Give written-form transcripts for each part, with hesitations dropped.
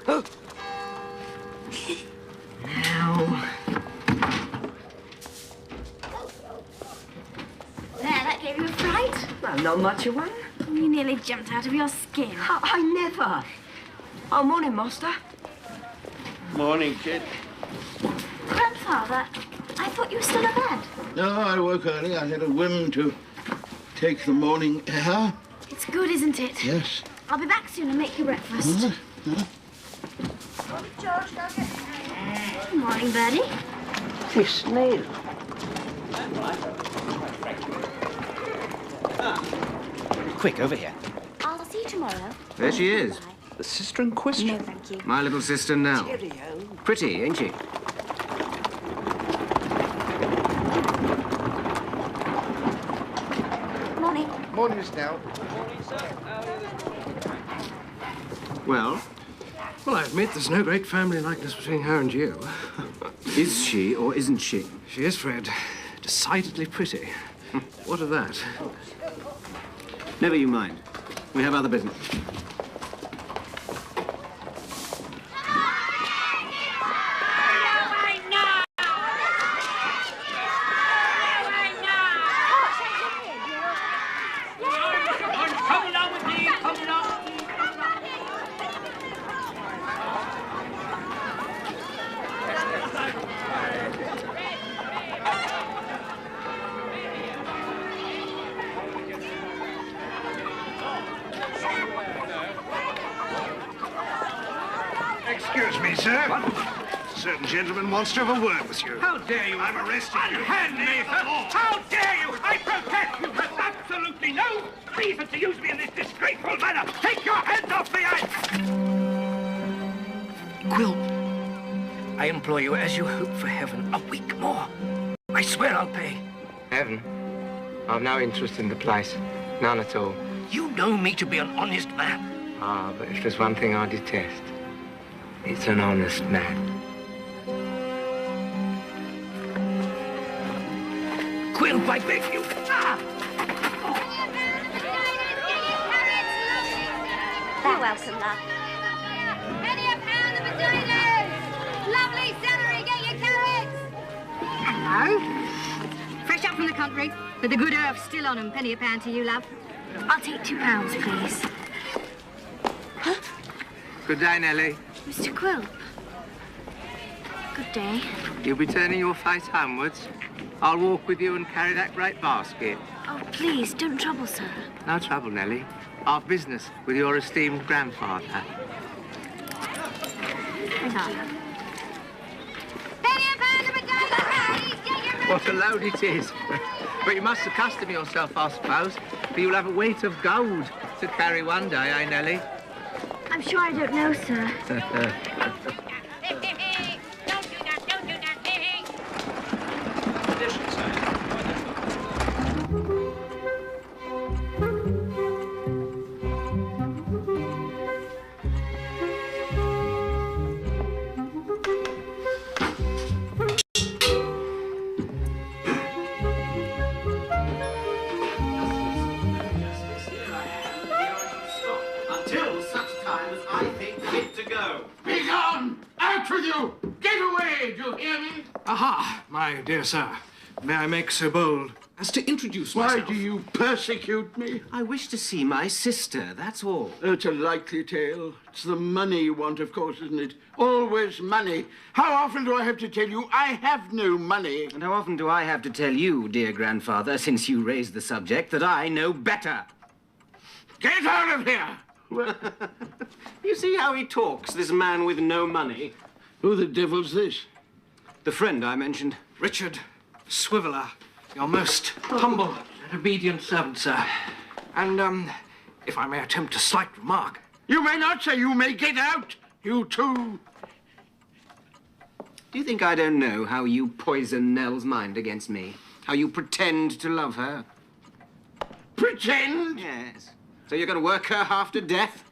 Ow. There, that gave you a fright? Well, not much of one. You nearly jumped out of your skin. I never. Oh, morning, master. Morning, kid. Grandfather, I thought you were still abed. No, I woke early. I had a whim to take the morning air. It's good, isn't it? Yes. I'll be back soon and make you breakfast. Good morning, Bertie. Miss Neil. Quick, over here. I'll see you tomorrow. There she is. The sister in question. No, thank you. My little sister now. Pretty, ain't she? Morning. Morning, Miss Nell. Well, Well, I admit there's no great family likeness between her and you. is she or isn't she? She is, Fred. Decidedly pretty. What of that? Never you mind. We have other business. Excuse me, sir. What? A certain gentleman wants to have a word with you. How dare you? I'm arresting you. Unhand me! How dare you? I protest! You have absolutely no reason to use me in this disgraceful manner. Take your hands off me! Quill, I implore you, as you hope for heaven, a week more. I swear I'll pay. Heaven? I've no interest in the place. None at all. You know me to be an honest man. Ah, but if there's one thing I detest, it's an honest man. Quill, I beg you. You're welcome, love. Penny a pound of potatoes! Lovely celery, get your carrots! Hello. Fresh up from the country, with the good earth still on 'em. Penny a pound to you, love. I'll take £2, please. Good day, Nellie. Mr. Quilp. Good day. You'll be turning your face homewards. I'll walk with you and carry that great basket. Oh, please, don't trouble, sir. No trouble, Nellie. I've business with your esteemed grandfather. Thank you. Penny a pound of potatoes, please! Get your What a load it is. But you must accustom yourself, I suppose, for you'll have a weight of gold to carry one day, eh, Nellie? I'm sure I don't know, sir. Don't do that, don't do that. Until such time as I think fit to go. Be gone! Out with you! Get away! Do you hear me? Aha, my dear sir. May I make so bold as to introduce Why myself? do you persecute me? I wish to see my sister, that's all. It's a likely tale. It's the money you want, of course, isn't it? Always money. How often do I have to tell you I have no money? And how often do I have to tell you, dear grandfather, since you raised the subject, that I know better? Get out of here! You see how he talks, this man with no money? Who the devil's this? The friend I mentioned. Richard Swiveller, your most humble and obedient servant, sir. And, if I may attempt a slight remark. You may not, sir. You may get out. You too. Do you think I don't know how you poison Nell's mind against me? How you pretend to love her? Pretend? Yes. So you're going to work her half to death?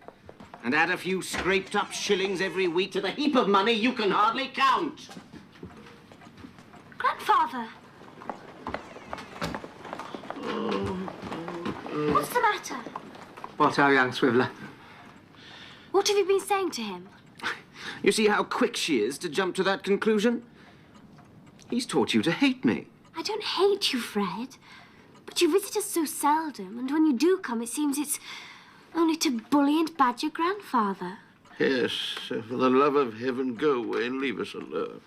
And add a few scraped-up shillings every week to the heap of money you can hardly count? Grandfather. What's the matter? What, oh, young Swiveller? What have you been saying to him? You see how quick she is to jump to that conclusion? He's taught you to hate me. I don't hate you, Fred. But you visit us so seldom, and when you do come, it seems it's only to bully and badger grandfather. Yes, for the love of heaven, go away and leave us alone.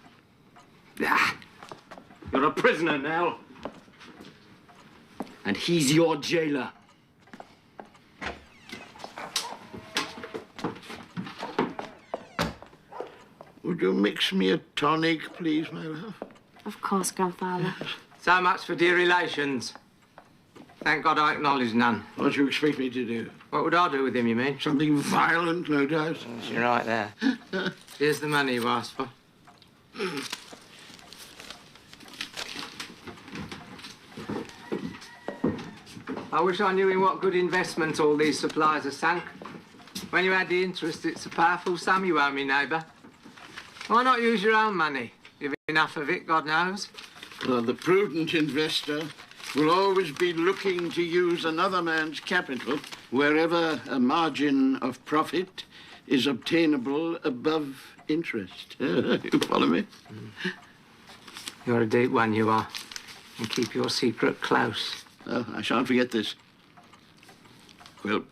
Ah, you're a prisoner, Nell. And he's your jailer. Would you mix me a tonic, please, my love? Of course, grandfather. So much for dear relations. Thank God I acknowledge none. What do you expect me to do? What would I do with him, you mean? Something violent, no doubt. You're right there. Here's the money you asked for. I wish I knew in what good investment all these supplies are sunk. When you add the interest, it's a powerful sum you owe me, neighbour. Why not use your own money? You've enough of it, God knows. Well, the prudent investor will always be looking to use another man's capital wherever a margin of profit is obtainable above interest. You follow me? You're a deep one, you are. And keep your secret close. Oh, I shan't forget this. Well,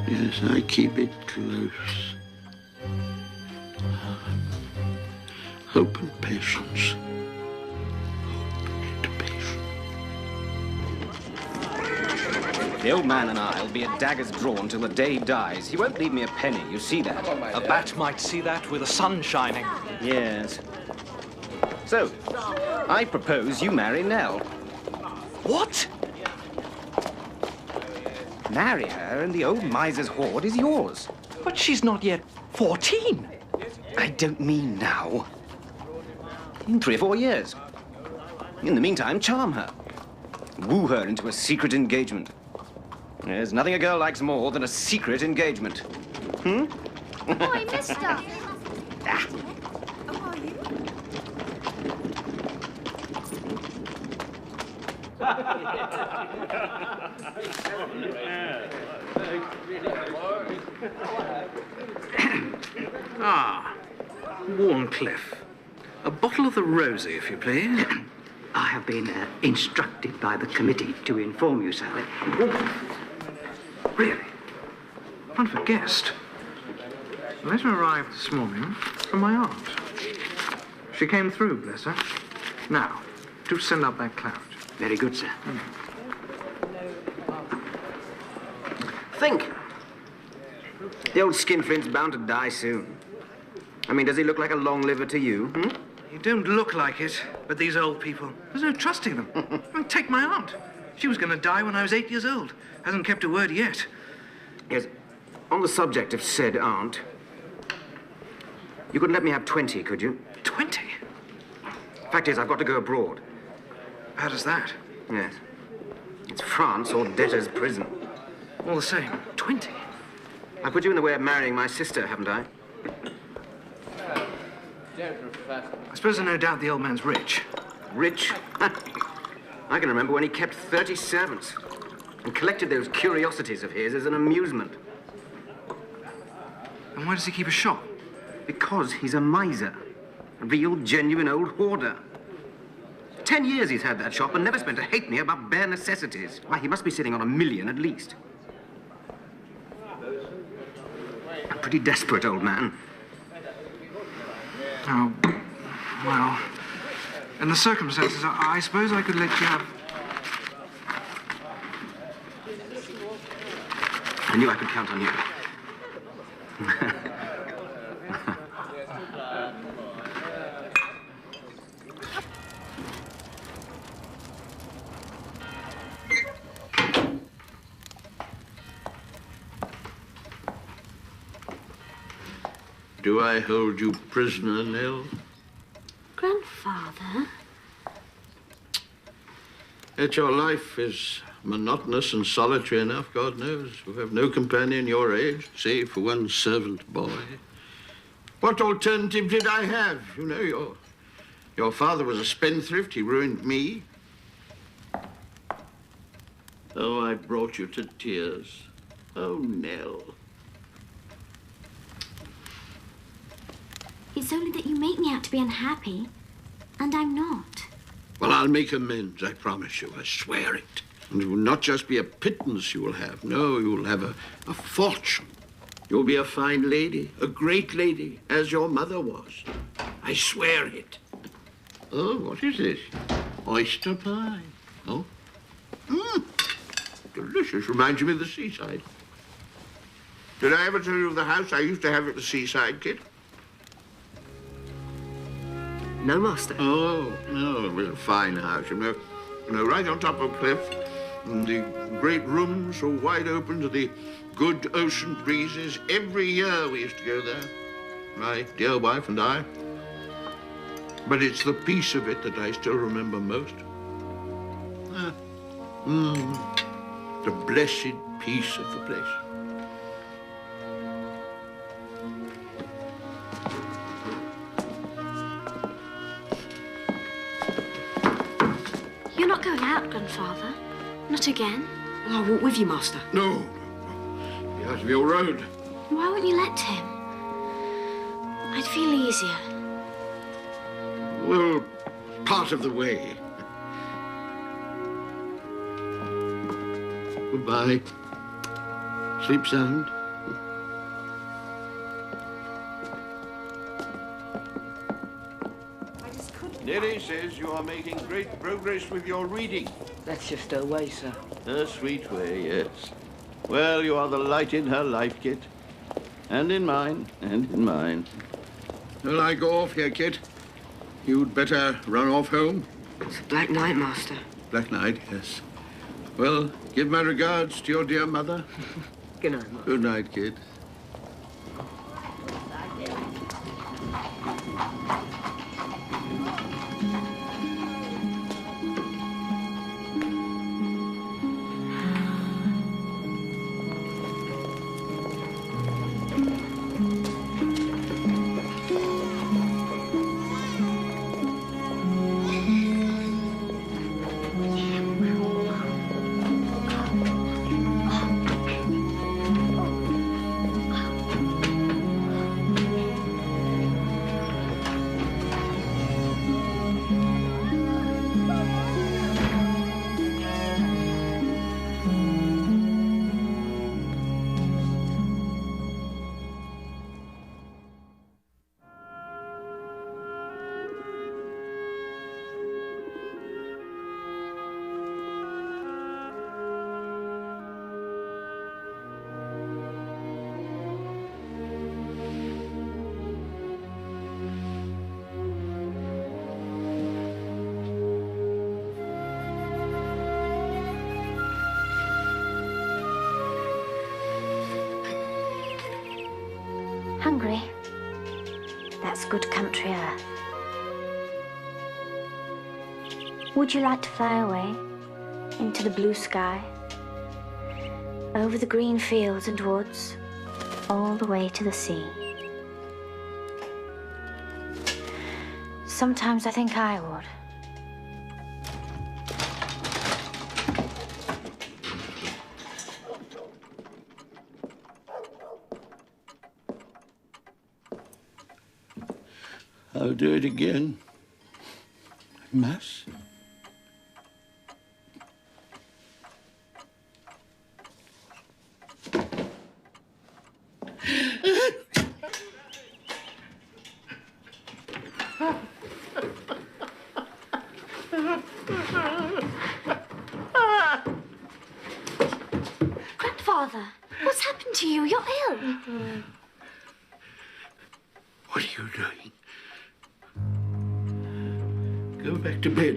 yes, I keep it close. Hope and patience. The old man and I'll be at daggers drawn till the day he dies. He won't leave me a penny, you see that? A bat might see that with the sun shining. Yes. So, I propose you marry Nell. What? Marry her and the old miser's hoard is yours. But she's not yet 14. I don't mean now. In 3 or 4 years. In the meantime, charm her. Woo her into a secret engagement. There's nothing a girl likes more than a secret engagement. Hmm? Oi, mister! Ah. Ah, Warncliffe. A bottle of the rosy, if you please. I have been instructed by the committee to inform you, sir. Really? Wonderful guest. A letter arrived this morning from my aunt. She came through, bless her. Now, do send up that cloud. Very good, sir. Think. The old skinflint's bound to die soon. I mean, does he look like a long liver to you? Hmm? You don't look like it, but these old people, there's no trusting them. I mean, take my aunt. She was going to die when I was 8 years old. Hasn't kept her word yet. Yes. On the subject of said aunt, you could let me have 20, could you? 20? Fact is, I've got to go abroad. How does that? Yes. It's France or debtor's prison. All the same, 20. I put you in the way of marrying my sister, haven't I? I suppose there's no doubt the old man's rich. Rich? I can remember when he kept 30 servants and collected those curiosities of his as an amusement. And why does he keep a shop? Because he's a miser. A real, genuine old hoarder. 10 years he's had that shop and never spent a halfpenny about bare necessities. Why, he must be sitting on $1 million at least. A pretty desperate old man. Oh, well, in the circumstances, I suppose I could let you have... I knew I could count on you. Do I hold you prisoner, Nell? Grandfather? Yet your life is monotonous and solitary enough, God knows. You have no companion your age, save for one servant boy. What alternative did I have? You know, your father was a spendthrift. He ruined me. Oh, I brought you to tears. Oh, Nell. It's only that you make me out to be unhappy, and I'm not. Well, I'll make amends, I promise you. I swear it. And it will not just be a pittance you will have. No, you will have a fortune. You'll be a fine lady, a great lady, as your mother was. I swear it. Oh, what is this? Oyster pie. Oh? Delicious. Reminds me of the seaside. Did I ever tell you of the house I used to have at the seaside, kid? No, Master. Oh, no, it was a fine house, you know, right on top of a cliff. And the great rooms were wide open to the good ocean breezes. Every year we used to go there, my dear wife and I. But it's the peace of it that I still remember most. The blessed peace of the place. You're not going out, Grandfather? Not again? Well, I'll walk with you, Master. No. Be out of your road. Why won't you let him? I'd feel easier. Well, part of the way. Goodbye. Sleep sound. Nellie says you are making great progress with your reading. That's just her way, sir. Her sweet way, yes. Well, you are the light in her life, Kit. And in mine, and in mine. Well, I go off here, Kit. You'd better run off home. It's a black night, Master. Black night, yes. Well, give my regards to your dear mother. Good night, Master. Good night, Kit. Hungry? That's good country air. Would you like to fly away into the blue sky, over the green fields and woods, all the way to the sea? Sometimes I think I would. I'll do it again. Mass. Grandfather, what's happened to you? You're ill. What are you doing? Go back to bed.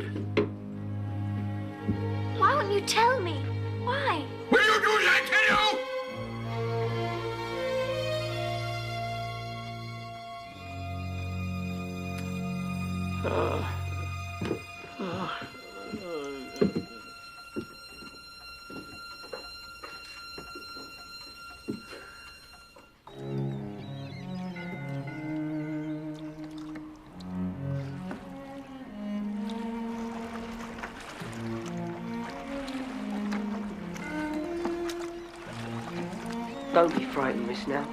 Why won't you tell me? Why? Will you do as I tell you? Don't be frightened, Miss Nell.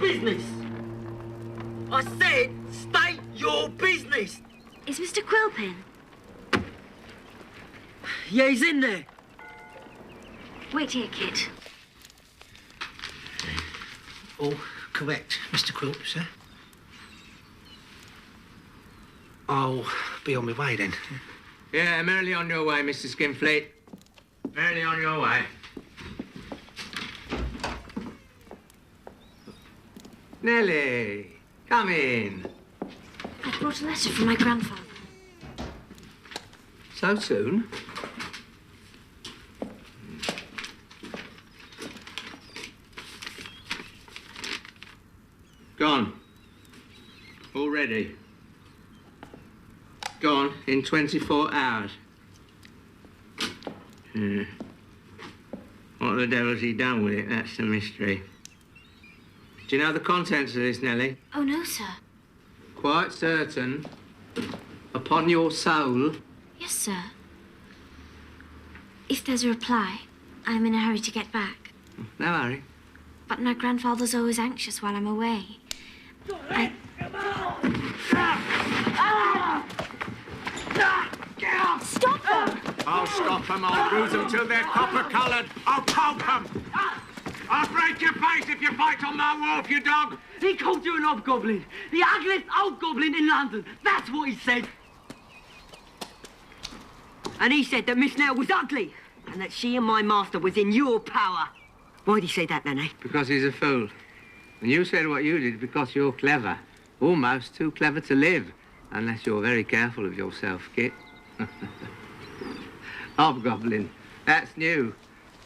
Business. I said, state your business. Is Mr. Quilp in? Yeah, he's in there. Wait here, kid. All correct, Mr. Quilp, sir. I'll be on my way then. Yeah, merrily on your way, Mr. Skinfleet. Merrily on your way. Nellie, come in. I brought a letter from my grandfather. So soon? Gone. Already. Gone in 24 hours. What the devil's he done with it? That's the mystery. Do you know the contents of this, Nellie? Oh, no, sir. Quite certain. Upon your soul. Yes, sir. If there's a reply, I'm in a hurry to get back. No hurry. But my grandfather's always anxious while I'm away. Stop them! I'll stop them. I'll bruise them till they're copper-coloured. I'll pulp them. I'll break your face if you fight on my wharf, you dog. He called you an hobgoblin. The ugliest hobgoblin in London. That's what he said. And he said that Miss Nell was ugly and that she and my master was in your power. Why'd he say that, Nanny? Because he's a fool. And you said what you did because you're clever. Almost too clever to live. Unless you're very careful of yourself, Kit. Hobgoblin. That's new.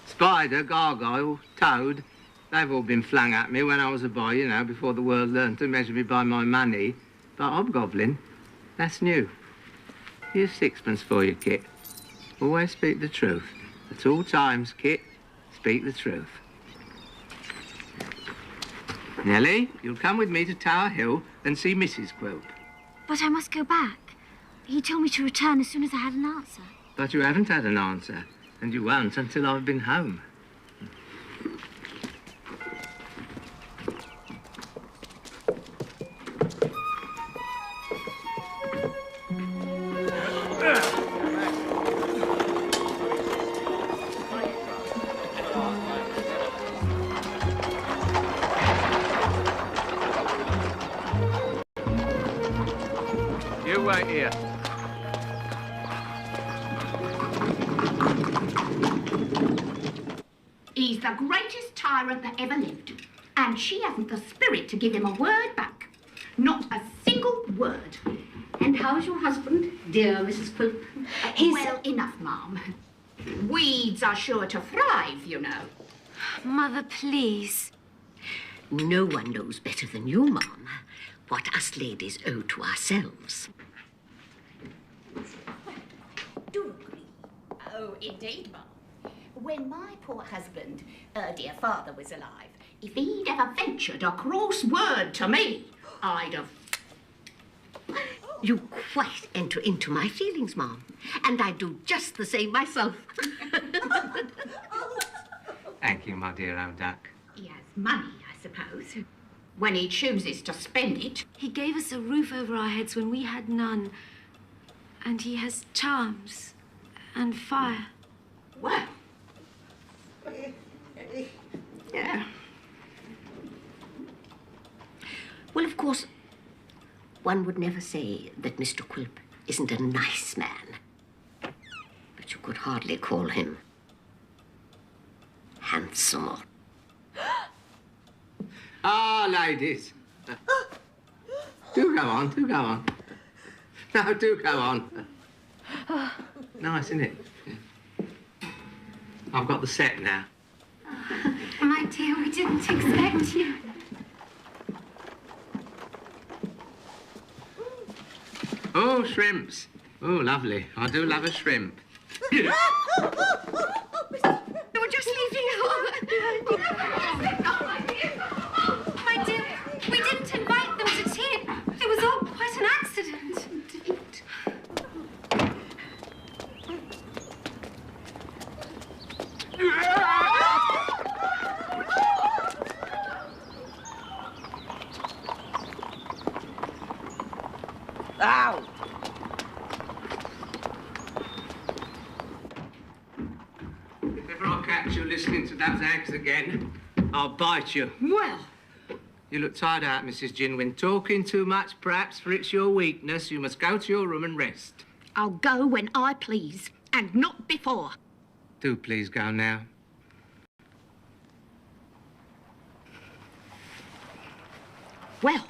Spider, gargoyle, toad. They've all been flung at me when I was a boy, you know, before the world learned to measure me by my money. But hobgoblin, that's new. Here's sixpence for you, Kit. Always speak the truth. At all times, Kit, speak the truth. Nellie, you'll come with me to Tower Hill and see Mrs. Quilp. But I must go back. He told me to return as soon as I had an answer. But you haven't had an answer, and you won't until I've been home. You wait here. He's the greatest tyrant that ever lived. And she hasn't the spirit to give him a word back. Not a single word. And how's your husband, dear Mrs. Quilp? Well, enough, Ma'am. Weeds are sure to thrive, you know. Mother, please. No one knows better than you, Ma'am, what us ladies owe to ourselves. Do agree. Oh, indeed, Ma'am. When my poor husband, dear father, was alive, if he'd ever ventured a cross word to me, I'd have... You quite enter into my feelings, Ma'am, and I do just the same myself. Thank you, my dear old duck. He has money, I suppose, when he chooses to spend it. He gave us a roof over our heads when we had none. And he has charms and fire. Well... Yeah. Well, of course, one would never say that Mr. Quilp isn't a nice man. But you could hardly call him handsome. Ah, ladies. Do go on, do go on. No, do go on. Nice, isn't it? I've got the set now. My dear, we didn't expect you. Oh, shrimps. Oh, lovely. I do love a shrimp. They were just leaving home. My dear, we didn't invite them to tea. It was all quite an accident. Ow! If ever I catch you listening to those acts again, I'll bite you. Well, You look tired out, Mrs. Ginwin. Talking too much, perhaps, for it's your weakness. You must go to your room and rest. I'll go when I please, and not before. Do please go now. Well,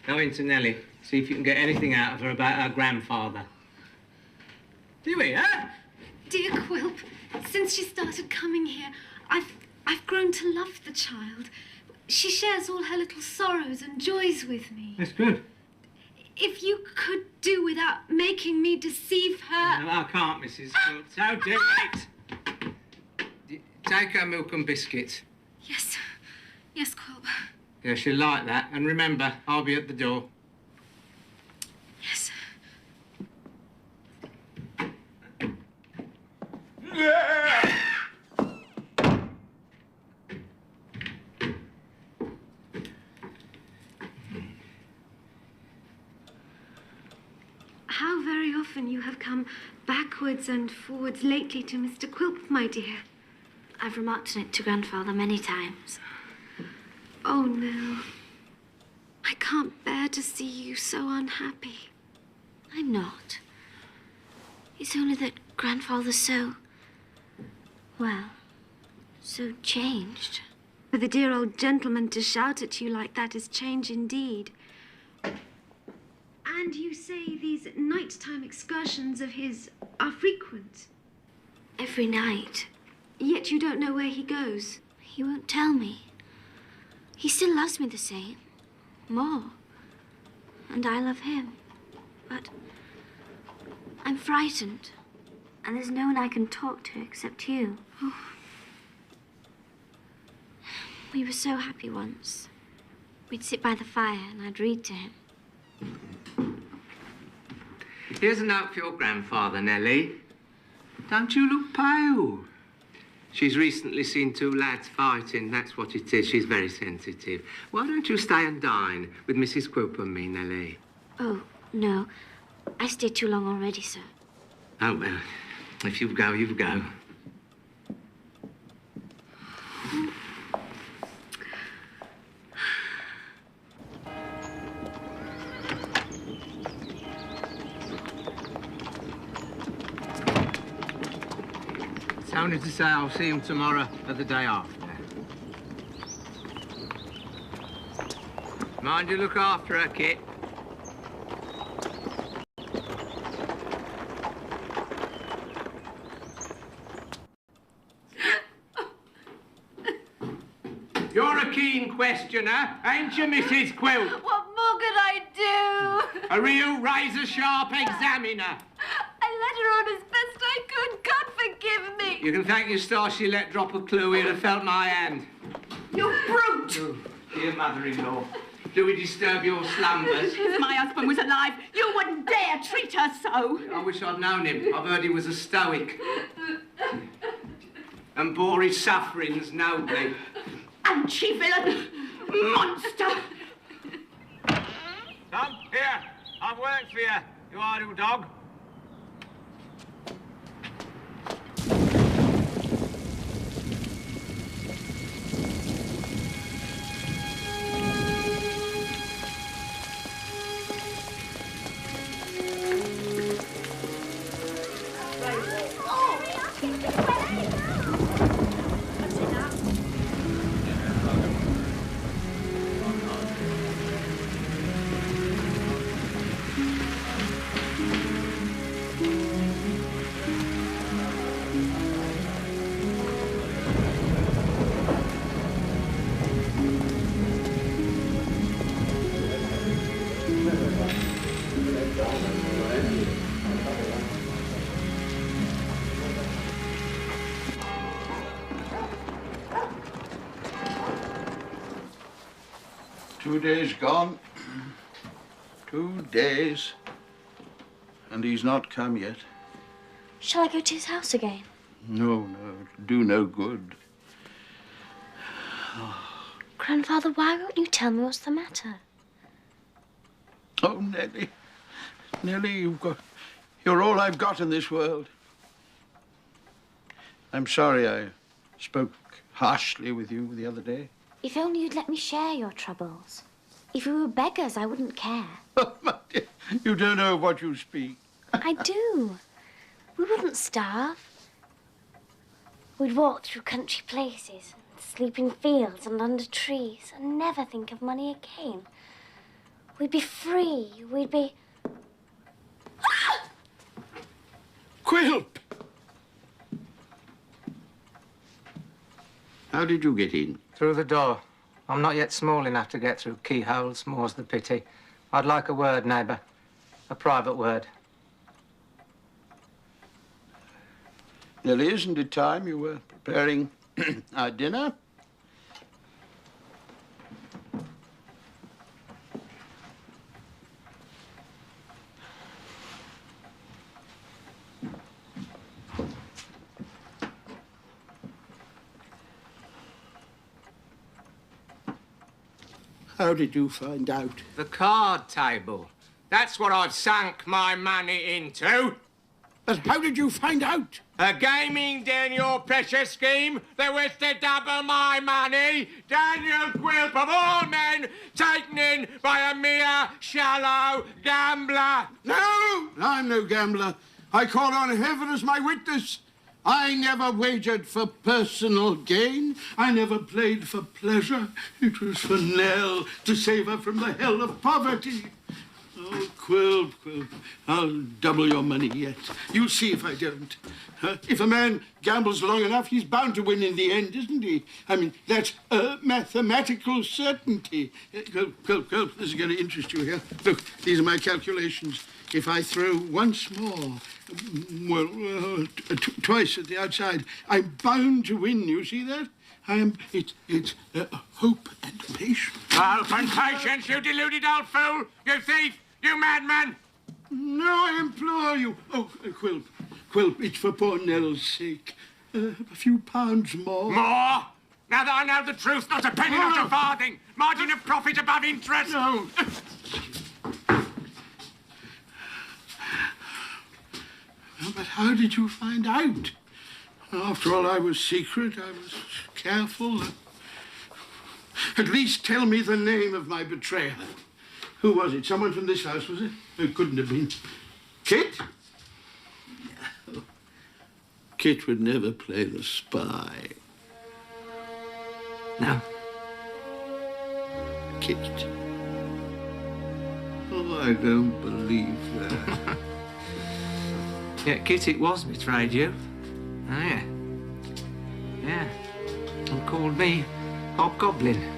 Go into Nellie. See if you can get anything out of her about her grandfather. Do you hear? Dear Quilp, since she started coming here, I've grown to love the child. She shares all her little sorrows and joys with me. That's good. If you could do without making me deceive her... No, I can't, Mrs. Quilp. So do it. Take her milk and biscuits. Yes. Yes, Quilp. Yeah, she'll like that. And remember, I'll be at the door. Yes. How very often you have come backwards and forwards lately to Mr. Quilp, my dear. I've remarked on it to Grandfather many times. Oh, no. I can't bear to see you so unhappy. I'm not. It's only that Grandfather's so... well, so changed. For the dear old gentleman to shout at you like that is change indeed. And you say these nighttime excursions of his are frequent? Every night. Yet you don't know where he goes? He won't tell me. He still loves me the same. More. And I love him. But I'm frightened. And there's no one I can talk to except you. Oh. We were so happy once. We'd sit by the fire and I'd read to him. Here's a note for your grandfather, Nellie. Don't you look pale? She's recently seen two lads fighting. That's what it is. She's very sensitive. Why don't you stay and dine with Mrs. Quilp and me, Nellie? Oh, no. I stayed too long already, sir. Oh, well, if you go, you go. Only to say I'll see him tomorrow or the day after. Mind you look after her, Kit. You're a keen questioner, ain't you, Mrs. Quilp? What more could I do? A real razor-sharp examiner. I let her on as best I could. God forgive me. You can thank your star she let drop a clue. He'd have felt my hand. you brute! Oh, dear mother-in-law, do we disturb your slumbers? If my husband was alive, you wouldn't dare treat her so. I wish I'd known him. I've heard he was a stoic. And bore his sufferings nobly. Anti-villain! Monster! Come, here. I've worked for you, you idle dog. 2 days gone. 2 days. And he's not come yet. Shall I go to his house again? No, it'll do no good. Grandfather, why won't you tell me what's the matter? Oh, Nellie. Nellie, you're all I've got in this world. I'm sorry I spoke harshly with you the other day. If only you'd let me share your troubles. If we were beggars, I wouldn't care. Oh, my dear, you don't know what you speak. I do. We wouldn't starve. We'd walk through country places, and sleep in fields and under trees, and never think of money again. We'd be free. We'd be... Quilp! How did you get in? Through the door. I'm not yet small enough to get through keyholes, more's the pity. I'd like a word, neighbour. A private word. Nellie, isn't it time you were preparing our dinner? How did you find out? The card table. That's what I've sunk my money into. But how did you find out? A gaming den, your precious scheme that was to double my money. Daniel Quilp, of all men, taken in by a mere shallow gambler. No, I'm no gambler. I call on heaven as my witness. I never wagered for personal gain. I never played for pleasure. It was for Nell, to save her from the hell of poverty. Oh, Quilp, I'll double your money yet. You'll see if I don't. If a man gambles long enough, he's bound to win in the end, isn't he? I mean, that's a mathematical certainty. Quilp, this is going to interest you here. Look, these are my calculations. If I throw once more, twice at the outside, I'm bound to win, you see that? It's hope and patience. Hope and patience, you deluded old fool! You thief! You madman! No, I implore you. Oh, Quilp, it's for poor Nell's sake. A few pounds more. More? Now that I know the truth, not a penny, not a farthing. Margin of profit above interest. No. But how did you find out? After all, I was secret, I was careful. At least tell me the name of my betrayer. Who was it? Someone from this house, was it? It couldn't have been. Kit? No. Kit would never play the spy. No. Kit. Oh, I don't believe that. Yeah, Kit it was betrayed you. Oh, yeah. Yeah. And called me Hobgoblin.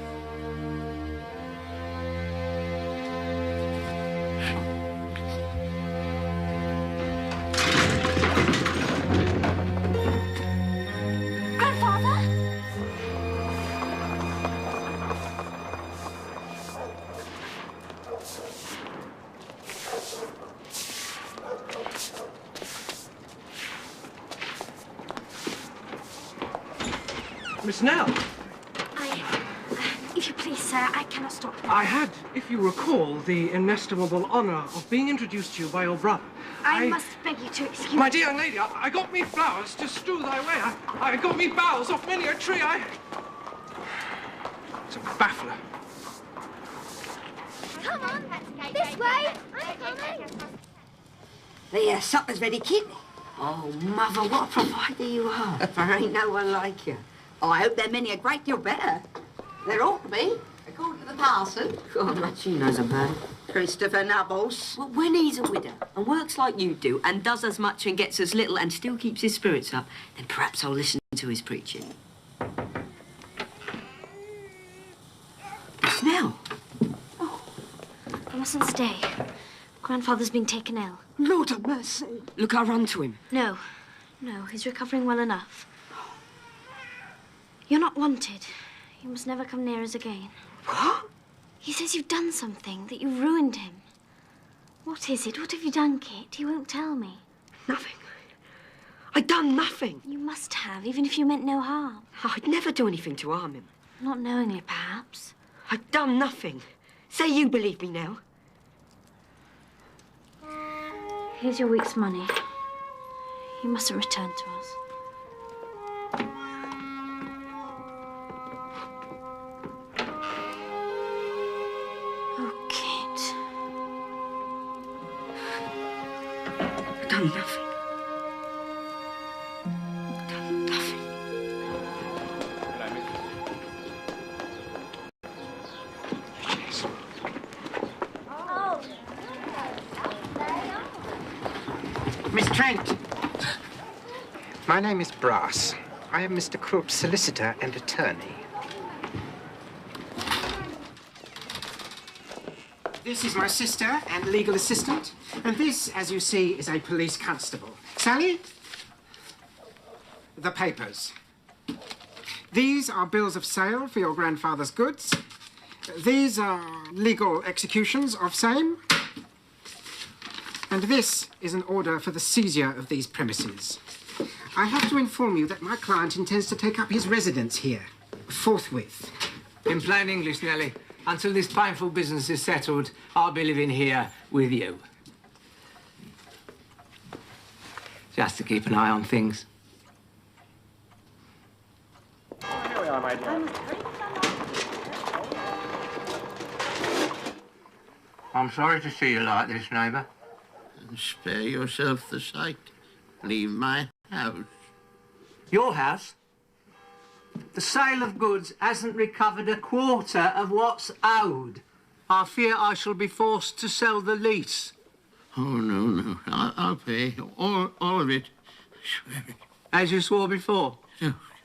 Miss Nell. If you please, sir, I cannot stop now. I had, if you recall, the inestimable honour of being introduced to you by your brother. I must beg you to excuse My me. dear young lady, I got me flowers to strew thy way. I got me boughs off many a tree. It's a baffler. Come on, this way. I'm coming. The supper's ready, kid. Oh, Mother, what a provider you are. There ain't no one like you. Oh, I hope they're many a great deal better. There ought to be, according to the parson. God, like she knows about it. Christopher Nubbles. Well, when he's a widow and works like you do and does as much and gets as little and still keeps his spirits up, then perhaps I'll listen to his preaching. Miss Nell. Oh, I mustn't stay. Grandfather's been taken ill. Lord have mercy. Look, I'll run to him. No, he's recovering well enough. You're not wanted. You must never come near us again. What? He says you've done something, that you've ruined him. What is it? What have you done, Kit? He won't tell me. Nothing. I'd done nothing. You must have, even if you meant no harm. I'd never do anything to harm him. Not knowingly, perhaps. I'd done nothing. Say you believe me now. Here's your week's money. You mustn't return to us. Oh, Kit. I've done nothing. Done nothing. Miss Trent. My name is Brass. I am Mr. Quilp's solicitor and attorney. This is my sister and legal assistant. And this, as you see, is a police constable. Sally? The papers. These are bills of sale for your grandfather's goods. These are legal executions of same. And this is an order for the seizure of these premises. I have to inform you that my client intends to take up his residence here, forthwith. In plain English, Nellie, until this painful business is settled, I'll be living here with you. Just to keep an eye on things. Here we are, my dear. I'm sorry to see you like this, neighbour. Spare yourself the sight. Leave my house. Your house? The sale of goods hasn't recovered a quarter of what's owed. I fear I shall be forced to sell the lease. Oh, no. I'll pay. All of it. I swear it. As you swore before?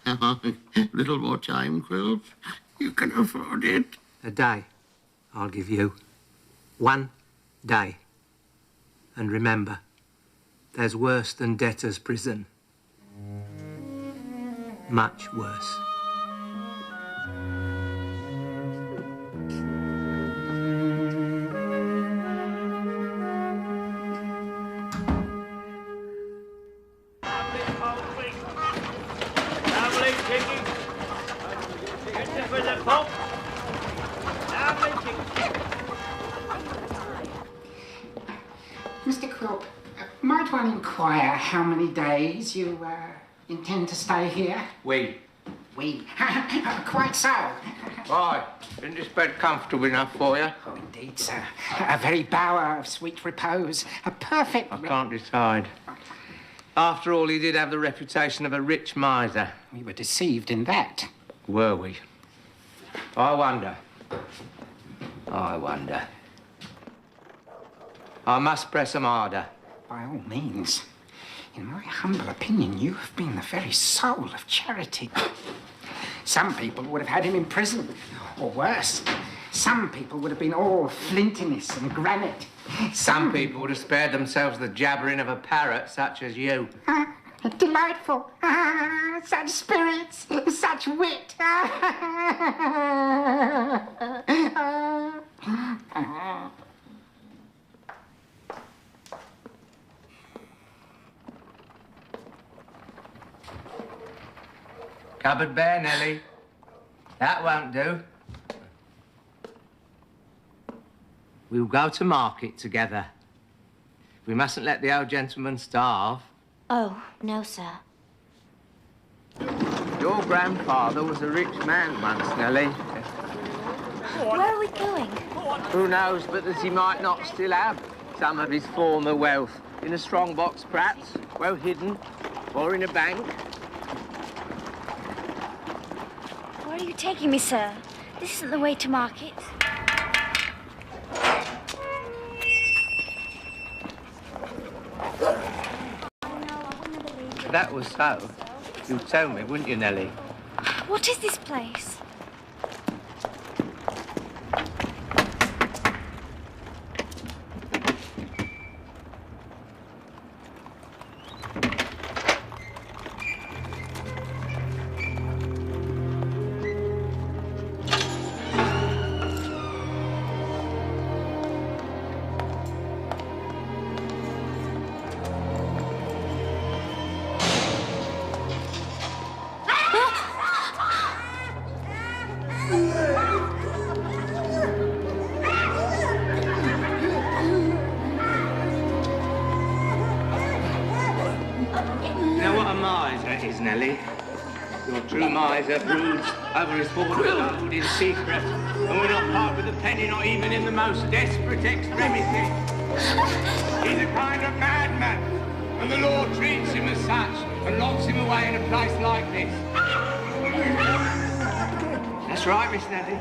A little more time, Quilp. You can afford it. A day, I'll give you. 1 day. And remember, there's worse than debtor's prison. Much worse. Mr. Quilp, might one inquire how many days you intend to stay here? We. Quite so. Why? Isn't this bed comfortable enough for you? Oh, indeed, sir. A very bower of sweet repose. A perfect... I can't decide. After all, he did have the reputation of a rich miser. We were deceived in that. Were we? I wonder. I must press him harder. By all means. In my humble opinion, you have been the very soul of charity. Some people would have had him in prison, or worse. Some people would have been all flintiness and granite. Some people would have spared themselves the jabbering of a parrot such as you. Delightful. Such spirits, such wit. Cupboard bare, Nellie. That won't do. We'll go to market together. We mustn't let the old gentleman starve. Oh, no, sir. Your grandfather was a rich man once, Nellie. Where are we going? Who knows but that he might not still have some of his former wealth. In a strong box, perhaps, well hidden, or in a bank. Where are you taking me, sir? This isn't the way to market. If that was so, you'd tell me, wouldn't you, Nellie? What is this place? You know what a miser is, Nellie? Your true miser broods over his hoard of gold in secret, and will not part with a penny, not even in the most desperate extremity. He's a kind of madman, and the law treats him as such and locks him away in a place like this. That's right, Miss Nellie.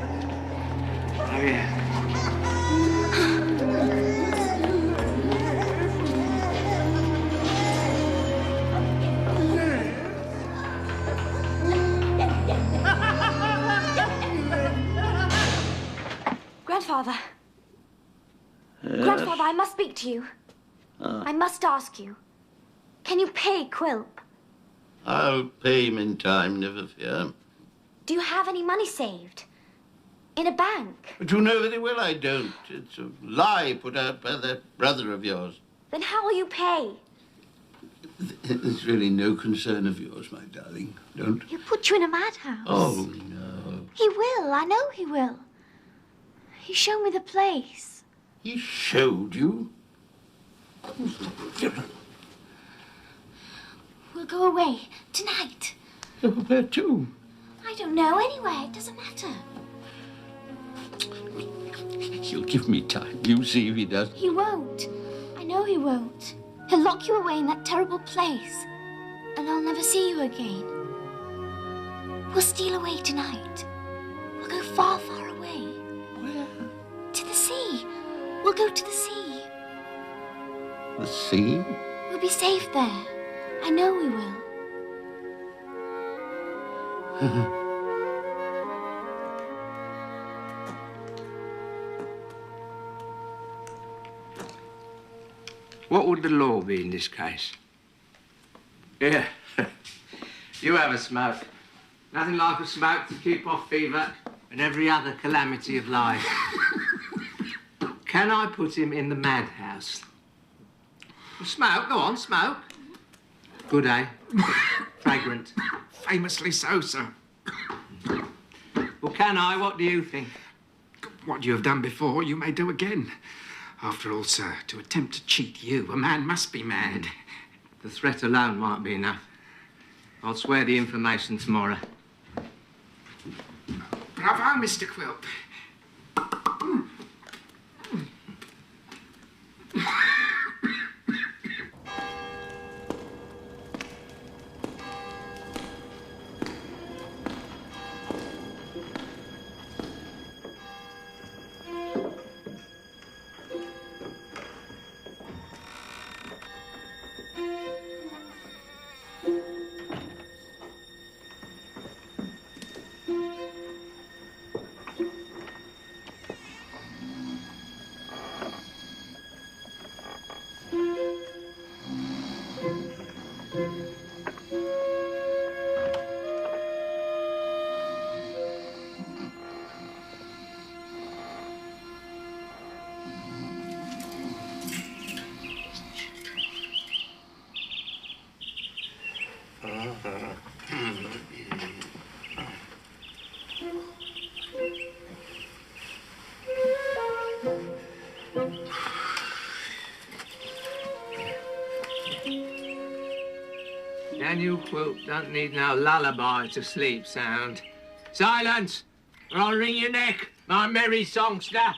Oh, yeah. Grandfather. Grandfather, I must speak to you. I must ask you. Can you pay Quilp? I'll pay him in time, never fear. Do you have any money saved? In a bank? But you know very well I don't. It's a lie put out by that brother of yours. Then how will you pay? It's really no concern of yours, my darling. Don't. He'll put you in a madhouse. Oh, no. He will. I know he will. He showed me the place. He showed you? We'll go away tonight. Where to? I don't know. Anywhere. It doesn't matter. He'll give me time. You see if he does. He won't. I know he won't. He'll lock you away in that terrible place. And I'll never see you again. We'll steal away tonight. We'll go far, far away. Where? To the sea. We'll go to the sea. The sea? We'll be safe there. I know we will. What would the law be in this case? Yeah. You have a smoke. Nothing like a smoke to keep off fever and every other calamity of life. Can I put him in the madhouse? Well, smoke, go on, smoke. Good, eh? Fragrant. Famously so, sir. Well, can I? What do you think? What you have done before, you may do again. After all, sir, to attempt to cheat you, a man must be mad. The threat alone might be enough. I'll swear the information tomorrow. Bravo, Mr. Quilp. Daniel Quilp don't need no lullaby to sleep sound. Silence, or I'll wring your neck, my merry songster.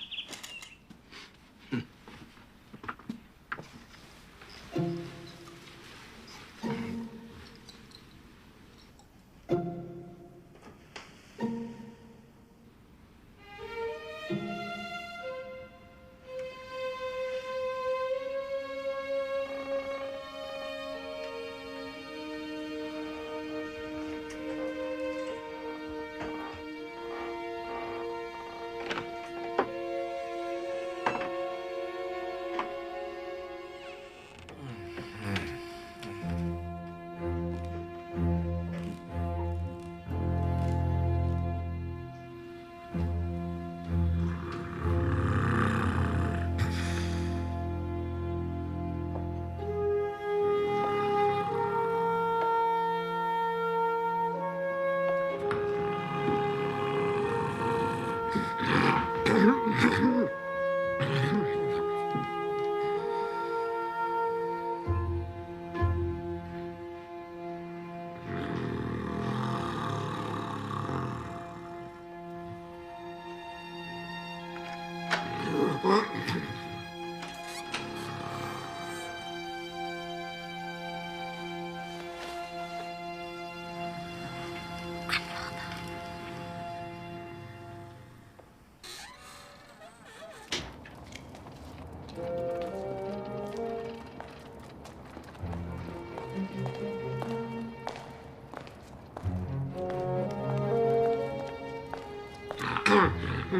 Wait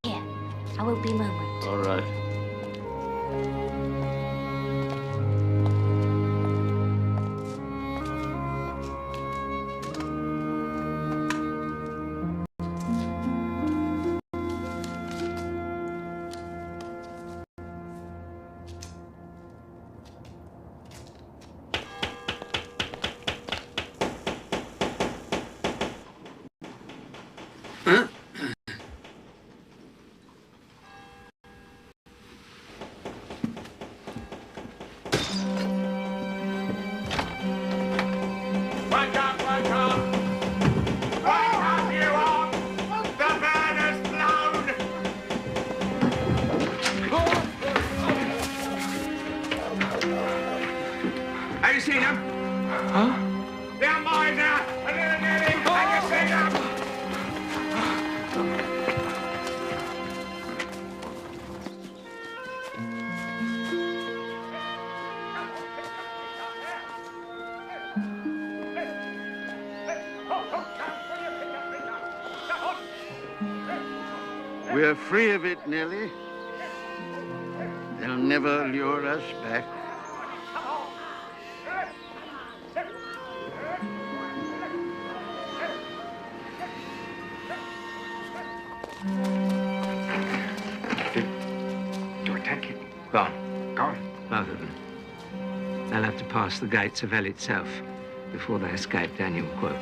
here. I won't be a moment. All right. Have you seen them? Huh? They're mine now. A little nearly. Have you seen them? We're free of it, Nellie. They'll never lure us back. Do I take it? Go on. Go on. Both of them. They'll have to pass the gates of hell itself before they escape Daniel Quote.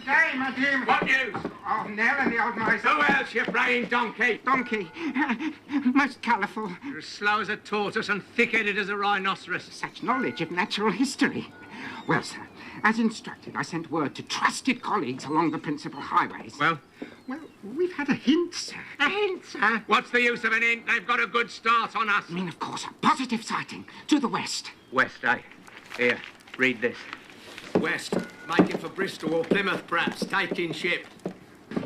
Hey, my dear. What news? Oh, Nell and the old miser. Who else, you braying donkey? Donkey. Most colourful. You're as slow as a tortoise and thick-headed as a rhinoceros. Such knowledge of natural history. Well, sir, as instructed, I sent word to trusted colleagues along the principal highways. Well? Well, we've had a hint, sir. A hint, sir. What's the use of an hint? They've got a good start on us. I mean, of course, a positive sighting to the west. West, eh? Here, read this. West, making for Bristol or Plymouth, perhaps, taking ship.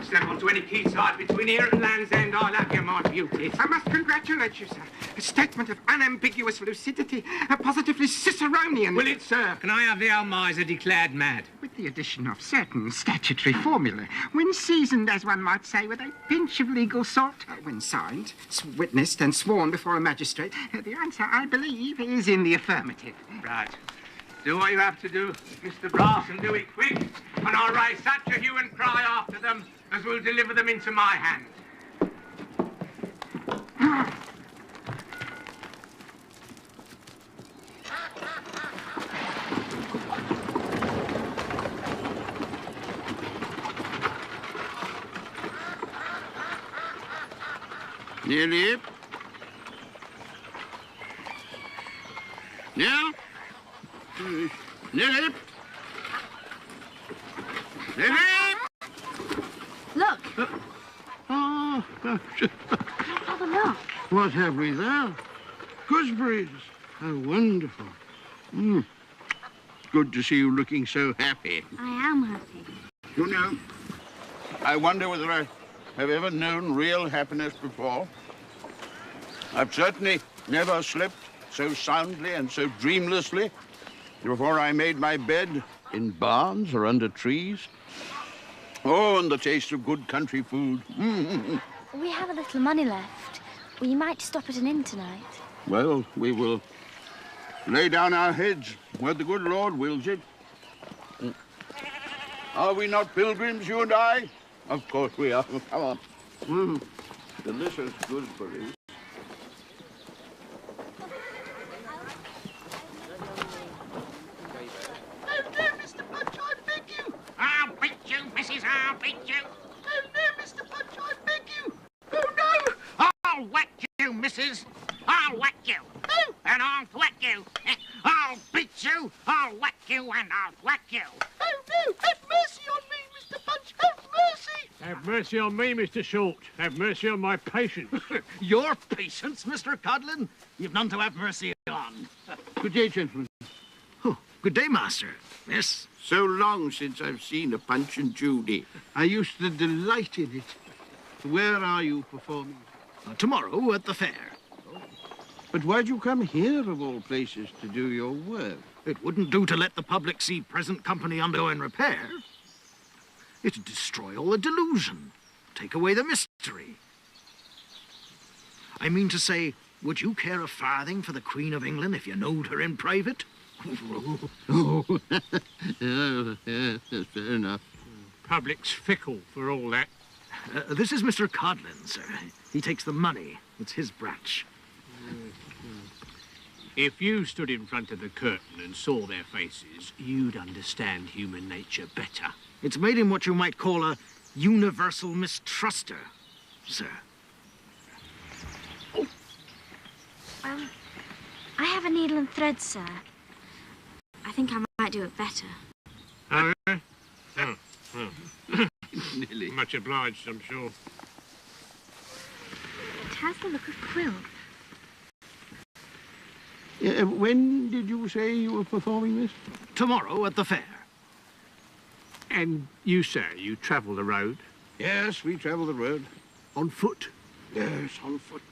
Step onto any quayside between here and Land's End, I'll have you, my beauty. I must congratulate you, sir. A statement of unambiguous lucidity, a positively Ciceronian... Will it, sir? Can I have the old miser declared mad? With the addition of certain statutory formula, when seasoned, as one might say, with a pinch of legal salt, when signed, witnessed and sworn before a magistrate, the answer, I believe, is in the affirmative. Right. Do what you have to do, Mr. Brass, and do it quick, and I'll raise such a hue and cry after them as will deliver them into my hands. Nearly. Now? Nearly. Nearly. Look. Oh, Have a look. what have we there? Gooseberries. How wonderful. Good to see you looking so happy. I am happy. You know, I wonder whether I have ever known real happiness before. I've certainly never slept so soundly and so dreamlessly before I made my bed in barns or under trees. Oh, and the taste of good country food. We have a little money left. We might stop at an inn tonight. Well, we will lay down our heads where the good Lord wills it. Are we not pilgrims, you and I? Of course we are. Come on. Delicious gooseberries. Oh, no, Mr. Punch, I beg you. I'll beat you, Mrs. I'll beat you. Oh, no, Mr. Punch, I beg you. you! I'll whack you and I'll whack you! Oh, no! Have mercy on me, Mr. Punch! Have mercy! Have mercy on me, Mr. Short. Have mercy on my patience. Your patience, Mr. Codlin? You've none to have mercy on. Good day, gentlemen. Oh, good day, Master. Miss. So long since I've seen a Punch and Judy. I used to delight in it. Where are you performing? Tomorrow at the fair. But why'd you come here, of all places, to do your work? It wouldn't do to let the public see present company undergoing repair. It'd destroy all the delusion, take away the mystery. I mean to say, would you care a farthing for the Queen of England if you knowed her in private? Oh, yes, fair enough. Public's fickle for all that. This is Mr. Codlin, sir. He takes the money. It's his branch. If you stood in front of the curtain and saw their faces, you'd understand human nature better. It's made him what you might call a universal mistruster, sir. I have a needle and thread, sir. I think I might do it better. Oh, yeah? Oh. Much obliged, I'm sure. It has the look of quill. When did you say you were performing this? Tomorrow at the fair. And you, sir, you travel the road? Yes, we travel the road. On foot? Yes, on foot.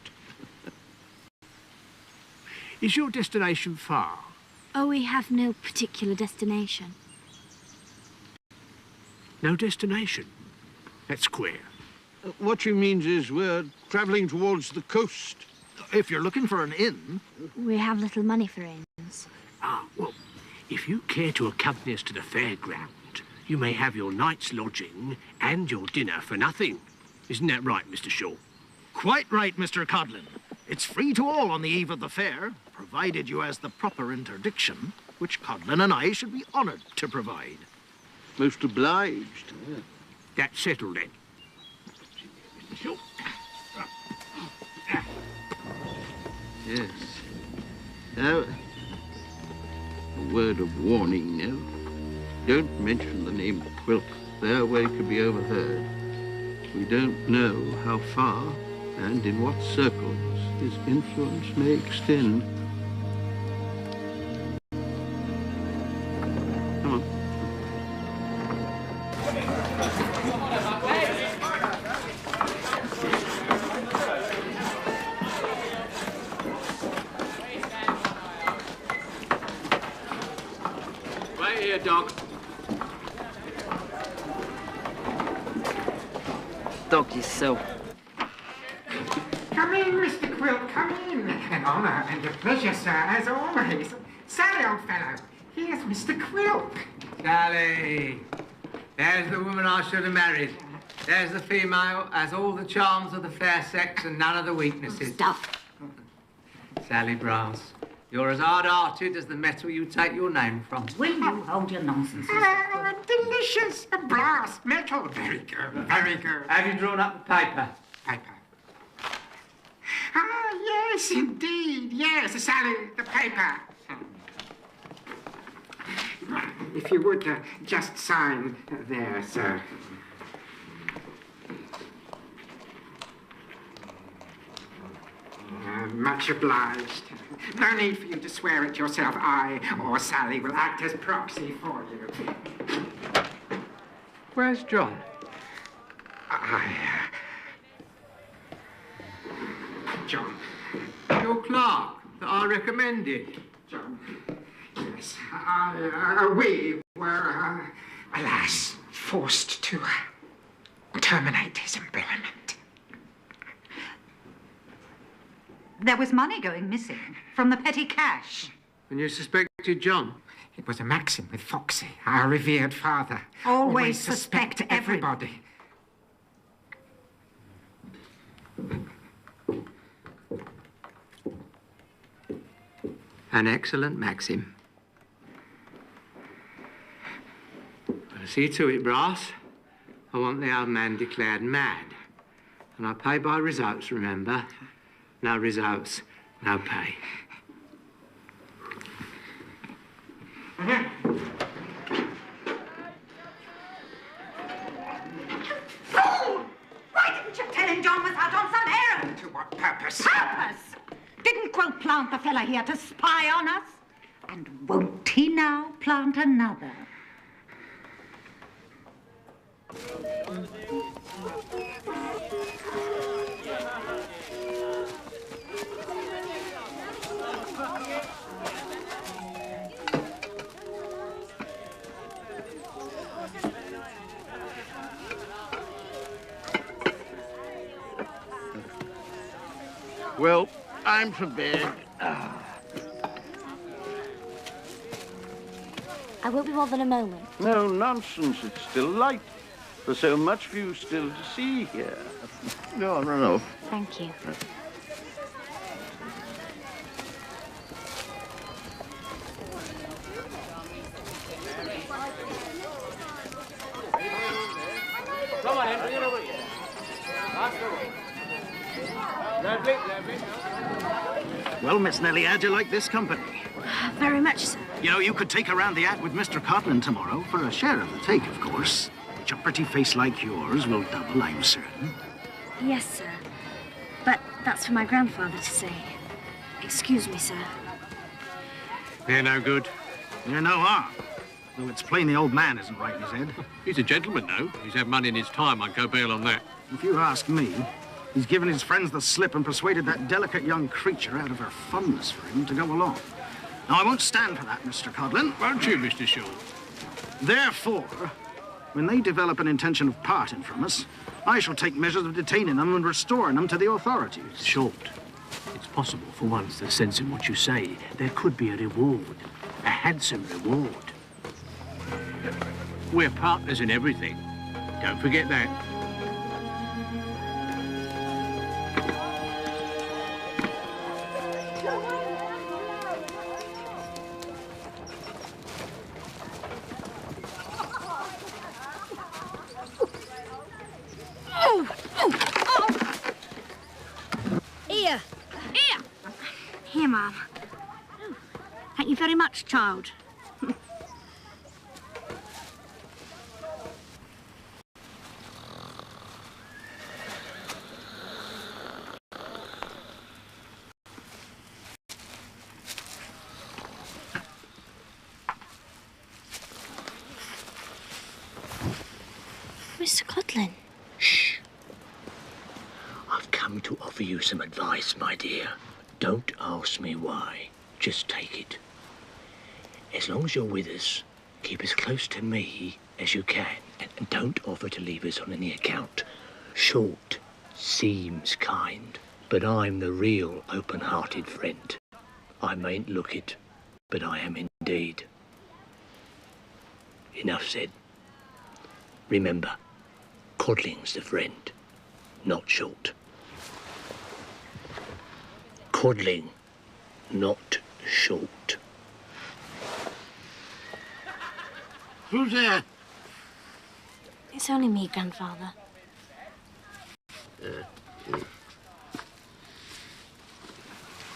Is your destination far? Oh, we have no particular destination. No destination? That's queer. What she means is we're travelling towards the coast. If you're looking for an inn... We have little money for inns. Ah, well, if you care to accompany us to the fairground, you may have your night's lodging and your dinner for nothing. Isn't that right, Mr. Shaw? Quite right, Mr. Codlin. It's free to all on the eve of the fair, provided you has the proper interdiction, which Codlin and I should be honoured to provide. Most obliged. Yeah. That's settled, then. Yes. Now, a word of warning now. Don't mention the name Quilp there where it could be overheard. We don't know how far and in what circles his influence may extend. Come on. Right here, dog. Dog yourself. Come in, Mr. Quilt, come in. An honour and a pleasure, sir, as always. Sally, old fellow, here's Mr. Quilt. Sally, there's the woman I should have married. There's the female, has all the charms of the fair sex and none of the weaknesses. Stuff. Sally Brass, you're as hard-hearted as the metal you take your name from. Will you hold your nonsense? Delicious. Brass, metal. Very good, very good. Have you drawn up the paper? Paper. Ah, yes, indeed. Yes, Sally, the paper. If you would just sign there, sir. Much obliged. No need for you to swear it yourself. I or Sally will act as proxy for you. Where's John? John. Your clerk that I recommended. John. Yes, we were, alas, forced to terminate his employment. There was money going missing from the petty cash. And you suspected John? It was a maxim with Foxy, our revered father. Always suspect everybody. An excellent maxim. But see to it, Brass. I want the old man declared mad. And I pay by results, remember? No results, no pay. Fool! Why didn't you tell him John was out on some errand? To what purpose? Purpose? Didn't Quilp plant the fella here to spy on us? And won't he now plant another? Well, I'm for bed. I won't be more than a moment. No nonsense. It's still light. There's so much for you still to see here. No. Thank you. Come on, bring it over here. Lovely. Well, Miss Nellie, how'd you like this company? Very much so. You know, you could take around the act with Mr. Codlin tomorrow for a share of the take, of course. Which a pretty face like yours will double, I'm certain. Yes, sir. But that's for my grandfather to say. Excuse me, sir. They're no good. You're no harm. Though it's plain the old man isn't right in his head. He's a gentleman, though. He's had money in his time. I'd go bail on that. If you ask me, he's given his friends the slip and persuaded that delicate young creature out of her fondness for him to go along. Now, I won't stand for that, Mr. Codlin. Won't you, Mr. Shaw? Therefore, when they develop an intention of parting from us, I shall take measures of detaining them and restoring them to the authorities. Short. It's possible, for once, there's sense in what you say. There could be a reward. A handsome reward. We're partners in everything. Don't forget that. Here, Ma'am. Thank you very much, child. Mr. Codlin. Shh. I've come to offer you some advice, my dear. Don't ask me why. Just take it. As long as you're with us, keep as close to me as you can. And don't offer to leave us on any account. Short seems kind, but I'm the real open-hearted friend. I mayn't look it, but I am indeed. Enough said. Remember, Codling's the friend, not Short. Codling, not Short. Who's there? It's only me, Grandfather.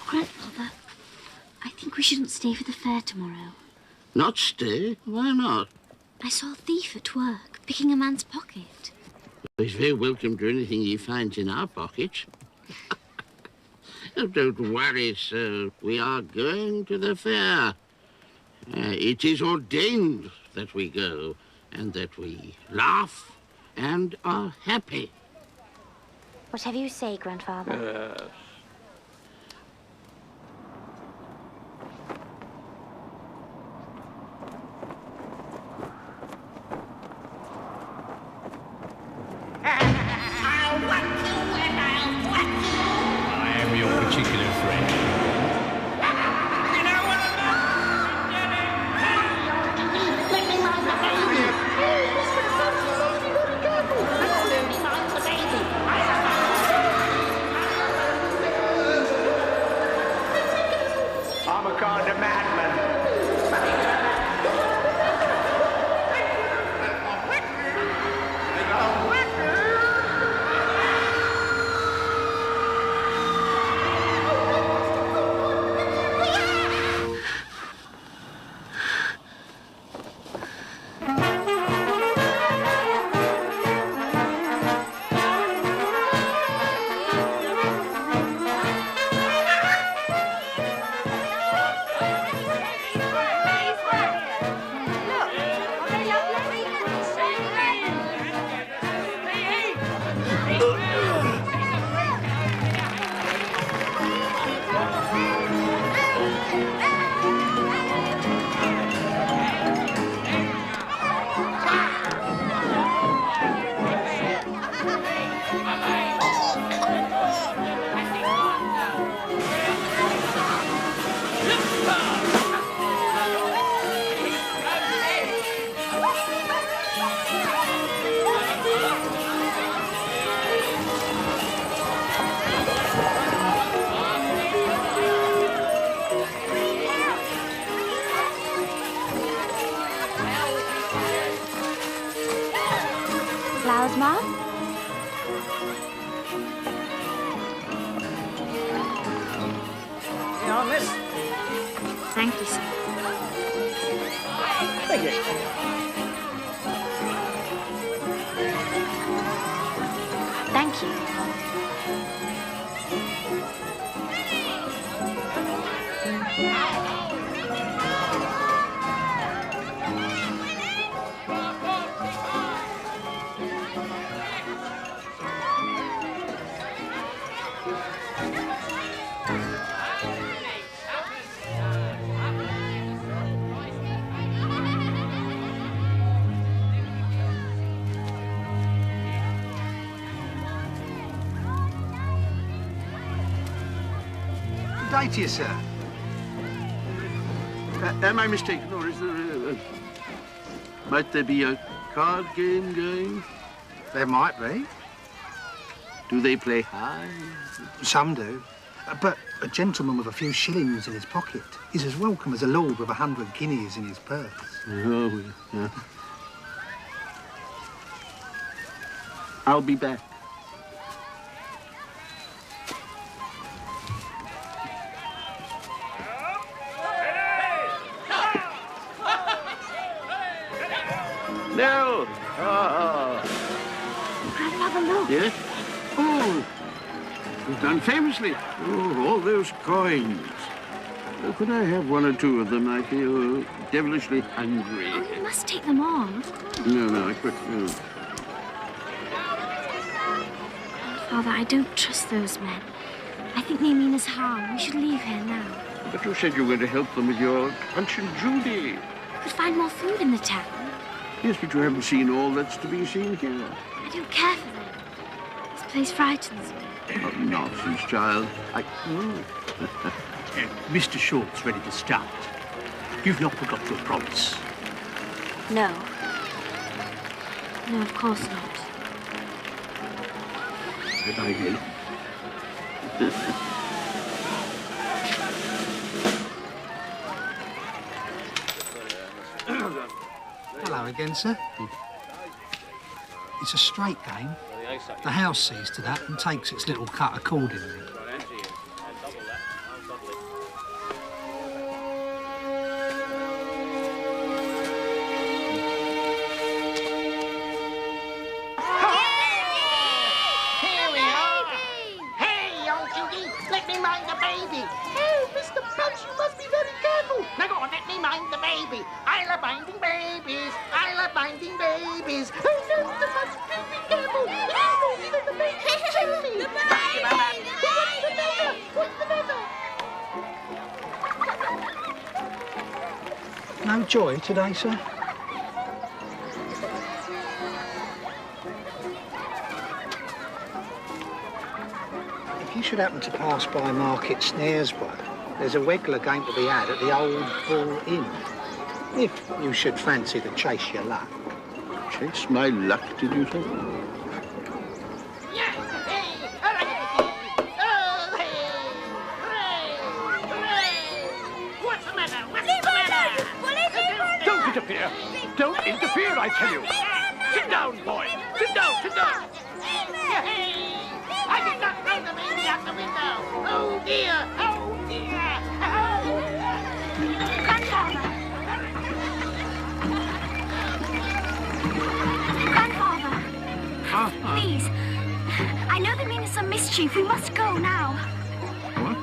Grandfather, I think we shouldn't stay for the fair tomorrow. Not stay? Why not? I saw a thief at work, picking a man's pocket. He's very welcome to anything he finds in our pockets. Don't worry, sir. We are going to the fair. It is ordained that we go, and that we laugh and are happy. Whatever you say, Grandfather. I am your particular friend. I'm a kind of madman. flowers, Mom. Here you are, miss. Thank you, sir. Thank you. Thank you. Good day to you, sir. Am I mistaken, or is there might there be a card game going? There might be. Do they play high? Some do. But a gentleman with a few shillings in his pocket is as welcome as a lord with 100 guineas in his purse. Oh, yeah. I'll be back. No! Grandfather, look. Yes? Oh, you've done famously. Oh, all those coins. Oh, could I have one or two of them? I feel devilishly hungry. Oh, you must take them all. No, I quit. No. Grandfather, I don't trust those men. I think they mean us harm. We should leave here now. But you said you were going to help them with your Punch and Judy. We could find more food in the town. Yes, but you haven't seen all that's to be seen here. I don't care for them. This place frightens me. Oh, nonsense, child. Mr. Short's ready to start. You've not forgot your promise. No. No, of course not. But I will. Hello again, sir. It's a straight game. The house sees to that and takes its little cut accordingly. Here we are. Hey, old Judy, let me mind the baby. Oh, Mr. Punch, you must be very careful. Now go on, let me mind the baby. I love minding babies. I love minding babies. Oh, no, Mr. Punch, do be careful. Oh, even the baby's chilly. The baby! What's the matter? No joy today, sir? If you should happen to pass by Market Snaresborough, there's a regular game to be had at the Old Bull Inn. If you should fancy to chase your luck. Chase my luck, did you say? What's the matter? What's the matter? Don't interfere! Don't interfere, I tell you! Sit down, boy! Sit down, sit down! I did not throw the baby out the window. Oh, dear. Oh, dear. Oh. Grandfather! Grandfather! Please. I know they mean us some mischief. We must go now. What?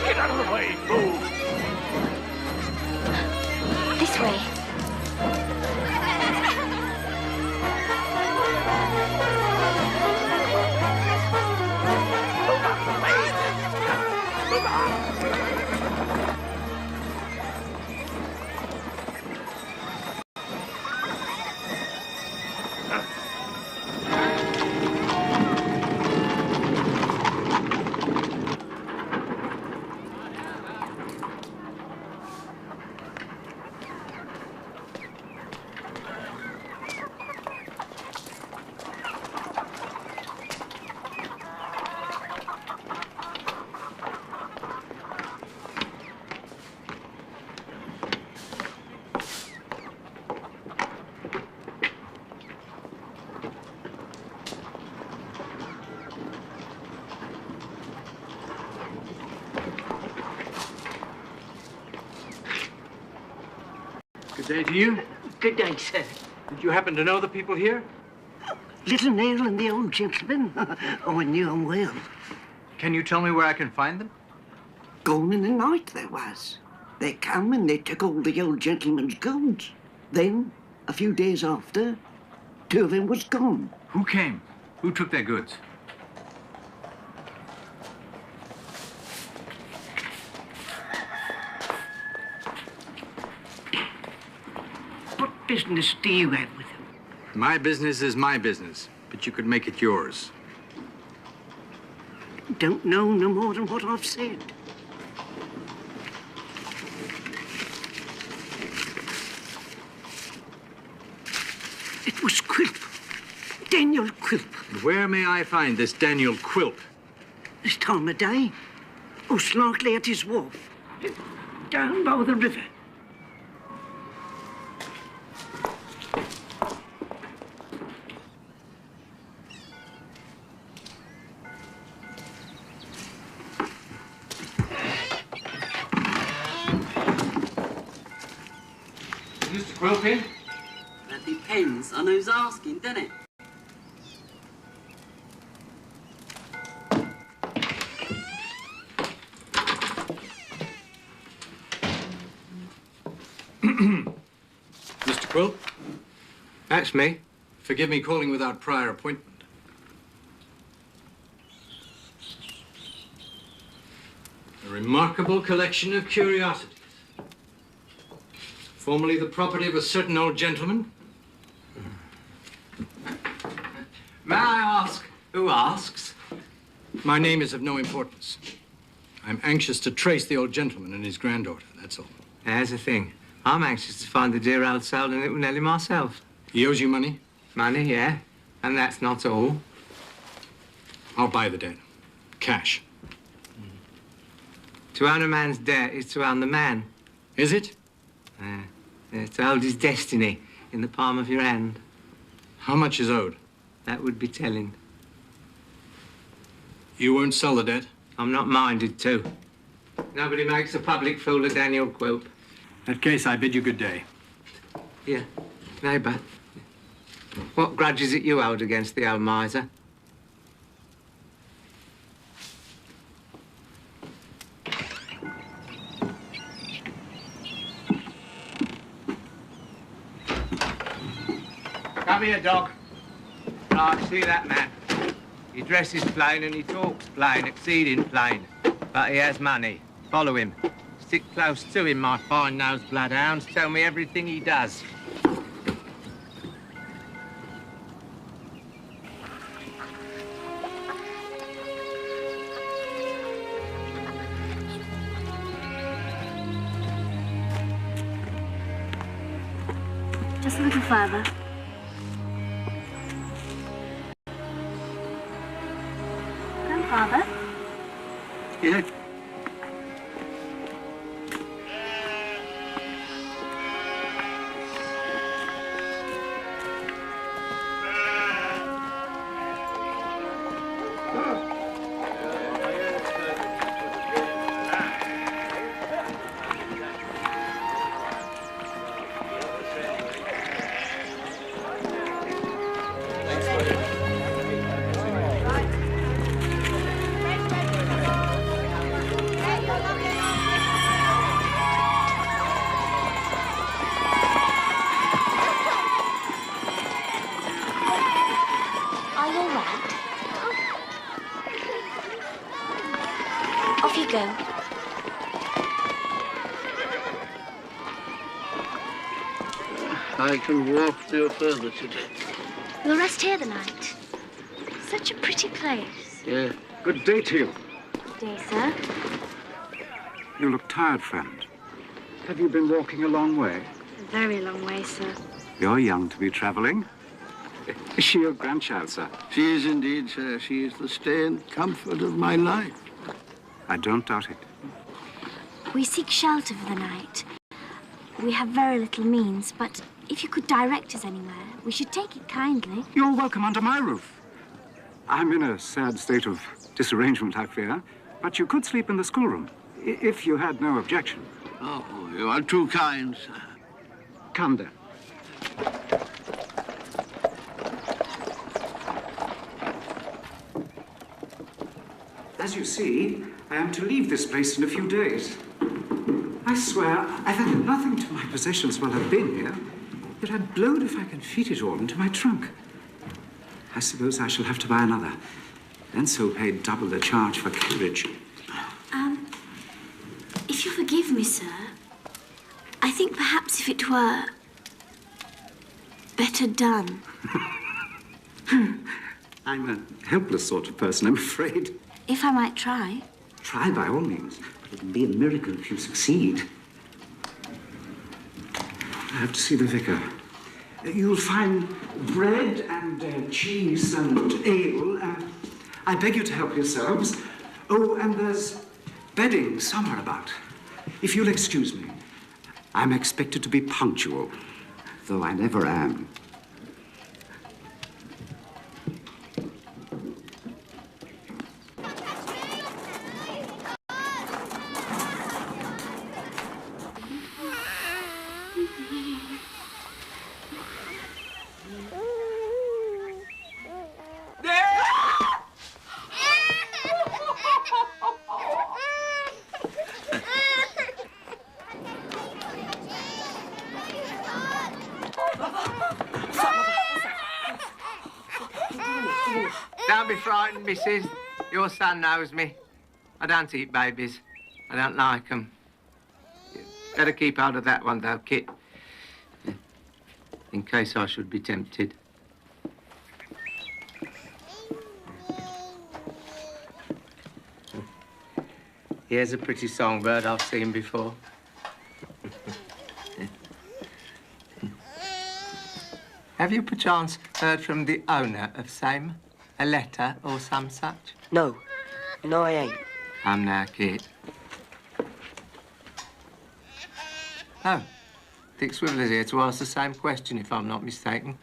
Get out of the way! Move! This way. day to you. Good day, sir. Did you happen to know the people here? Little Neil and the old gentleman. Oh, I knew them well. Can you tell me where I can find them? Gone in the night, there was. They come and they took all the old gentleman's goods. Then, a few days after, 2 of them was gone. Who came? Who took their goods? What business do you have with them? My business is my business, but you could make it yours. Don't know no more than what I've said. It was Quilp. Daniel Quilp. Where may I find this Daniel Quilp? This time of day, most likely at his wharf, down by the river. Mr. Quilp in? That depends on who's asking, doesn't it? Mr. Quilp? That's me. Forgive me calling without prior appointment. A remarkable collection of curiosities. Formerly the property of a certain old gentleman. May I ask who asks? My name is of no importance. I'm anxious to trace the old gentleman and his granddaughter, that's all. There's the thing. I'm anxious to find the dear old soul and little Nellie myself. He owes you money? Money, yeah. And that's not all. I'll buy the debt. Cash. To own a man's debt is to own the man. Is it? Yeah, to hold his destiny in the palm of your hand. How much is owed? That would be telling. You won't sell the debt? I'm not minded to. Nobody makes a public fool of Daniel Quilp. In that case, I bid you good day. Yeah, neighbour. What grudge is it you hold against the old miser? Come here, dog. Right, see that man? He dresses plain and he talks plain, exceeding plain. But he has money. Follow him. Stick close to him, my fine-nosed bloodhounds. Tell me everything he does. Just a little further. Grandfather? Yeah? Off you go. I can walk no further today. We'll rest here the night. Such a pretty place. Yeah. Good day to you. Good day, sir. You look tired, friend. Have you been walking a long way? A very long way, sir. You're young to be traveling. Is she your grandchild, sir? She is indeed, sir. She is the stay and comfort of my life. I don't doubt it. We seek shelter for the night. We have very little means, but if you could direct us anywhere, we should take it kindly. You're welcome under my roof. I'm in a sad state of disarrangement, I fear, but you could sleep in the schoolroom, if you had no objection. Oh, you are too kind, sir. Come then. As you see, I am to leave this place in a few days. I swear, I've added nothing to my possessions while I've been here, yet I'd blowed if I can fit it all into my trunk. I suppose I shall have to buy another, and so pay double the charge for carriage. If you forgive me, sir, I think perhaps if it were better done. I'm a helpless sort of person, I'm afraid. If I might try. Try by all means, but it'll be a miracle if you succeed. I have to see the vicar. You'll find bread and cheese and ale. I beg you to help yourselves. Oh, and there's bedding somewhere about. If you'll excuse me, I'm expected to be punctual, though I never am. Don't be frightened, missus. Your son knows me. I don't eat babies. I don't like them. Better keep out of that one, though, Kit. In case I should be tempted. Here's a pretty songbird I've seen before. Have you perchance heard from the owner of same? A letter or some such? No. No, I ain't. Come now, Kit. Oh, Dick Swiveller's here to ask the same question, if I'm not mistaken.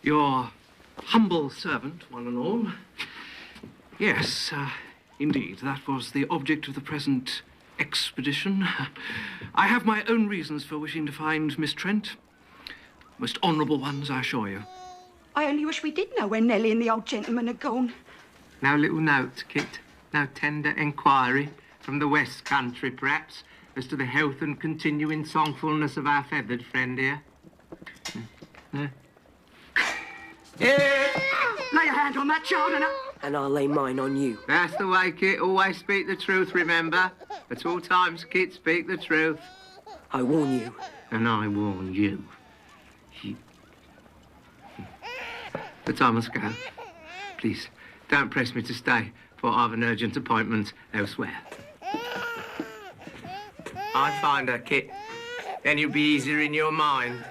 Your humble servant, one and all. Yes, indeed, that was the object of the present expedition. I have my own reasons for wishing to find Miss Trent. Most honourable ones, I assure you. I only wish we did know where Nellie and the old gentleman had gone. No little note, Kit? No tender inquiry from the West Country, perhaps, as to the health and continuing songfulness of our feathered friend here? No? Yeah. Lay a hand on that child and I'll lay mine on you. That's the way, Kit. Always speak the truth, remember? At all times, Kit, speak the truth. I warn you. And I warn you. But I must go. Please, don't press me to stay, for I've an urgent appointment elsewhere. I'll find her, Kit. Then you'll be easier in your mind.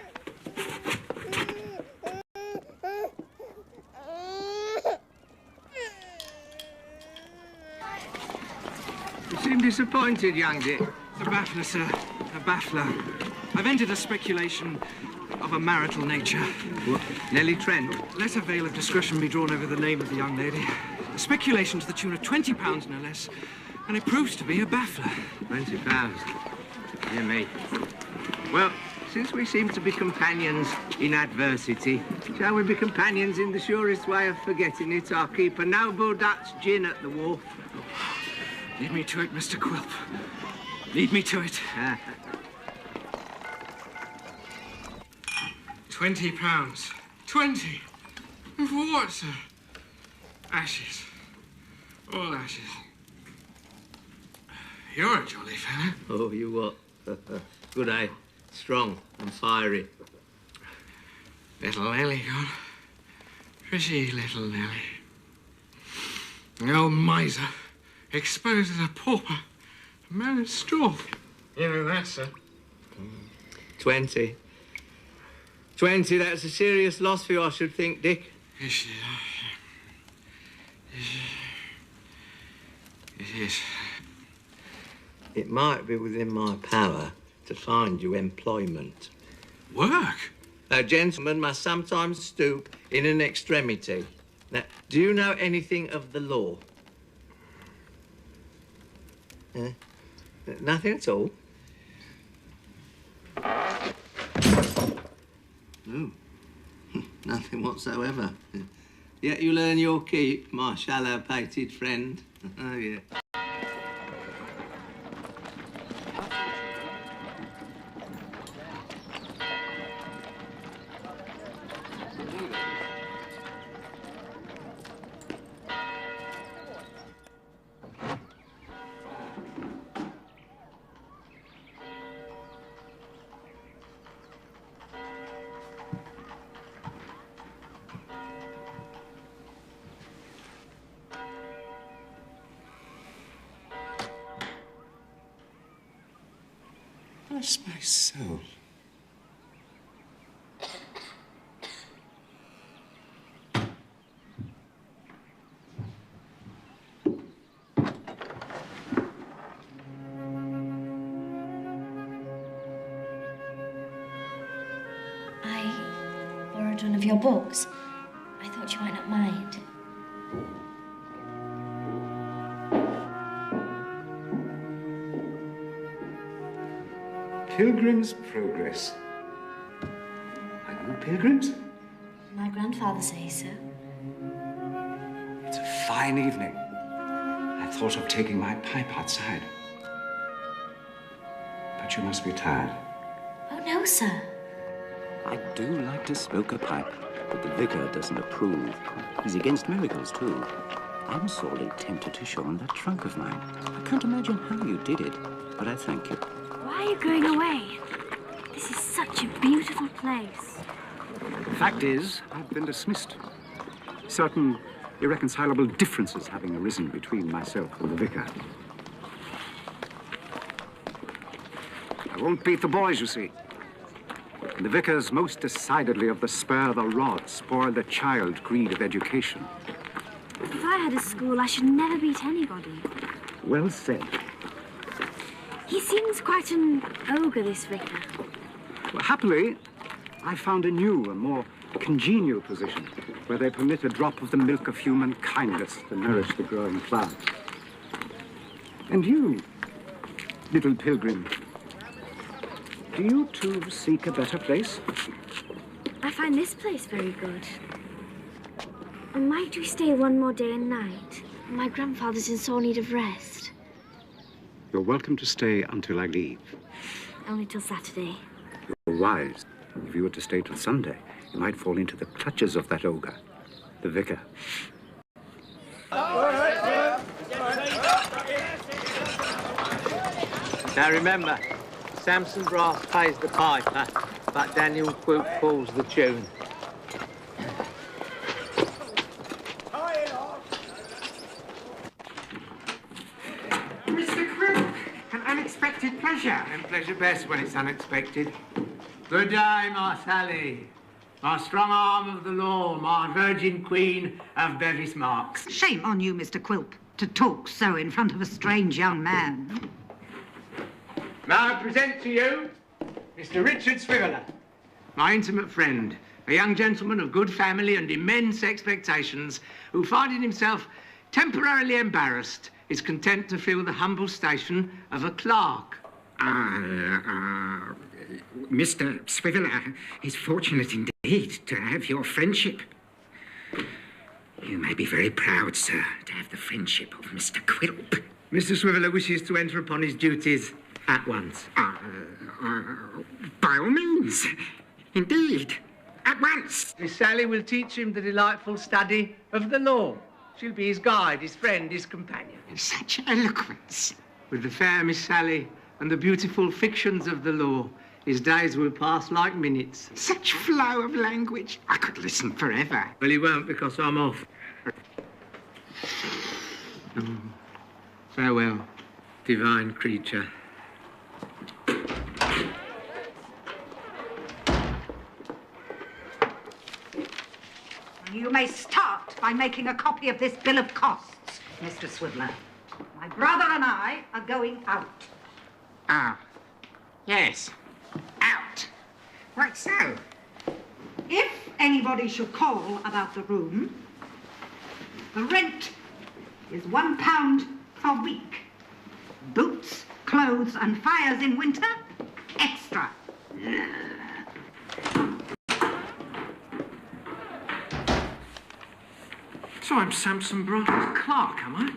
You seem disappointed, young Dick. A baffler, sir. A baffler. I've entered a speculation of a marital nature. What? Nellie Trent? Let a veil of discretion be drawn over the name of the young lady. A speculation to the tune of £20, no less. And it proves to be a baffler. £20? Dear me. Well, since we seem to be companions in adversity, shall we be companions in the surest way of forgetting it? I'll keep a noble Dutch gin at the wharf. Lead me to it, Mr. Quilp. Lead me to it. £20. 20? For what, sir? Ashes. All ashes. You're a jolly fellow. Oh, you what? Good, eh? Strong and fiery. Little Nellie gone. Pretty little Nellie. The old miser exposed as a pauper. A man of straw. You know that, sir. 20. 20, that's a serious loss for you, I should think, Dick. Yes, it is. It might be within my power to find you employment. Work? A gentleman must sometimes stoop in an extremity. Now, do you know anything of the law? Nothing at all? No. Nothing whatsoever. Yet you'll earn your keep, my shallow-pated friend. Oh, yeah. Bless my soul. I borrowed one of your books. I thought you might not mind. Pilgrim's Progress. I know Pilgrims. My grandfather says so. It's a fine evening. I thought of taking my pipe outside. But you must be tired. Oh, no, sir. I do like to smoke a pipe, but the vicar doesn't approve. He's against miracles, too. I'm sorely tempted to show him that trunk of mine. I can't imagine how you did it, but I thank you. Why are you going away? This is such a beautiful place. The fact is, I've been dismissed. Certain irreconcilable differences having arisen between myself and the vicar. I won't beat the boys, you see. And the vicar's most decidedly of the spur the rod, spoil the child greed of education. If I had a school, I should never beat anybody. Well said. He seems quite an ogre, this vicar. Well, happily, I found a new and more congenial position where they permit a drop of the milk of human kindness to nourish the growing plants. And you, little pilgrim, do you too seek a better place? I find this place very good. And might we stay one more day and night? My grandfather's in sore need of rest. You're welcome to stay until I leave. Only till Saturday. You're wise. If you were to stay till Sunday, you might fall into the clutches of that ogre, the vicar. Now remember, Samson Brass pays the piper, but Daniel Quilp pulls the tune. Mr. Quilp, an unexpected pleasure. And pleasure best when it's unexpected. Good day, my Sally. My strong arm of the law, my virgin queen of Bevis Marks. Shame on you, Mr. Quilp, to talk so in front of a strange young man. May I present to you Mr. Richard Swiveller, my intimate friend, a young gentleman of good family and immense expectations, who, finding himself temporarily embarrassed, is content to fill the humble station of a clerk. Mr. Swiveller is fortunate indeed to have your friendship. You may be very proud, sir, to have the friendship of Mr. Quilp. Mr. Swiveller wishes to enter upon his duties at once. By all means. Indeed. At once. Miss Sally will teach him the delightful study of the law. She'll be his guide, his friend, his companion. Such eloquence. With the fair Miss Sally and the beautiful fictions of the law, his days will pass like minutes. Such flow of language. I could listen forever. Well, he won't, because I'm off. Farewell, divine creature. You may start by making a copy of this bill of costs, Mr. Swiveller. My brother and I are going out. Ah, yes. Out. Right so. If anybody should call about the room, the rent is £1 per week. Boots, clothes, and fires in winter, extra. So I'm Samson Bronte's clerk, am I?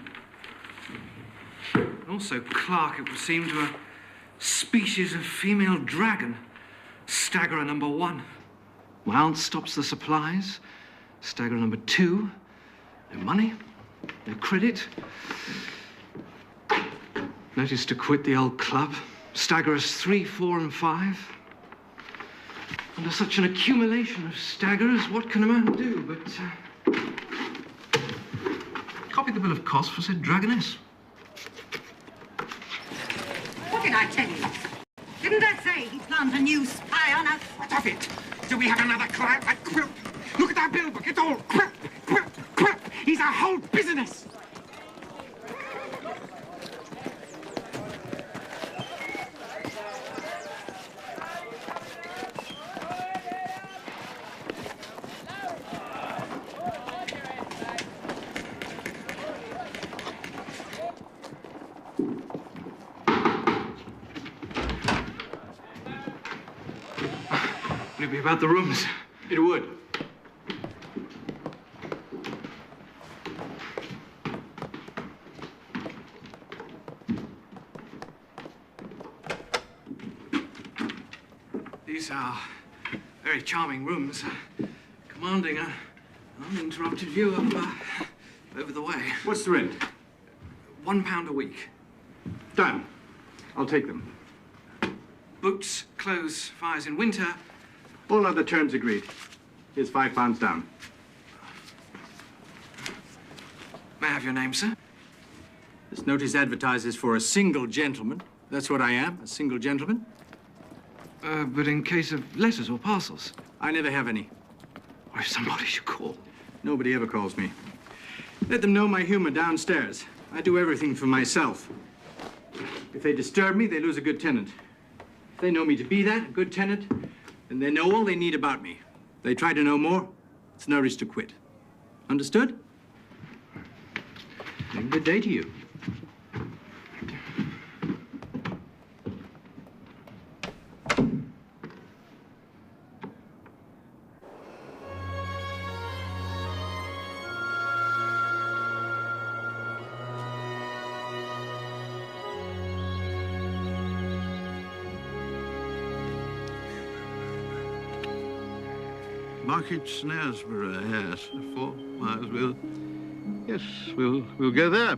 And also clerk, it would seem, to a species of female dragon. Staggerer number 1. My aunt stops the supplies. Staggerer number 2. No money, no credit. Notice to quit the old club. Staggerers 3, 4, and 5. Under such an accumulation of staggerers, what can a man do but copy the bill of costs for said dragoness? What did I tell you? Didn't I say he planned a new spy on us? What of it? Do we have another client like Quilp? Look at that bill book. It's all Quilp, Quilp, Quilp. He's our whole business. Would it be about the rooms? It would. These are very charming rooms, commanding an uninterrupted view of over the way. What's the rent? £1 a week. Done. I'll take them. Boots, clothes, fires in winter. All other terms agreed. Here's £5 down. May I have your name, sir? This notice advertises for a single gentleman. That's what I am, a single gentleman. But in case of letters or parcels? I never have any. Or if somebody should call? Nobody ever calls me. Let them know my humor downstairs. I do everything for myself. If they disturb me, they lose a good tenant. If they know me to be that, a good tenant, then they know all they need about me. If they try to know more, it's no risk to quit. Understood? And good day to you. Market Snaresborough, yes. 4 miles. We'll go there.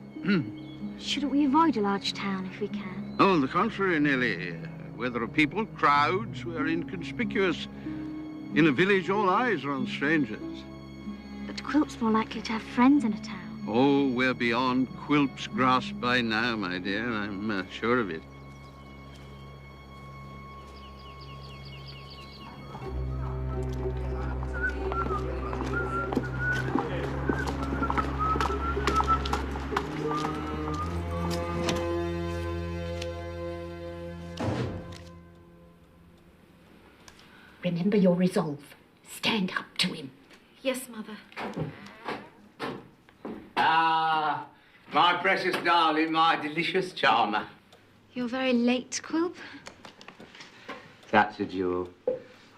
Shouldn't we avoid a large town if we can? Oh, on the contrary, Nellie. Where there are people, crowds, we are inconspicuous. In a village, all eyes are on strangers. But Quilp's more likely to have friends in a town. Oh, we're beyond Quilp's grasp by now, my dear. I'm sure of it. Remember your resolve. Stand up to him. Yes, Mother. Ah, my precious darling, my delicious charmer. You're very late, Quilp. Such a jewel,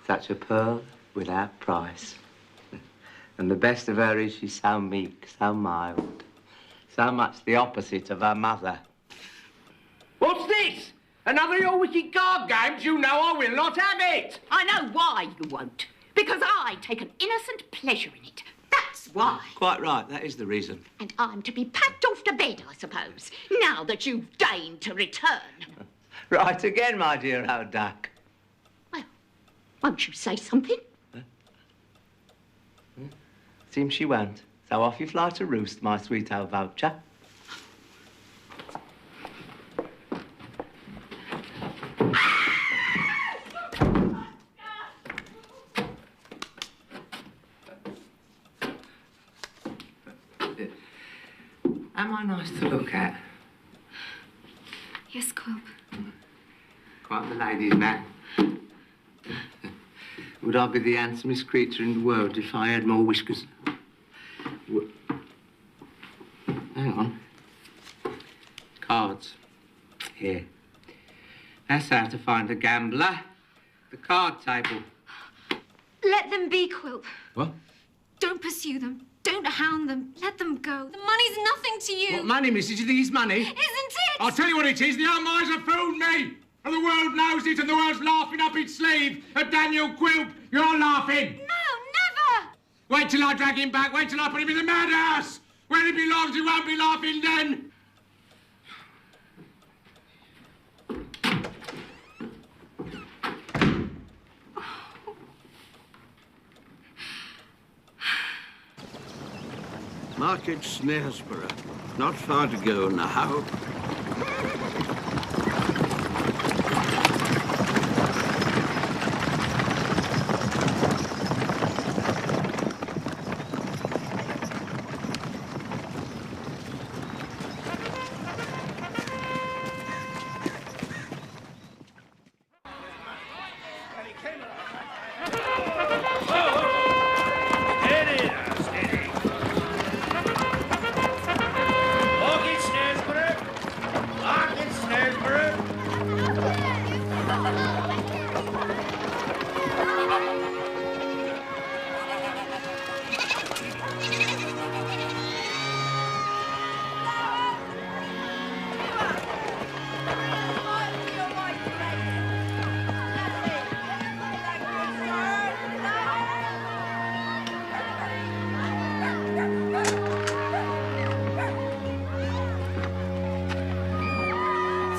such a pearl without price. And the best of her is she's so meek, so mild, so much the opposite of her mother. What's this? Another of your wicked card games? You know I will not have it. I know why you won't. Because I take an innocent pleasure in it. That's why. Quite right, that is the reason. And I'm to be packed off to bed, I suppose, now that you've deigned to return. Right again, my dear old duck. Well, won't you say something? Seems she won't. So off you fly to roost, my sweet old vulture. Am I nice to look at? Yes, Quilp. Quite the lady's man. Would I be the handsomest creature in the world if I had more whiskers? Hang on. Cards. Here. That's how to find a gambler. The card table. Let them be, Quilp. What? Don't pursue them. Don't hound them. Let them go. The money's nothing to you. What money, missus? Do you think it's money? Isn't it? I'll tell you what it is. The old miser fooled me. And the world knows it, and the world's laughing up its sleeve at Daniel Quilp. You're laughing. No, never. Wait till I drag him back. Wait till I put him in the madhouse. Where he belongs, he won't be laughing then. Market Snaresborough. Not far to go now.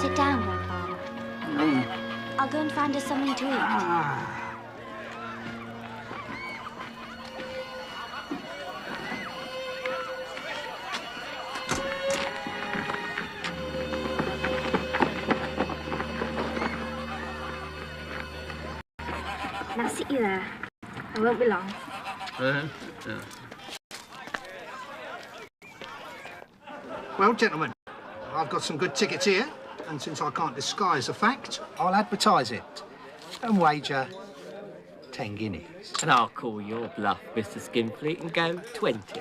Sit down, Grandfather. I'll go and find us something to eat. Now sit you there. I won't be long. Well, gentlemen, I've got some good tickets here, and since I can't disguise the fact, I'll advertise it and wager 10 guineas. And I'll call your bluff, Mr. Skinfleet, and go 20.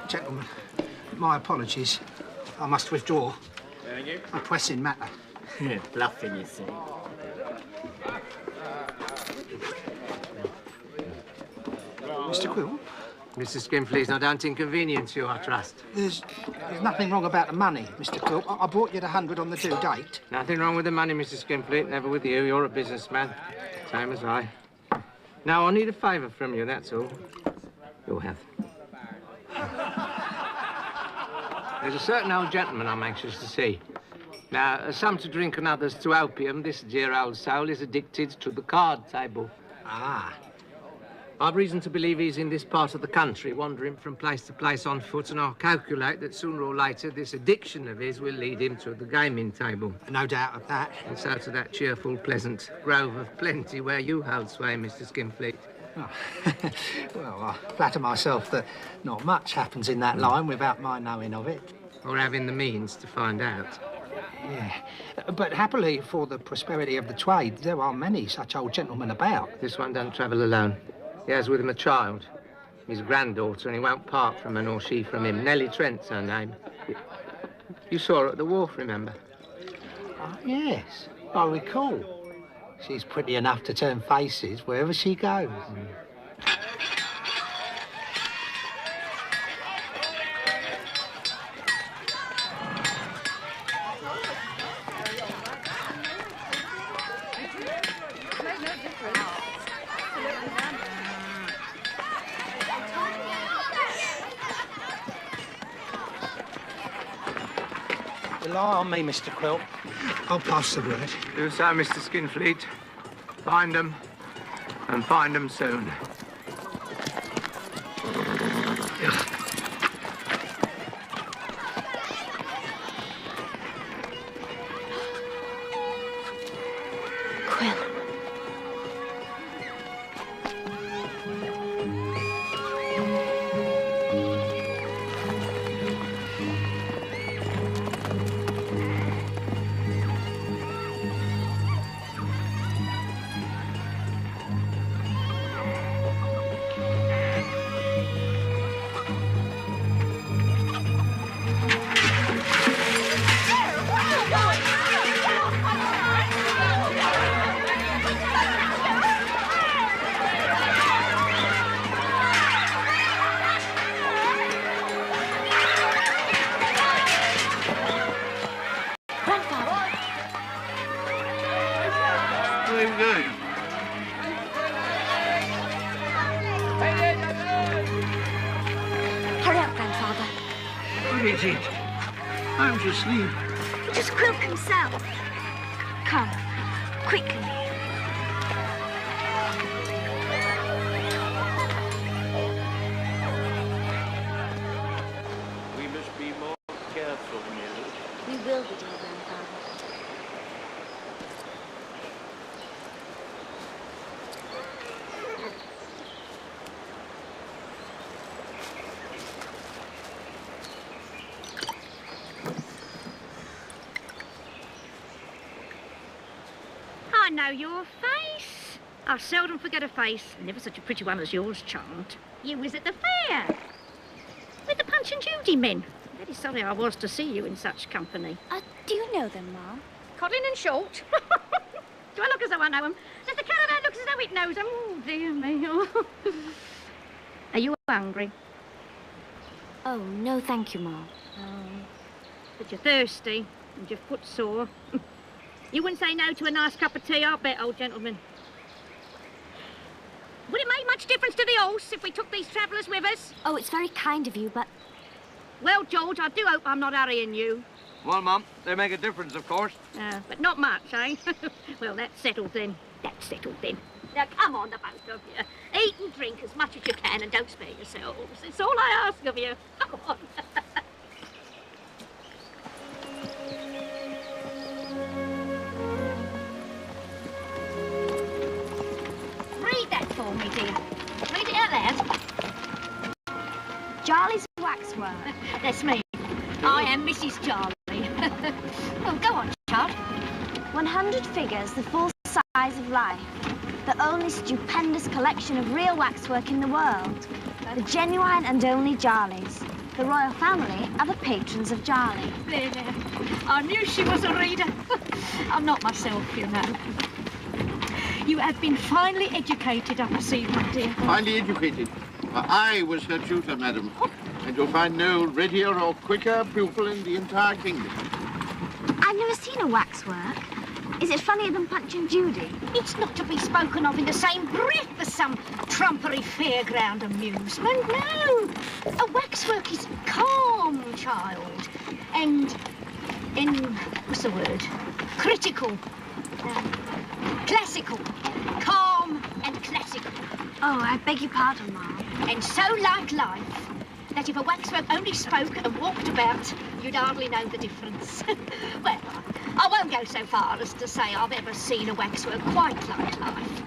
Gentlemen, my apologies. I must withdraw. A pressing matter. Bluffing, you see. Mr. Quill? Mr. Skinfleet's not don't inconvenience you, I trust. There's nothing wrong about the money, Mr. Quill. I brought you the 100 on the due date. Nothing wrong with the money, Mr. Skinfleet. Never with you. You're a businessman. Same as I. Now, I need a favour from you, that's all. Your health. There's a certain old gentleman I'm anxious to see. Now, some to drink and others to opium, this dear old soul is addicted to the card table. Ah. I've reason to believe he's in this part of the country, wandering from place to place on foot, and I'll calculate that sooner or later this addiction of his will lead him to the gaming table. No doubt of that. And so to that cheerful, pleasant grove of plenty where you hold sway, Mr. Skinfleet. Oh. Well, I flatter myself that not much happens in that line without my knowing of it. Or having the means to find out. Yeah. But happily for the prosperity of the trade, there are many such old gentlemen about. This one don't travel alone. He has with him a child, his granddaughter, and he won't part from her nor she from him. Nellie Trent's her name. You saw her at the wharf, remember? Oh, yes, I recall. She's pretty enough to turn faces wherever she goes. Rely on me, Mr. Quill. I'll pass the word. Do so, Mr. Skinfleet. Find them, and find them soon. How's your sleep? Just Quilp himself. Come, quickly. We must be more careful, Mills. We will be, dear Grandfather. I know your face. I seldom forget a face. Never such a pretty one as yours, Charmed. You was at the fair with the Punch and Judy men. Very sorry I was to see you in such company. Do you know them, Mum? Colin and Short. Do I look as though I know them? Does the caravan look as though it knows them? Oh, dear me. Are you hungry? Oh, no, thank you, Mum. Oh, but you're thirsty and your foot sore. You wouldn't say no to a nice cup of tea, I'll bet, old gentleman. Would it make much difference to the horse if we took these travellers with us? Oh, it's very kind of you, but... Well, George, I do hope I'm not hurrying you. Well, Mum, they make a difference, of course. But not much, eh? Well, that's settled then. That's settled then. Now, come on, the both of you. Eat and drink as much as you can and don't spare yourselves. It's all I ask of you. Come on. Read that for me, dear. Read it out loud. Charlie's waxwork. That's me. I am Mrs. Charlie. Oh, go on, child. 100 figures, the full size of life. The only stupendous collection of real waxwork in the world. The genuine and only Jarleys. The royal family are the patrons of Jarley. There. I knew she was a reader. I'm not myself, you know. You have been finely educated, I perceive, my dear. Finely educated. I was her tutor, madam. And you'll find no readier or quicker pupil in the entire kingdom. I've never seen a waxwork. Is it funnier than Punch and Judy? It's not to be spoken of in the same breath as some trumpery fairground amusement, no. A waxwork is calm, child. And what's the word? Critical. Classical. Calm and classical. Oh, I beg your pardon, Ma'am. And so like life, that if a waxwork only spoke and walked about, you'd hardly know the difference. Well, I won't go so far as to say I've ever seen a waxwork quite like life.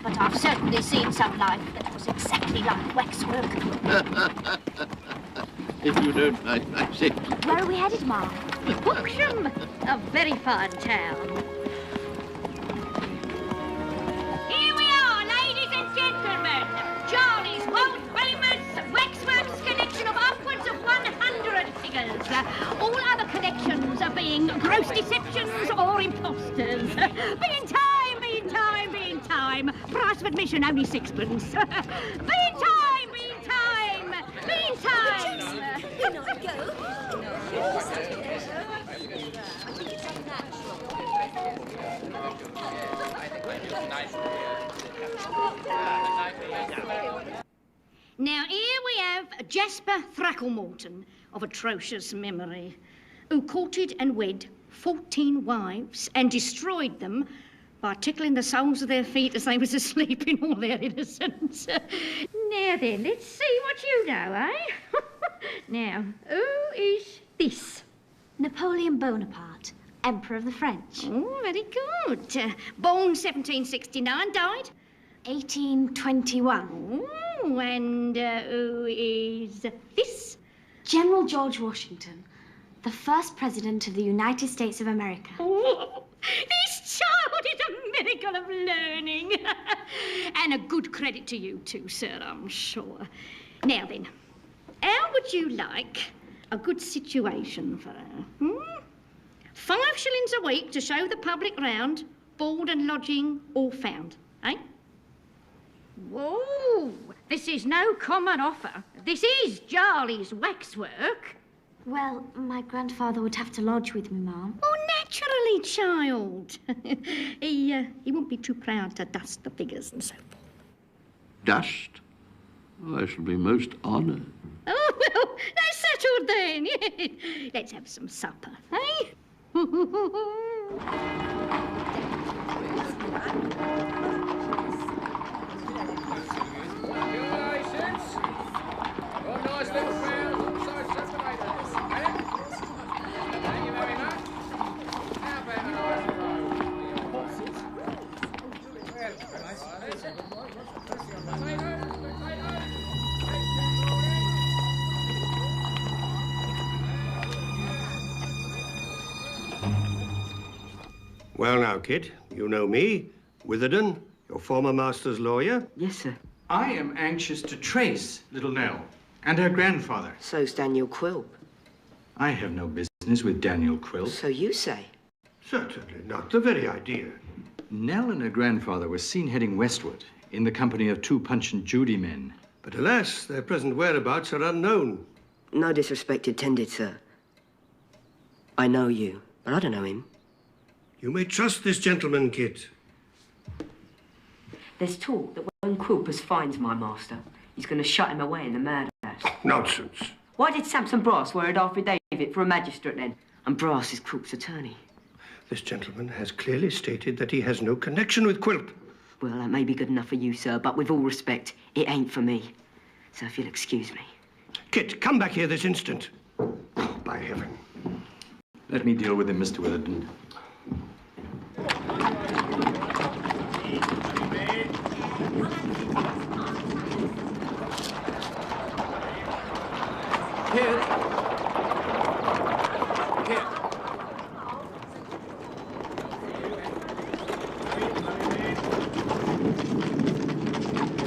But I've certainly seen some life that was exactly like waxwork. If you don't mind my saying. Where are we headed, Ma'am? Bookham, a very fine town. Here we are, ladies and gentlemen. Charlie's world-famous waxworks collection of upwards of 100 figures. All other collections are being gross deceptions or imposters. Be in time, be in time, be in time. Price of admission only sixpence. Be in time, be in time, be in time. You not go? Now, here we have Jasper Thracklemorton, of atrocious memory, who courted and wed 14 wives and destroyed them by tickling the soles of their feet as they was asleep in all their innocence. Now then, let's see what you know, eh? Now, who is this? Napoleon Bonaparte, Emperor of the French. Oh, very good. Born 1769, died? 1821. Oh, and who is this? General George Washington, the first President of the United States of America. Oh, this child is a miracle of learning. And a good credit to you too, sir, I'm sure. Now then, how would you like a good situation for her? 5 shillings a week to show the public round, board and lodging all found, eh? Whoa, this is no common offer. This is Jarley's waxwork. Well, my grandfather would have to lodge with me, Ma'am. Oh, naturally, child. He won't be too proud to dust the figures and so forth. Dust? Oh, I shall be most honoured. Oh, well, that's settled then. Let's have some supper, eh? Well now, Kit, you know me, Witherden, your former master's lawyer. Yes, sir. I am anxious to trace little Nell and her grandfather. So's Daniel Quilp. I have no business with Daniel Quilp. So you say? Certainly not. The very idea. Nell and her grandfather were seen heading westward in the company of 2 Punch and Judy men. But alas, their present whereabouts are unknown. No disrespect intended, sir. I know you, but I don't know him. You may trust this gentleman, Kit. There's talk that when Quilpus finds my master, he's going to shut him away in the madhouse. Nonsense. Why did Samson Brass wear an affidavit for a magistrate then? And Brass is Quilp's attorney. This gentleman has clearly stated that he has no connection with Quilp. Well, that may be good enough for you, sir, but with all respect, it ain't for me. So if you'll excuse me. Kit, come back here this instant. Oh, by heaven. Let me deal with him, Mr. Witherden.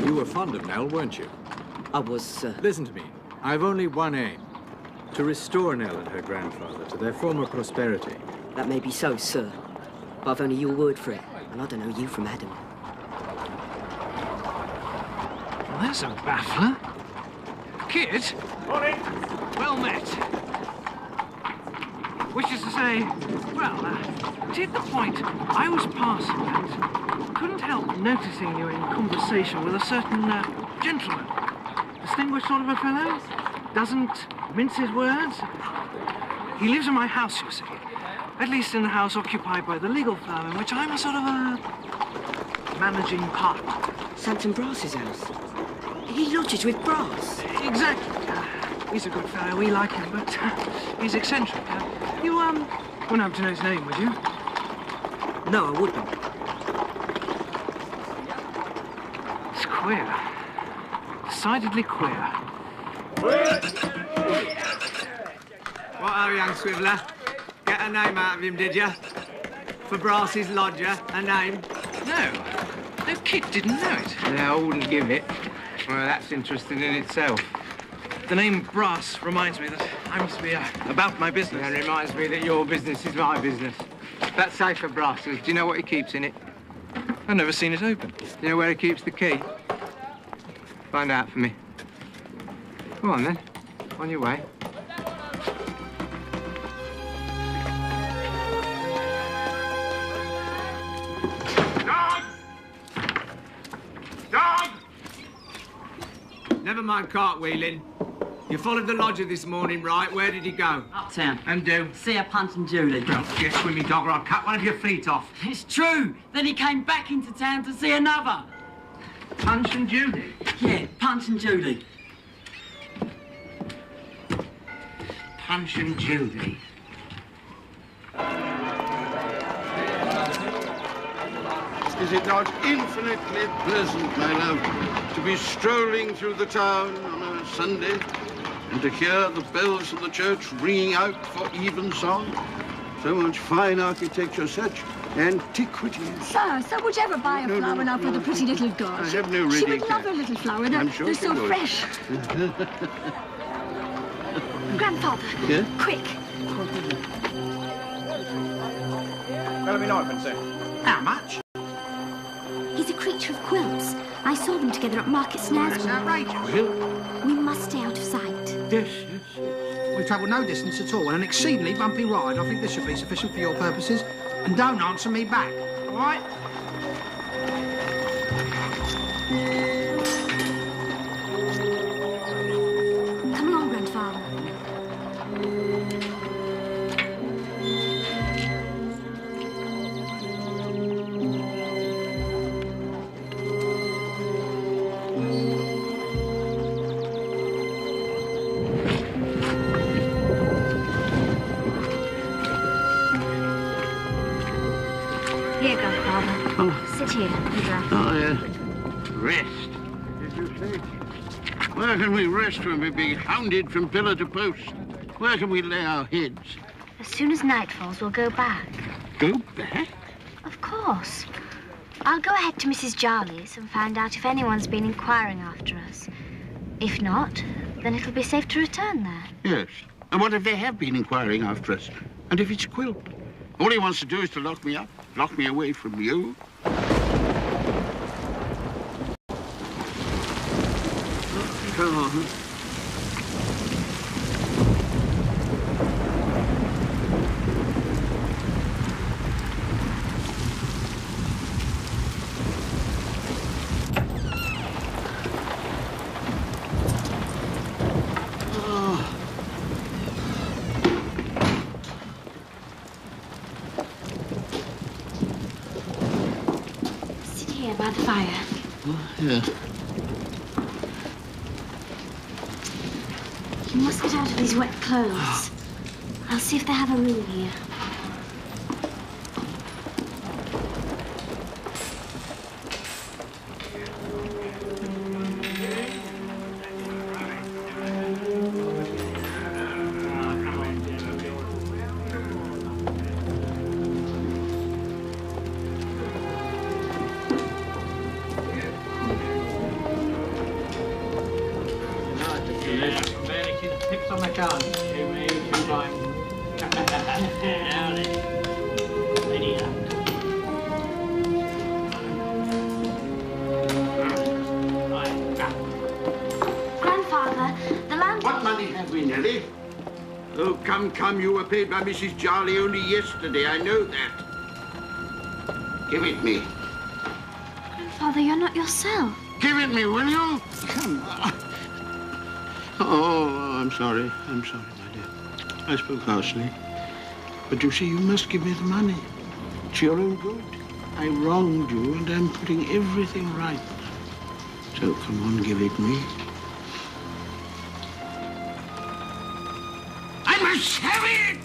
You were fond of Nell, weren't you? I was, sir. Listen to me. I've only one aim. To restore Nell and her grandfather to their former prosperity. That may be so, sir. But I've only your word for it, and I don't know you from Adam. Well, that's a baffler. Kit? Morning. Well met. Which is to say, well, to hit the point, I was passing and couldn't help noticing you in conversation with a certain gentleman. Distinguished sort of a fellow. Doesn't mince his words. He lives in my house, you see. At least in the house occupied by the legal firm, in which I'm a sort of a managing partner. Samson Brass's house? He lodges with Brass? Exactly. He's a good fellow, we like him, but he's eccentric. You, wouldn't have to know his name, would you? No, I wouldn't. It's queer. Decidedly queer. What ho, young swiveller? Get a name out of him, did you? For Brass's lodger, a name? No. No, Kit didn't know it. Yeah, I wouldn't give it. Well, that's interesting in itself. The name Brass reminds me that I must be about my business. And reminds me that your business is my business. That safe for Brass's, do you know what he keeps in it? I've never seen it open. Do you know where he keeps the key? Find out for me. Go on, then. On your way. Dog! Dog! Never mind cartwheeling. You followed the lodger this morning, right? Where did he go? Uptown. And do? See a Punch and Judy. Don't guess with me, dog, or I'll cut one of your feet off. It's true. Then he came back into town to see another. Punch and Judy? Yeah, Punch and Judy. Punch and Judy. Is it not infinitely pleasant, my love, to be strolling through the town on a Sunday and to hear the bells of the church ringing out for evensong? So much fine architecture, such antiquities. Sir, would you ever buy a flower now for the pretty little girl? I have no She ready would love a little flower. I'm sure They're she so would. fresh. Grandfather, Yeah? quick. Tell me ninepence, sir. How much? He's a creature of Quilp's. I saw them together at Market Snares. That's outrageous. We must stay out of sight. Yes. We've travelled no distance at all, and an exceedingly bumpy ride. I think this should be sufficient for your purposes. And don't answer me back, all right? Come along, Grandfather. Here, Grandfather. Oh. Sit here and rest. Oh, yeah. Rest, did you say? Where can we rest when we're being hounded from pillar to post? Where can we lay our heads? As soon as night falls, we'll go back. Go back? Of course. I'll go ahead to Mrs. Jarley's and find out if anyone's been inquiring after us. If not, then it'll be safe to return there. Yes. And what if they have been inquiring after us? And if it's Quilp? All he wants to do is to lock me up, lock me away from you. Come on. Sit here by the fire. Oh, yeah. You must get out of these wet clothes. I'll see if they have a room here. Picks on the card. Two me, two time. Now then. Ready up. Grandfather, the land... What money have we, Nellie? Oh, come, come. You were paid by Mrs. Jarley only yesterday. I know that. Give it me. Grandfather, you're not yourself. Give it me, will you? Come on. Oh, I'm sorry. I'm sorry, my dear. I spoke harshly. But you see, you must give me the money. It's your own good. I wronged you, and I'm putting everything right. So come on, give it me. I must have it!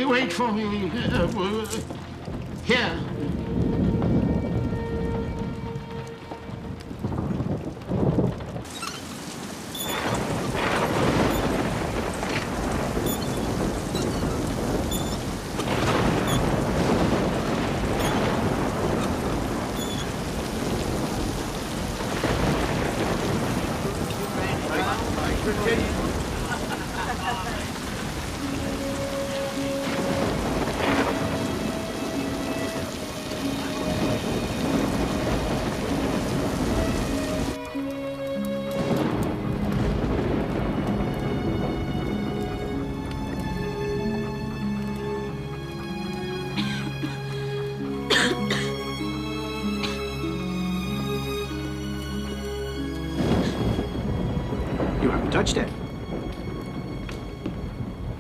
Wait for me. Here. You haven't touched it.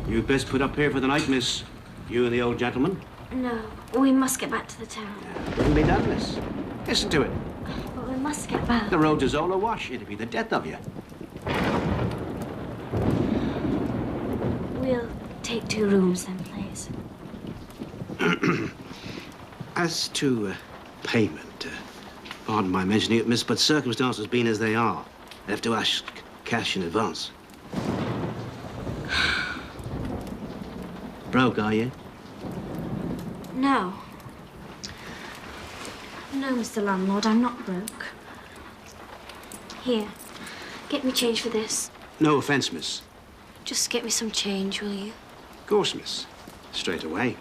You'd best put up here for the night, miss. You and the old gentleman. No, we must get back to the town. Wouldn't be done, miss. Listen to it. But we must get back. The roads is all awash. It'd be the death of you. We'll take 2 rooms then, please. As to payment, pardon my mentioning it, miss, but circumstances being as they are, I have to ask cash in advance. Broke, are you? No. No, Mr. Landlord, I'm not broke. Here, get me change for this. No offense, miss. Just get me some change, will you? Of course, miss. Straight away.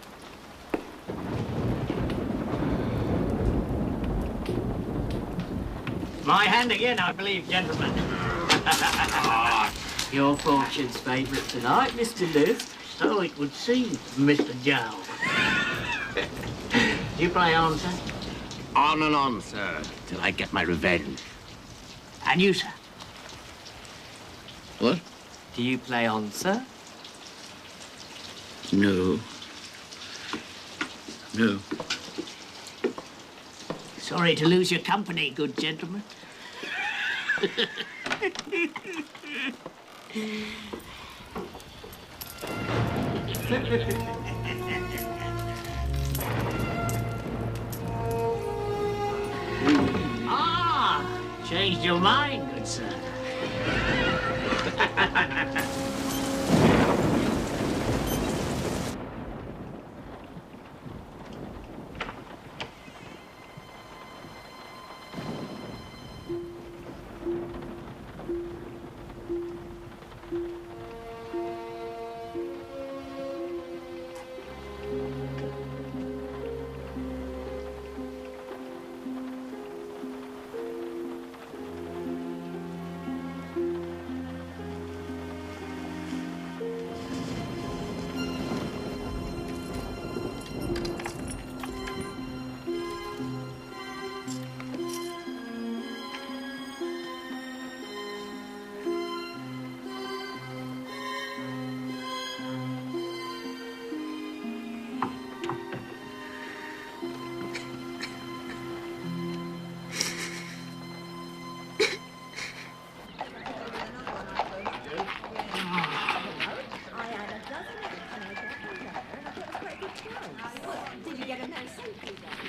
My hand again, I believe, gentlemen. Your fortune's favourite tonight, Mr. Luke. So it would seem, Mr. Joe. You play on, sir? On and on, sir, till I get my revenge. And you, sir? What? Do you play on, sir? No. No. Sorry to lose your company, good gentleman. Changed your mind, good sir.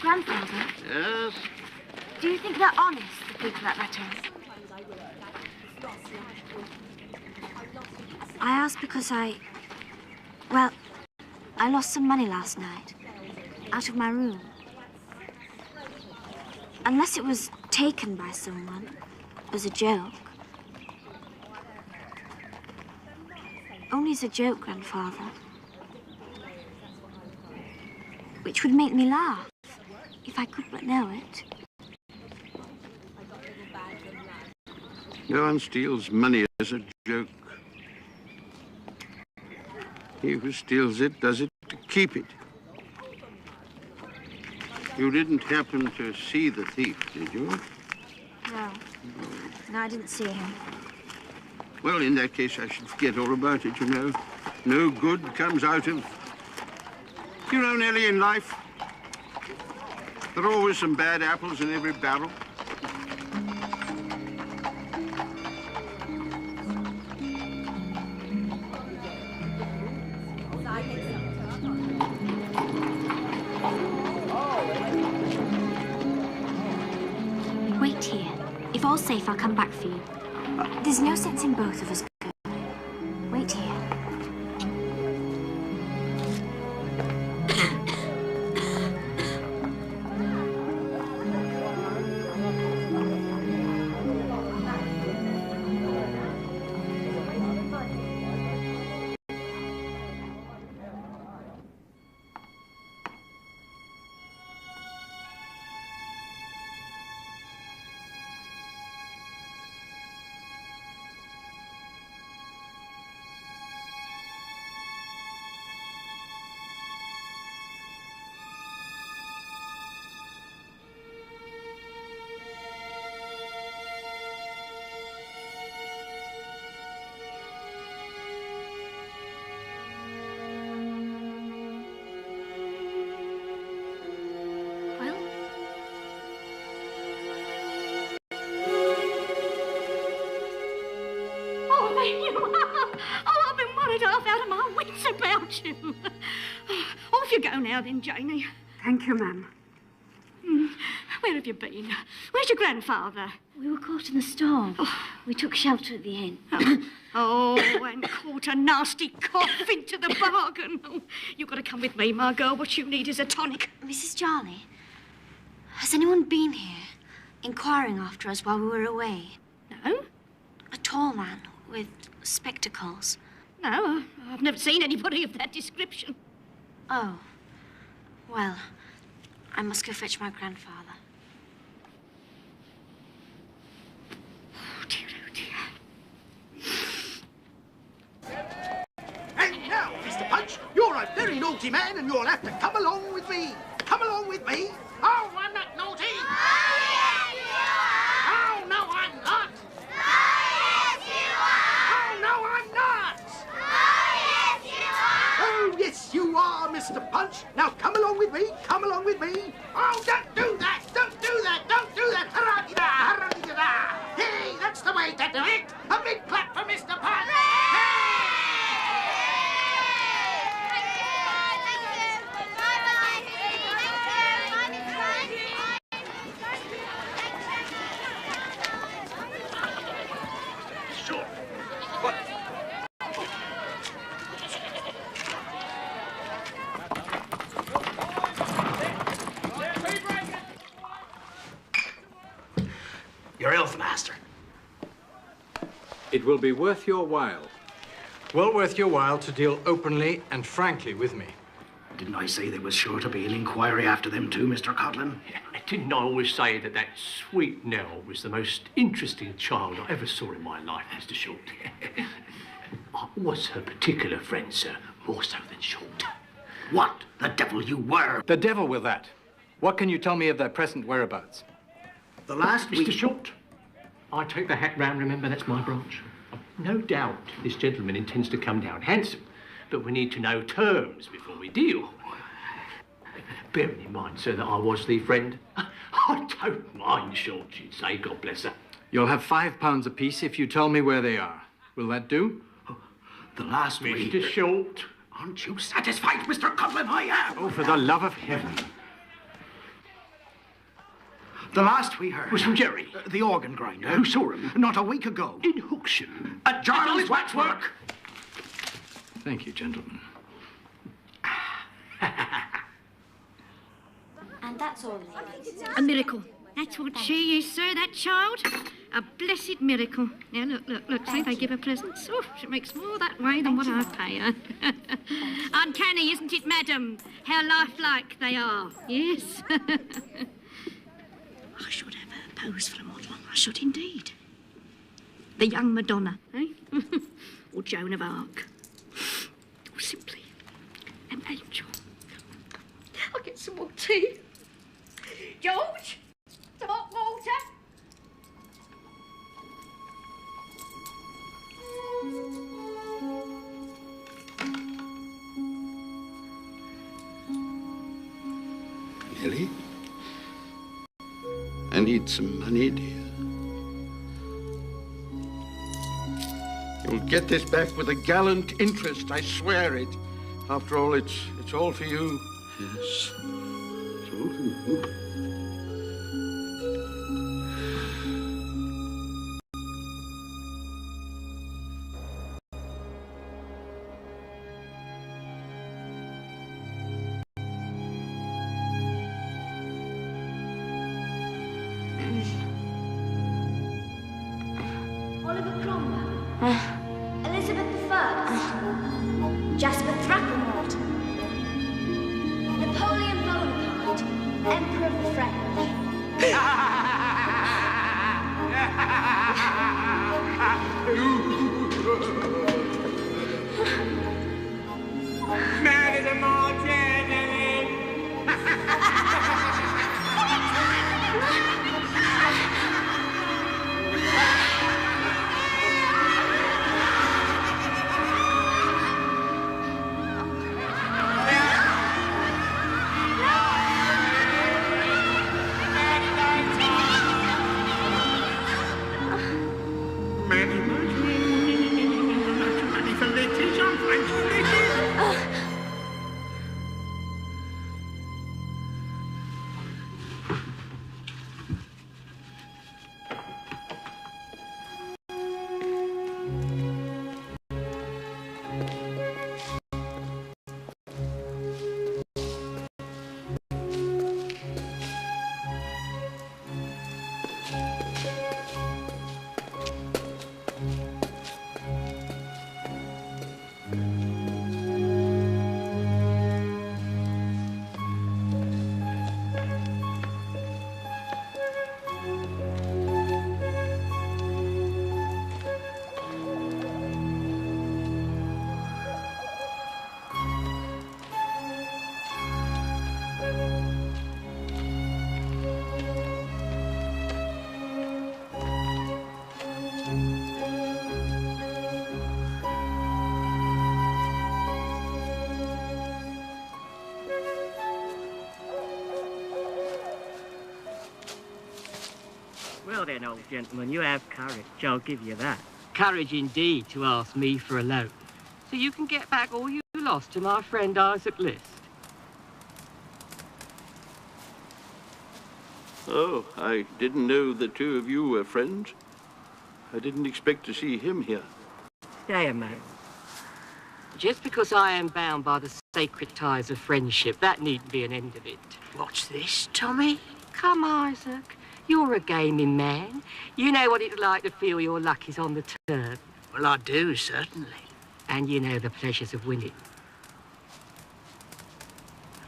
Grandfather? Yes? Do you think they're honest, the people that letters? I ask because well, I lost some money last night, out of my room. Unless it was taken by someone as a joke. Only as a joke, Grandfather. Which would make me laugh, if I could but know it. No one steals money as a joke. He who steals it does it to keep it. You didn't happen to see the thief, did you? No. No, I didn't see him. Well, in that case, I should forget all about it, you know. No good comes out of... You know, Nellie, in life, there are always some bad apples in every barrel. Wait here. If all's safe, I'll come back for you. There's no sense in both of us going. Wait here. Oh, I've been worried half out of my wits about you. Off you go now then, Janie. Thank you, ma'am. Where have you been? Where's your grandfather? We were caught in the storm. We took shelter at the inn. Oh, and caught a nasty cough into the bargain. Oh, you've got to come with me, my girl. What you need is a tonic. Mrs. Jarley, has anyone been here inquiring after us while we were away? No. A tall man with spectacles. No, I've never seen anybody of that description. Oh. Well, I must go fetch my grandfather. Oh, dear, oh, dear. And now, Mr. Punch, you're a very naughty man and you'll have to come along with me. Come along with me. Oh, I'm not naughty. Oh, yes, you are. Oh, no, I'm not. Oh, yes, you are. Oh, no, I'm not. Oh, yes, you are. Oh, yes, you are, Mr. Punch. Now, come along with me. Come along with me. Oh, don't do that. Don't do that. Don't do that. Hurrah-dee-da, hurrah-dee-da. Hey, that's the way to do it. A big clap for Mr. Punch. your health, master. It will be worth your while. Well worth your while to deal openly and frankly with me. Didn't I say there was sure to be an inquiry after them too, Mr. Cotlin? Didn't I always say that that sweet Nell was the most interesting child I ever saw in my life, Mr. Short? I was her particular friend, sir, more so than Short. What the devil you were? The devil with that. What can you tell me of their present whereabouts? The last week... Mr. Short, I take the hat round, remember, that's my branch. No doubt this gentleman intends to come down handsome, but we need to know terms before we deal. Bearing in mind, sir, that I was the friend, I don't mind, Short, you'd say, God bless her. You'll have £5 apiece if you tell me where they are. Will that do? The last week... Mr. Short. Aren't you satisfied, Mr. Cotlin? I am. Oh, for the love of heaven. The last we heard... was from Jerry. The organ grinder. Who saw him? Not a week ago. In Hooksham. At Jarley's Waxwork. Thank you, gentlemen. And that's all. A miracle. That's what she is, sir, that child. A blessed miracle. Now, look, see, they give her presents. Oh, she makes more that way than what I pay her. Uncanny, isn't it, madam? How lifelike they are. Yes. I should have her pose for a model. I should indeed. The young Madonna, eh? Or Joan of Arc. Or simply an angel. I'll get some more tea. George, some hot water. Nellie? I need some money, dear. You'll get this back with a gallant interest, I swear it. After all, it's all for you. Yes, it's all for you. Oliver Cromwell. Elizabeth I. Jasper Thrackmorton. Napoleon Bonaparte. Emperor of the Man is a Martin, Well then, old gentleman, you have courage, I'll give you that. Courage indeed to ask me for a loan. So you can get back all you lost to my friend Isaac List. Oh, I didn't know the two of you were friends. I didn't expect to see him here. Stay a moment. Just because I am bound by the sacred ties of friendship, that needn't be an end of it. What's this, Tommy? Come, Isaac. You're a gaming man. You know what it's like to feel your luck is on the turn. Well, I do, certainly. And you know the pleasures of winning.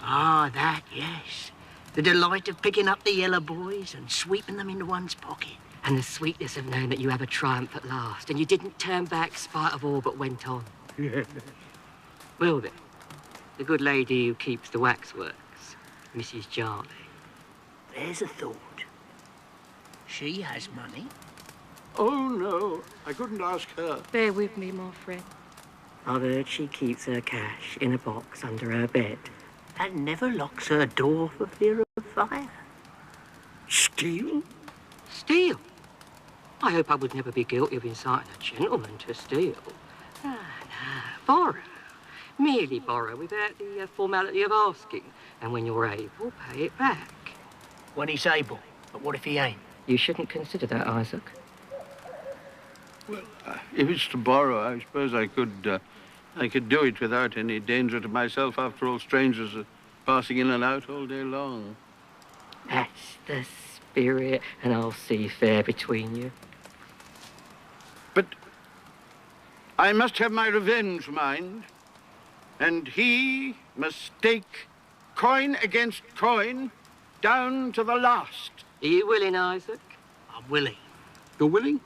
Ah, that, yes. The delight of picking up the yellow boys and sweeping them into one's pocket. And the sweetness of knowing that you have a triumph at last, and you didn't turn back spite of all but went on. Well then, the good lady who keeps the waxworks, Mrs. Jarley. There's a thought. She has money. Oh, no, I couldn't ask her. Bear with me, my friend. I've heard she keeps her cash in a box under her bed. And never locks her door for fear of fire. Steal? Steal? I hope I would never be guilty of inciting a gentleman to steal. Ah, no, borrow. Merely borrow without the formality of asking. And when you're able, pay it back. When he's able. But what if he ain't? You shouldn't consider that, Isaac. Well, if it's to borrow, I suppose I could do it without any danger to myself. After all, strangers are passing in and out all day long. That's the spirit, and I'll see fair between you. But I must have my revenge, mind. And he must stake coin against coin down to the last. Are you willing, Isaac? I'm willing. You're willing?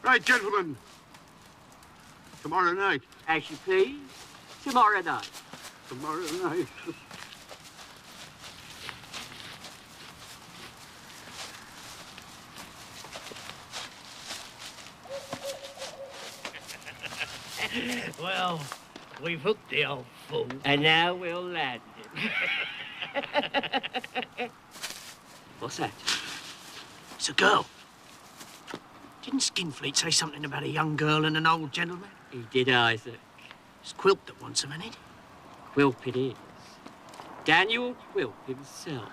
Right, gentlemen. Tomorrow night. As you please. Tomorrow night. Tomorrow night. Well, we've hooked the old fool. And now we'll land him. What's that? It's a girl. Didn't Skinfleet say something about a young girl and an old gentleman? He did, Isaac. It's Quilp that wants him, ain't it? Quilp it is. Daniel Quilp himself.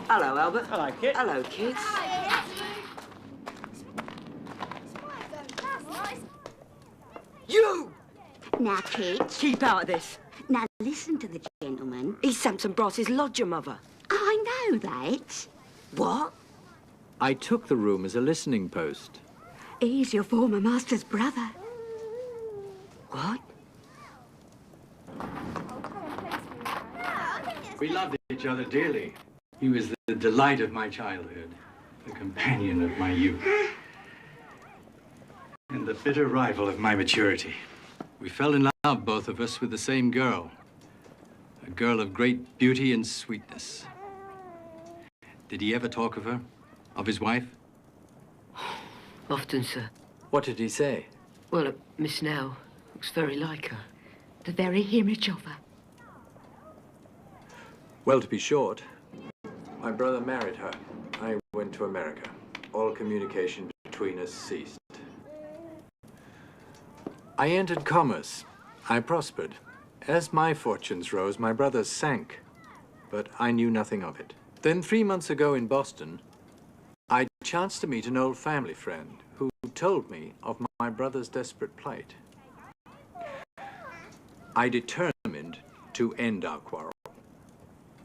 Hello, Albert. Hello, Kit. Hello, kids. You! Now, kids. Keep out of this. Now, listen to the gentleman. He's Samson Brass's lodger, Mother. I know that. What? I took the room as a listening post. He's your former master's brother. What? We loved each other dearly. He was the delight of my childhood, the companion of my youth, and the bitter rival of my maturity. We fell in love, both of us, with the same girl, a girl of great beauty and sweetness. Did he ever talk of her, of his wife? Often, sir. What did he say? Well, Miss Now looks very like her. The very image of her. Well, to be short, my brother married her. I went to America. All communication between us ceased. I entered commerce. I prospered. As my fortunes rose, my brother's sank. But I knew nothing of it. Then 3 months ago in Boston, I chanced to meet an old family friend who told me of my brother's desperate plight. I determined to end our quarrel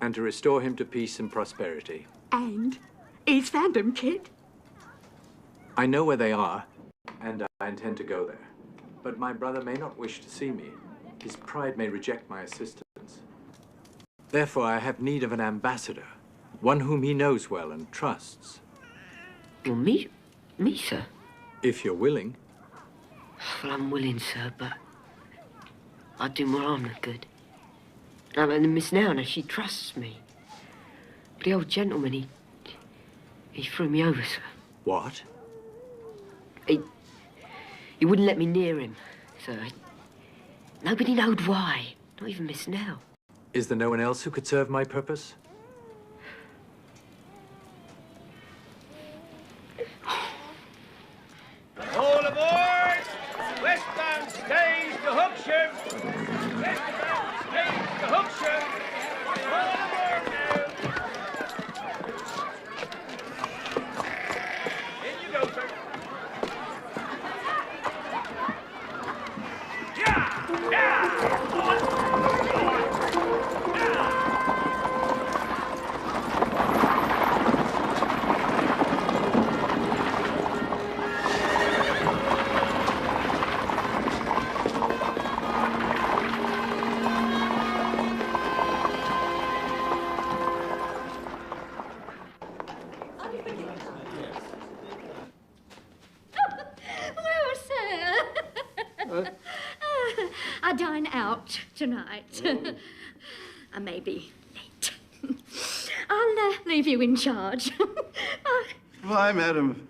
and to restore him to peace and prosperity. And he's found them, kid. I know where they are, and I intend to go there. But my brother may not wish to see me. His pride may reject my assistance. Therefore, I have need of an ambassador, one whom he knows well and trusts. Well, me, sir? If you're willing. Well, I'm willing, sir, but I'd do more harm than good. I mean, Miss Now, she trusts me. But the old gentleman, he threw me over, sir. What? He wouldn't let me near him, sir. Nobody knowed why, not even Miss Now. Is there no one else who could serve my purpose? All aboard! Westbound stage to Hooksham! Westbound stage to Hooksham! All aboard now! In you go, sir. out tonight. I may be late. I'll leave you in charge. Why, madam?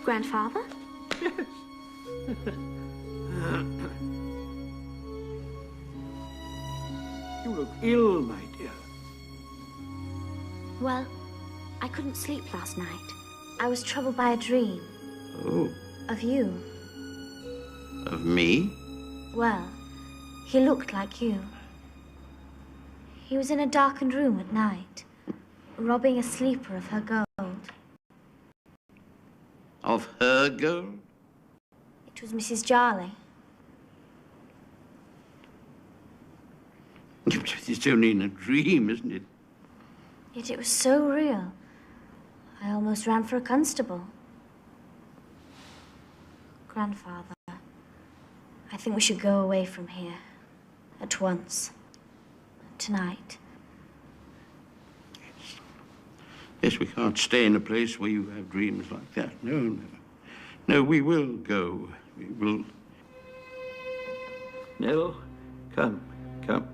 Grandfather? Yes. You look ill, my dear. Well, I couldn't sleep last night. I was troubled by a dream. Oh, Of you. of me? Well, he looked like you. He was in a darkened room at night, robbing a sleeper of her gold. Of her gold? It was Mrs. Jarley. It's only in a dream, isn't it? Yet it was so real. I almost ran for a constable. Grandfather, I think we should go away from here. At once. Tonight. Yes, we can't stay in a place where you have dreams like that. No, no. No, we will go. We will. Nell, come, come.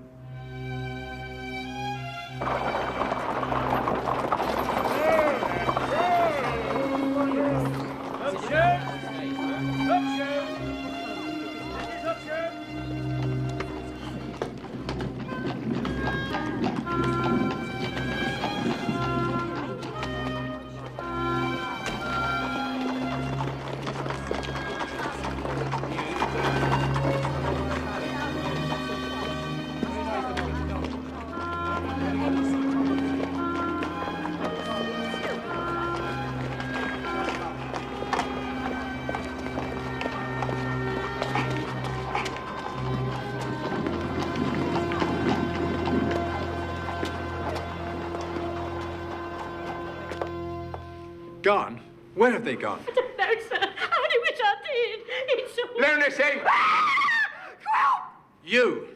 Gone? Where have they gone? I don't know, sir. I only wish I did. It's all... Lunacy! You!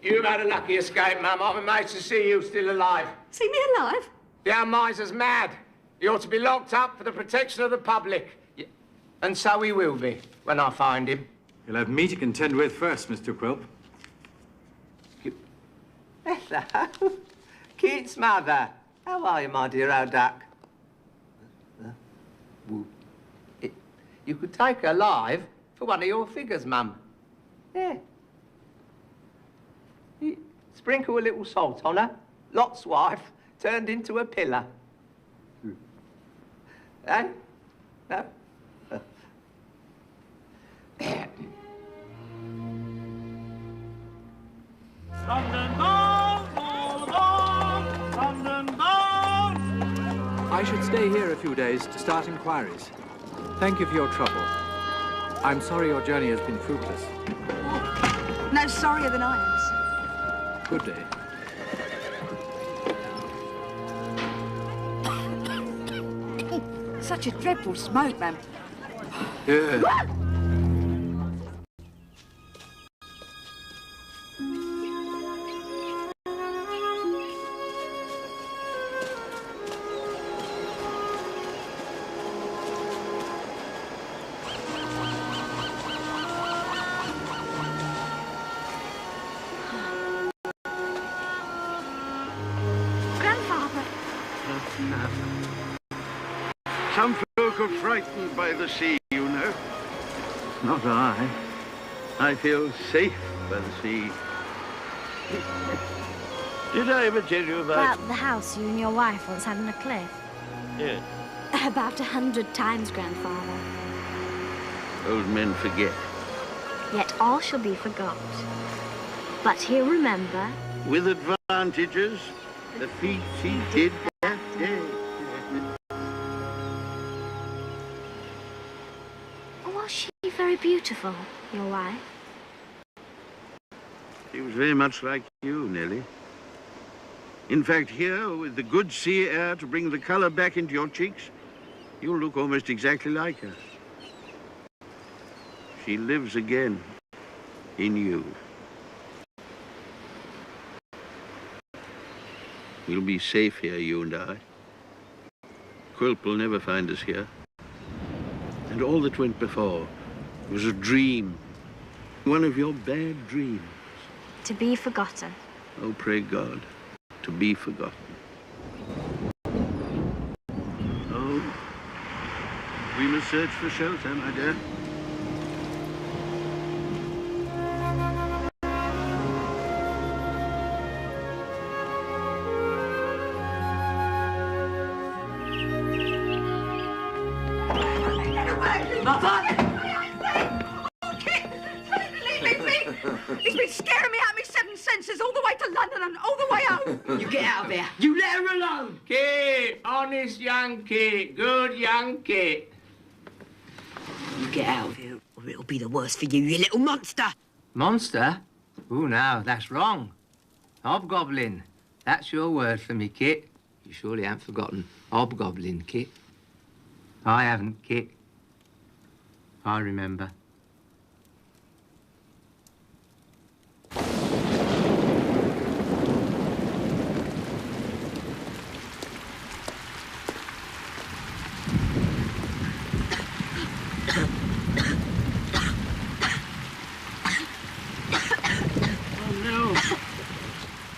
You've had a lucky escape, Mum. I'm amazed to see you still alive. See me alive? The old miser's mad. He ought to be locked up for the protection of the public. And so he will be, when I find him. You'll have me to contend with first, Mr. Quilp. Hello. Kit's mother. How are you, my dear old duck? You could take her live for one of your figures, Mum. Yeah. Sprinkle a little salt on her. Lot's wife turned into a pillar. Eh? No? I should stay here a few days to start inquiries. Thank you for your trouble. I'm sorry your journey has been fruitless. No sorrier than I am, sir. Good day. Such a dreadful smoke, ma'am. Yeah. Some folk are frightened by the sea, you know. Not I. I feel safe by the sea. Did I ever tell you about... the house you and your wife once had on a cliff? Yes. About 100 times, Grandfather. Old men forget. Yet all shall be forgot. But he'll remember. With advantages, the feats he did that day. Was she very beautiful, your wife? She was very much like you, Nellie. In fact, here, with the good sea air to bring the color back into your cheeks, you'll look almost exactly like her. She lives again. in you. We'll be safe here, you and I. Quilp will never find us here. And all that went before was a dream. One of your bad dreams. To be forgotten. Oh, pray God, to be forgotten. Oh, we must search for shelter, my dear. He's been scaring me out of my 7 senses all the way to London and all the way home. You get out of there. You let her alone. Kit, honest young Kit, good young Kit. You get out of here, or it'll be the worse for you, you little monster. Monster? Oh, no, that's wrong. Hobgoblin. That's your word for me, Kit. You surely haven't forgotten hobgoblin, Kit. I haven't, Kit. I remember.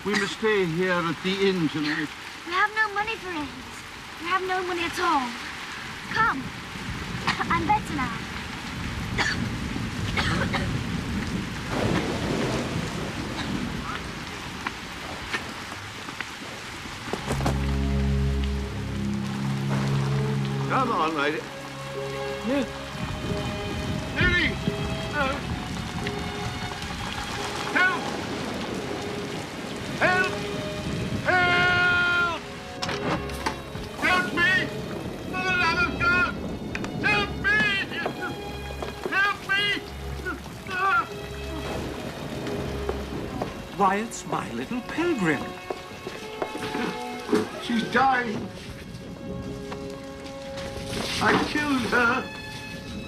We must stay here at the inn tonight. We have no money for inns. We have no money at all. Come. I'm better now. Come on, my dear. Yeah. Lily! Help! Help! Help! Help me! For the love of God! Help me! Help me! Why, it's my little pilgrim. She's dying. I killed her.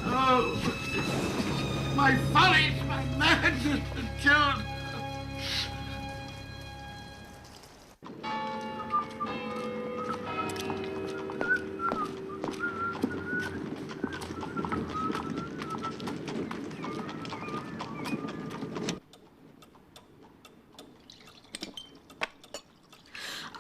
Oh, my follies, my madness has killed her.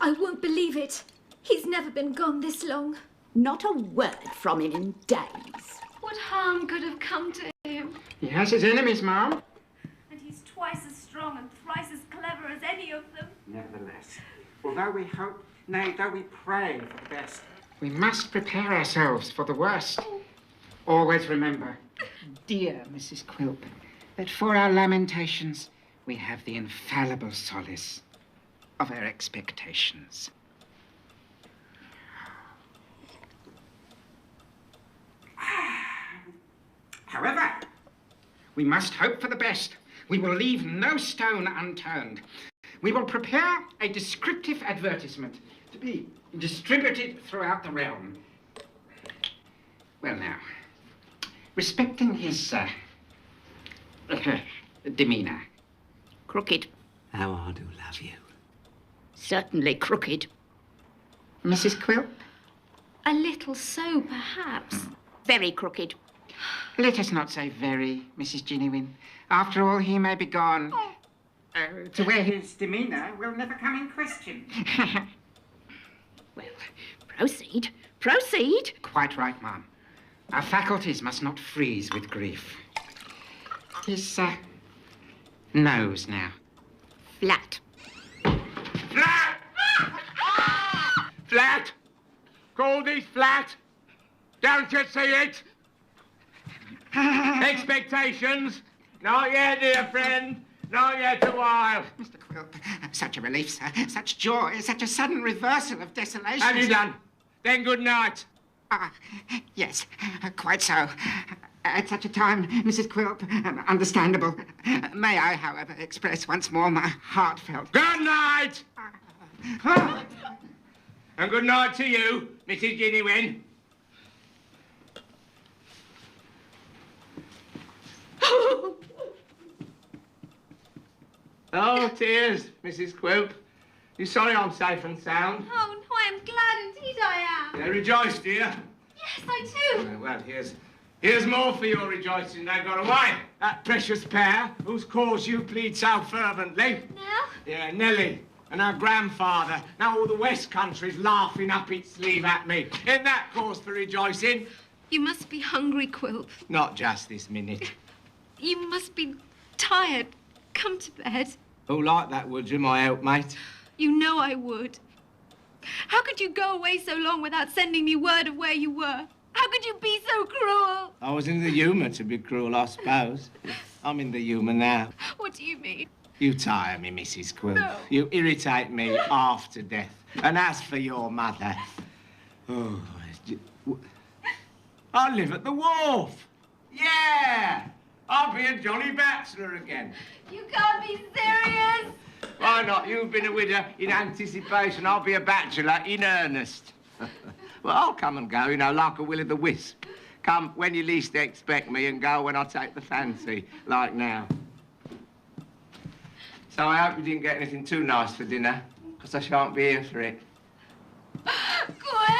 I won't believe it. He's never been gone this long. Not a word from him in days. What harm could have come to him? He has his enemies, Ma'am. And he's twice as strong and thrice as clever as any of them. Nevertheless, although we hope, nay, though we pray for the best, we must prepare ourselves for the worst. Always remember, dear Mrs. Quilp, that for our lamentations we have the infallible solace of our expectations. However, we must hope for the best. We will leave no stone unturned. We will prepare a descriptive advertisement to be distributed throughout the realm. Well now, respecting his demeanour. Crooked. How I do love you. Certainly crooked. Mrs. Quilp? A little so, perhaps. Very crooked. Let us not say very, Mrs. Ginny. After all, he may be gone to where his demeanour will never come in question. Well, proceed. Proceed. Quite right, Ma'am. Our faculties must not freeze with grief. His nose now. Flat. Flat! Flat! Goldie's flat! Don't you see it? Expectations? Not yet, dear friend. Not yet a while. Mr. Quilp, such a relief, sir. Such joy, such a sudden reversal of desolation. Have you done? Then good night. Yes, quite so. At such a time, Mrs. Quilp, understandable. May I, however, express once more my heartfelt... Good night! And good night to you, Mrs. Ginny Wynn. Oh, tears, Mrs. Quilp. You sorry I'm safe and sound? Oh, no, I am glad indeed I am. Yeah, rejoice, dear. Yes, I do. Well, here's more for your rejoicing. They've got away. That precious pair whose cause you plead so fervently. Nell? Yeah, Nellie and her grandfather. Now all the West Country's laughing up its sleeve at me. Isn't that cause for rejoicing? You must be hungry, Quilp. Not just this minute. You must be tired. Come to bed. Oh, like that, would you, my helpmate? You know I would. How could you go away so long without sending me word of where you were? How could you be so cruel? I was in the humour to be cruel, I suppose. I'm in the humour now. What do you mean? You tire me, Mrs. Quill. No. You irritate me half to death. And as for your mother... Oh, I live at the wharf. Yeah! I'll be a jolly bachelor again. You can't be serious. Why not? You've been a widow in anticipation. I'll be a bachelor in earnest. Well, I'll come and go, you know, like a will-o'-the-wisp. Come when you least expect me and go when I take the fancy, like now. So I hope you didn't get anything too nice for dinner, because I shan't be here for it. Quilp!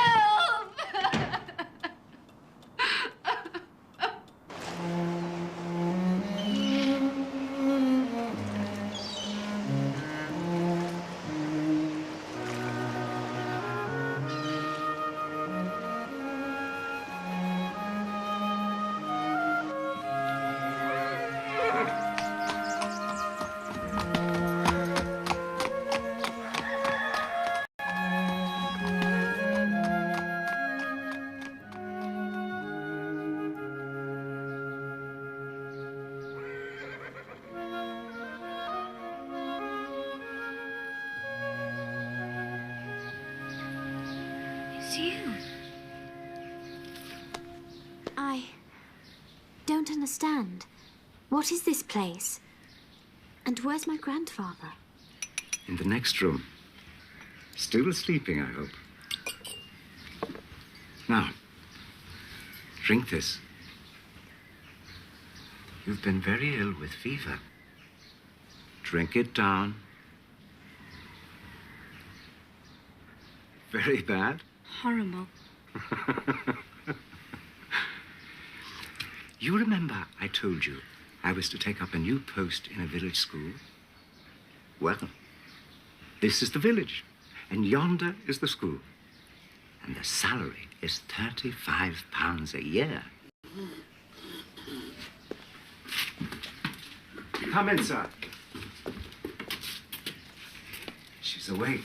I don't understand. What is this place? And where's my grandfather? In the next room. Still sleeping, I hope. Now, drink this. You've been very ill with fever. Drink it down. Very bad? Horrible. You remember I told you I was to take up a new post in a village school? Well, this is the village, and yonder is the school. And the salary is £35 a year. Come in, sir. She's awake,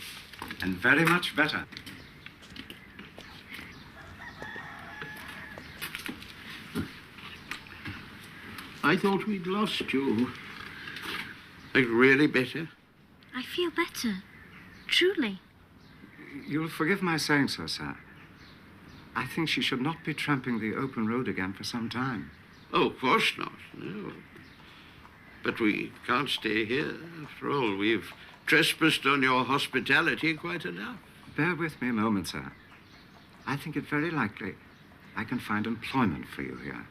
and very much better. I thought we'd lost you. Are you really better? I feel better. Truly. You'll forgive my saying so, sir. I think she should not be tramping the open road again for some time. Oh, of course not, no. But we can't stay here. After all, we've trespassed on your hospitality quite enough. Bear with me a moment, sir. I think it very likely I can find employment for you here.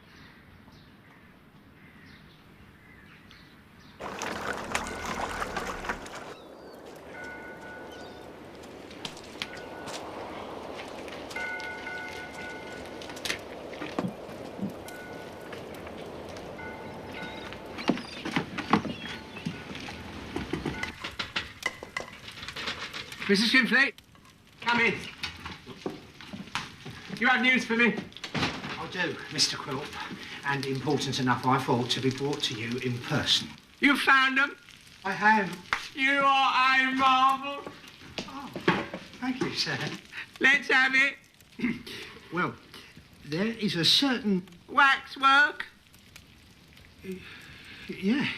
Mrs. Schimpfley, come in. You have news for me? I do, Mr. Quilp, and important enough, I thought, to be brought to you in person. You found them? I have. You are a marvel. Oh, thank you, sir. Let's have it. Well, there is a certain... Waxwork? Yeah.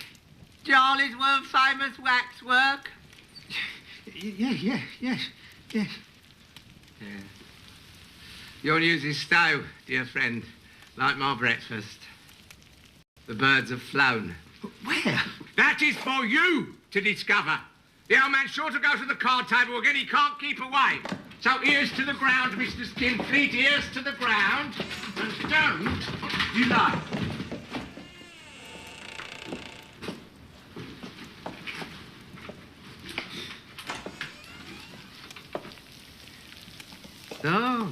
Charlie's world famous waxwork? Yes. Yeah. You'll use his stove, dear friend, like my breakfast. The birds have flown. Where? That is for you to discover. The old man's sure to go to the card table again. He can't keep away. So ears to the ground, Mr. Skinfleet, ears to the ground. And don't delay. Oh,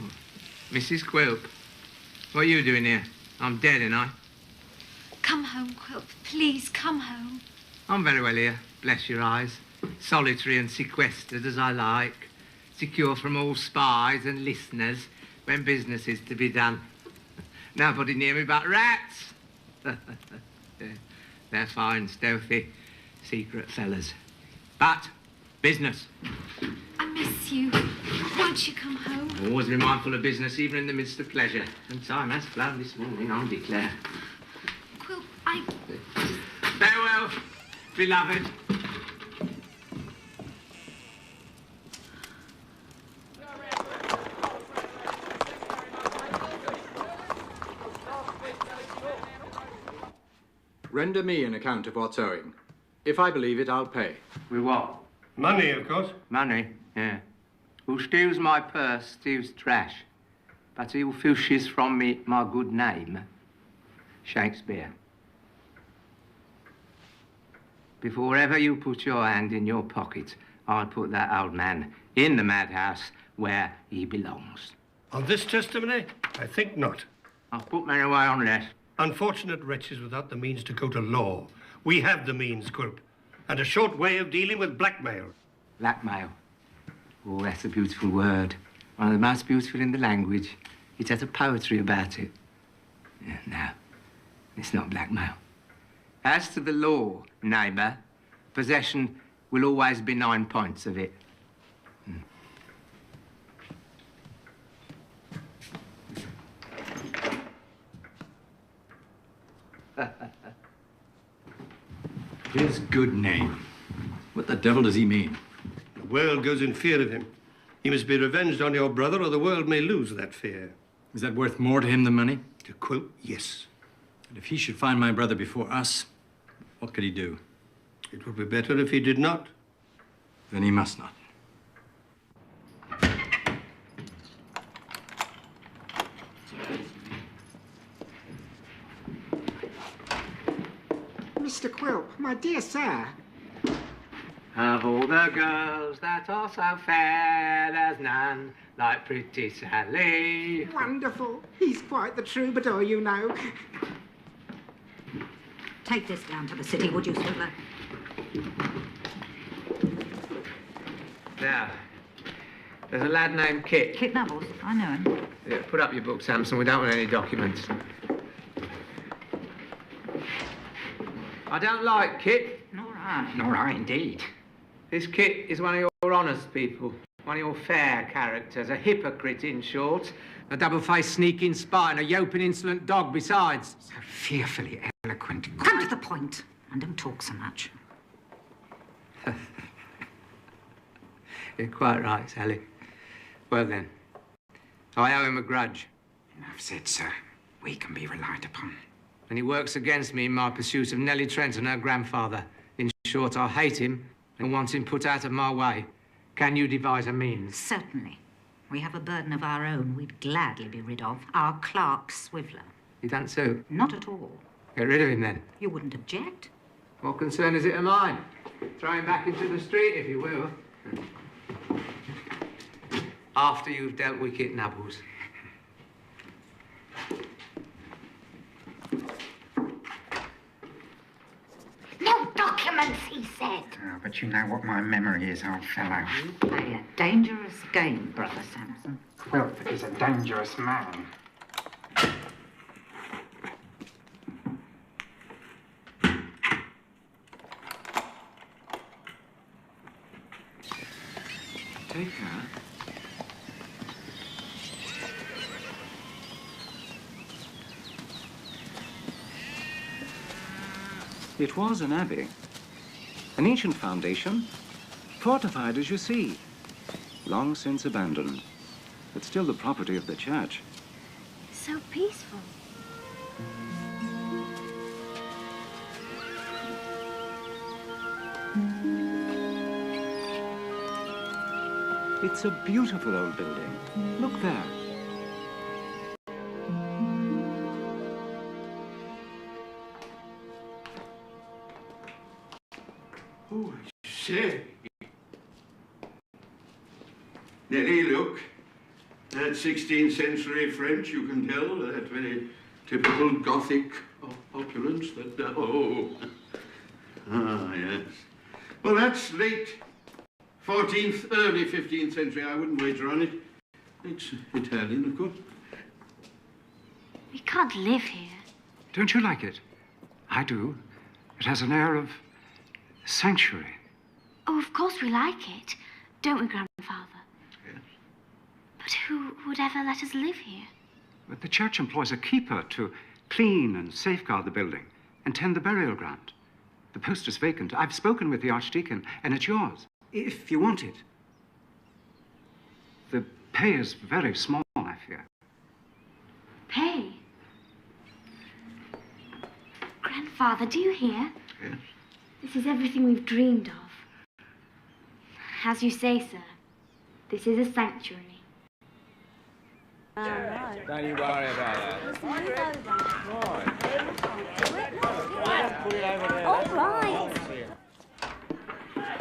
Mrs. Quilp. What are you doing here? I'm dead, ain't I? Come home, Quilp. Please, come home. I'm very well here, bless your eyes. Solitary and sequestered as I like. Secure from all spies and listeners when business is to be done. Nobody near me but rats. They're fine, stealthy, secret fellas. But business. I miss you. Won't you come home? Always be mindful of business, even in the midst of pleasure. And time has flown this morning, I declare. Quilp, Farewell, beloved. Render me an account of what's owing. If I believe it, I'll pay. With what? Money, of course. Money, yeah. Who steals my purse steals trash. But he who filches from me my good name, Shakespeare. Before ever you put your hand in your pocket, I'll put that old man in the madhouse where he belongs. On this testimony, I think not. I'll put men away on less. Unfortunate wretches without the means to go to law. We have the means, Quilp, and a short way of dealing with blackmail. Blackmail. Oh, that's a beautiful word. One of the most beautiful in the language. It has a poetry about it. Yeah, no, it's not blackmail. As to the law, neighbour, possession will always be 9 points of it. His good name. What the devil does he mean? The world goes in fear of him. He must be revenged on your brother, or the world may lose that fear. Is that worth more to him than money? To Quilp, yes. And if he should find my brother before us, what could he do? It would be better if he did not. Then he must not. Mr. Quilp, my dear sir. Of all the girls that are so fair, there's none like pretty Sally. Wonderful. He's quite the troubadour, you know. Take this down to the city, would you, Swiveller? Now, there's a lad named Kit. Kit Nubbles, I know him. Yeah, put up your book, Samson. We don't want any documents. I don't like Kit. Nor I indeed. This Kit is one of your honest people, one of your fair characters, a hypocrite, in short, a double-faced sneaking spy and a yelping insolent dog besides. So fearfully eloquent. Come to the point, and don't talk so much. You're quite right, Sally. Well then, I owe him a grudge. Enough said, sir. We can be relied upon. And he works against me in my pursuit of Nellie Trent and her grandfather. In short, I hate him and want him put out of my way. Can you devise a means? Certainly. We have a burden of our own we'd gladly be rid of. Our clerk, Swiveller. He don't suit? Not at all. Get rid of him, then. You wouldn't object? What concern is it of mine? Throw him back into the street, if you will. After you've dealt with Kit Nubbles. No documents, he said. Oh, but you know what my memory is, old fellow. You play a dangerous game, Brother Samson. Quilp is a dangerous man. Take her. It was an abbey, an ancient foundation, fortified as you see, long since abandoned, but still the property of the church. So peaceful. It's a beautiful old building. Look there. Oh, say. Nellie, look. That 16th century French, you can tell, that very typical Gothic opulence that, Ah, yes. Well, that's late 14th, early 15th century. I wouldn't wager on it. It's Italian, of course. We can't live here. Don't you like it? I do. It has an air of sanctuary. Oh, of course we like it. Don't we, Grandfather? Yes. But who would ever let us live here? But the church employs a keeper to clean and safeguard the building and tend the burial ground. The post is vacant. I've spoken with the Archdeacon, and it's yours, if you want it. The pay is very small, I fear. Pay? Grandfather, do you hear? Yes. This is everything we've dreamed of. As you say, sir, this is a sanctuary. Don't you worry about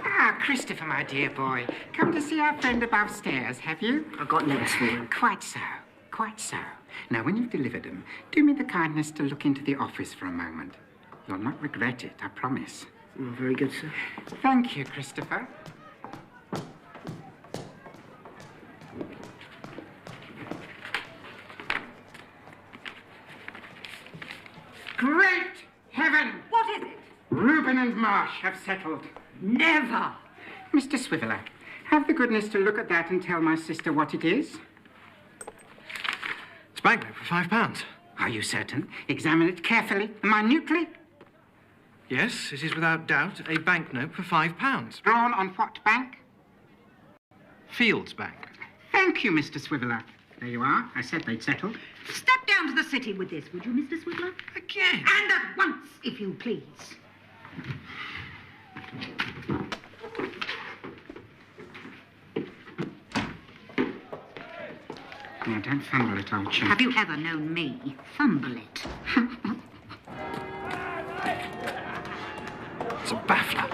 Ah, Christopher, my dear boy. Come to see our friend above stairs, have you? I've got letters for him. Quite so. Quite so. Now, when you've delivered them, do me the kindness to look into the office for a moment. You'll not regret it, I promise. Oh, very good, sir. Thank you, Christopher. Great heaven! What is it? Reuben and Marsh have settled. Never! Mr. Swiveller, have the goodness to look at that and tell my sister what it is. It's banknote for £5. Are you certain? Examine it carefully and minutely. Yes, it is without doubt a banknote for £5. Drawn on what bank? Fields Bank. Thank you, Mr. Swiveller. There you are. I said they'd settled. Step down to the city with this, would you, Mr. Swiveller? Again? And at once, if you please. Now, don't fumble it, old chap. Have you ever known me fumble it? It's a baffler.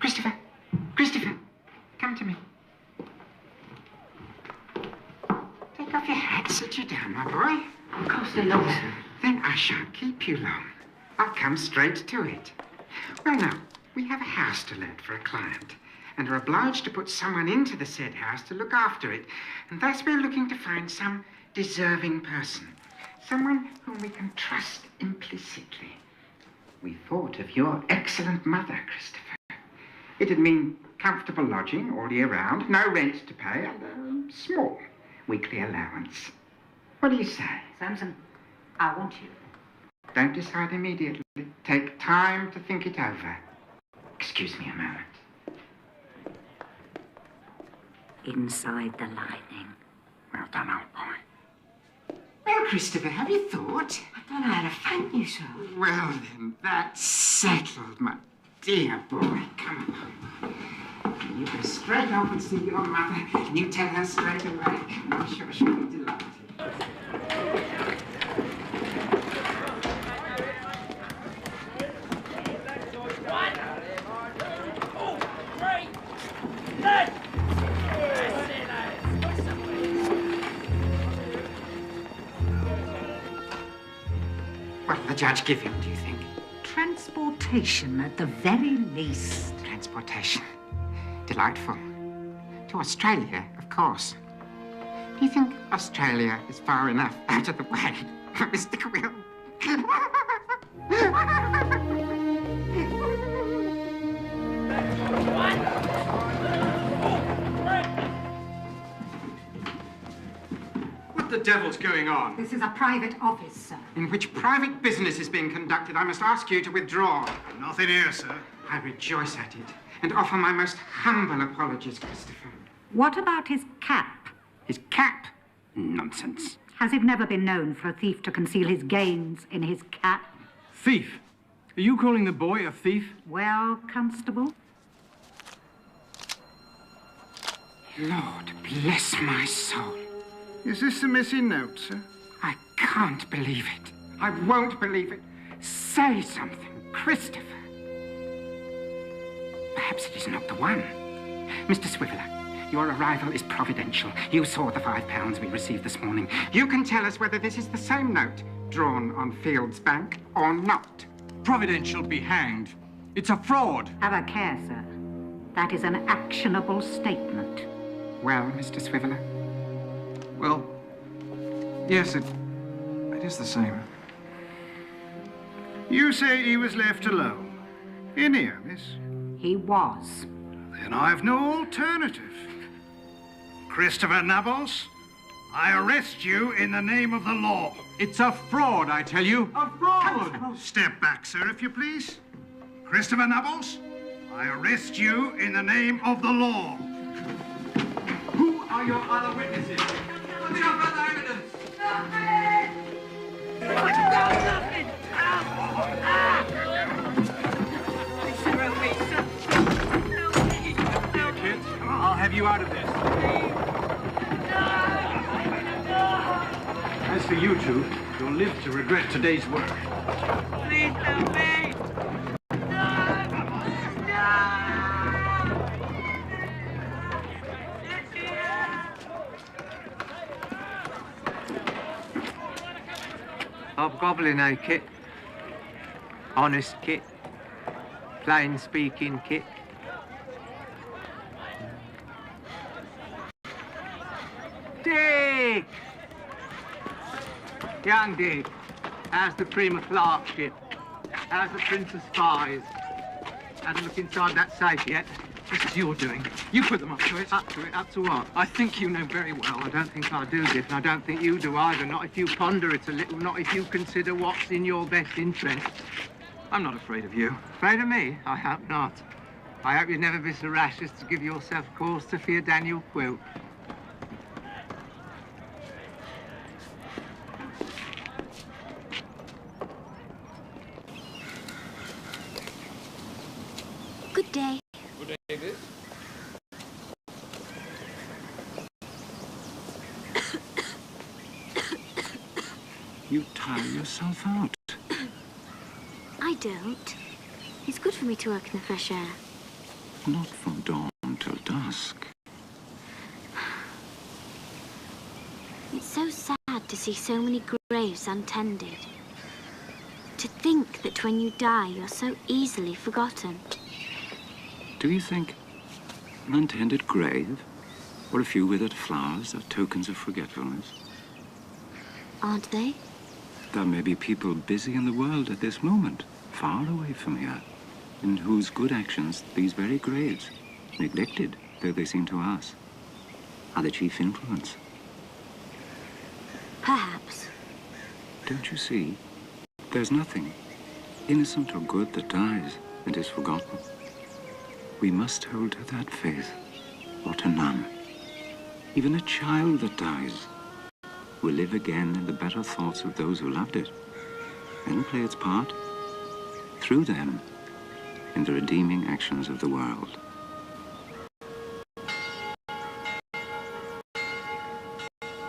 Christopher! Christopher! Come to me. Take off your hat. Sit you down, my boy. I can't stay long, sir. Then I shan't keep you long. I'll come straight to it. Well, now, we have a house to let for a client, and are obliged to put someone into the said house to look after it. And thus we're looking to find some deserving person. Someone whom we can trust implicitly. We thought of your excellent mother, Christopher. It'd mean comfortable lodging all year round, no rent to pay, and a small weekly allowance. What do you say? Samson, I want you. Don't decide immediately. Take time to think it over. Excuse me a moment. Inside the lining. Well done, old boy. Well, Christopher, have you thought? I don't know how to thank you, sir. Well, then, that's settled, my dear boy. Come along. You go straight off and see your mother, and you tell her straight away. I'm sure she'll be delighted. What'll the judge give him, do you think? Transportation at the very least. Transportation. Delightful. To Australia, of course. Do you think Australia is far enough out of the way for Mr. Quill? What the devil's going on? This is a private office, sir. In which private business is being conducted, I must ask you to withdraw. Nothing here, sir. I rejoice at it and offer my most humble apologies, Christopher. What about his cap? His cap? Nonsense. Has it never been known for a thief to conceal his gains in his cap? Thief? Are you calling the boy a thief? Well, Constable? Lord bless my soul. Is this the missing note, sir? I can't believe it. I won't believe it. Say something, Christopher. Perhaps it is not the one. Mr. Swiveller, your arrival is providential. You saw the £5 we received this morning. You can tell us whether this is the same note drawn on Fields Bank or not. Providential be hanged. It's a fraud. Have a care, sir. That is an actionable statement. Well, Mr. Swiveller? Well, yes, it is the same. You say he was left alone? In here, miss? He was. Then I've no alternative. Christopher Nabos, I arrest you in the name of the law. It's a fraud, I tell you. A fraud! Step back, sir, if you please. Christopher Nabos, I arrest you in the name of the law. Who are your other witnesses? What's your further evidence? I've done nothing! Kids, I'll have you out of this. As for you two, you'll live to regret today's work. Please help me! Hobgoblin, eh, Kit? Honest Kit? Plain speaking Kit? Dick! Young Dick, how's the Prima Clerkship? How's the Princess Spies? Hasn't looked inside that safe yet. This is your doing. You put them up to it. Up to it? Up to what? I think you know very well. I don't think I do, Dick, and I don't think you do either. Not if you ponder it a little, not if you consider what's in your best interest. I'm not afraid of you. Afraid of me? I hope not. I hope you'd never be so rash as to give yourself cause to fear Daniel Quilp. Good day. Good day, this. You tire yourself out. I don't. It's good for me to work in the fresh air. Not from dawn till dusk. It's so sad to see so many graves untended. To think that when you die, you're so easily forgotten. Do you think an untended grave or a few withered flowers are tokens of forgetfulness? Aren't they? There may be people busy in the world at this moment, far away from here, in whose good actions these very graves, neglected though they seem to us, are the chief influence. Perhaps. Don't you see? There's nothing, innocent or good, that dies and is forgotten. We must hold to that faith, or to none. Even a child that dies will live again in the better thoughts of those who loved it, and play its part, through them, in the redeeming actions of the world.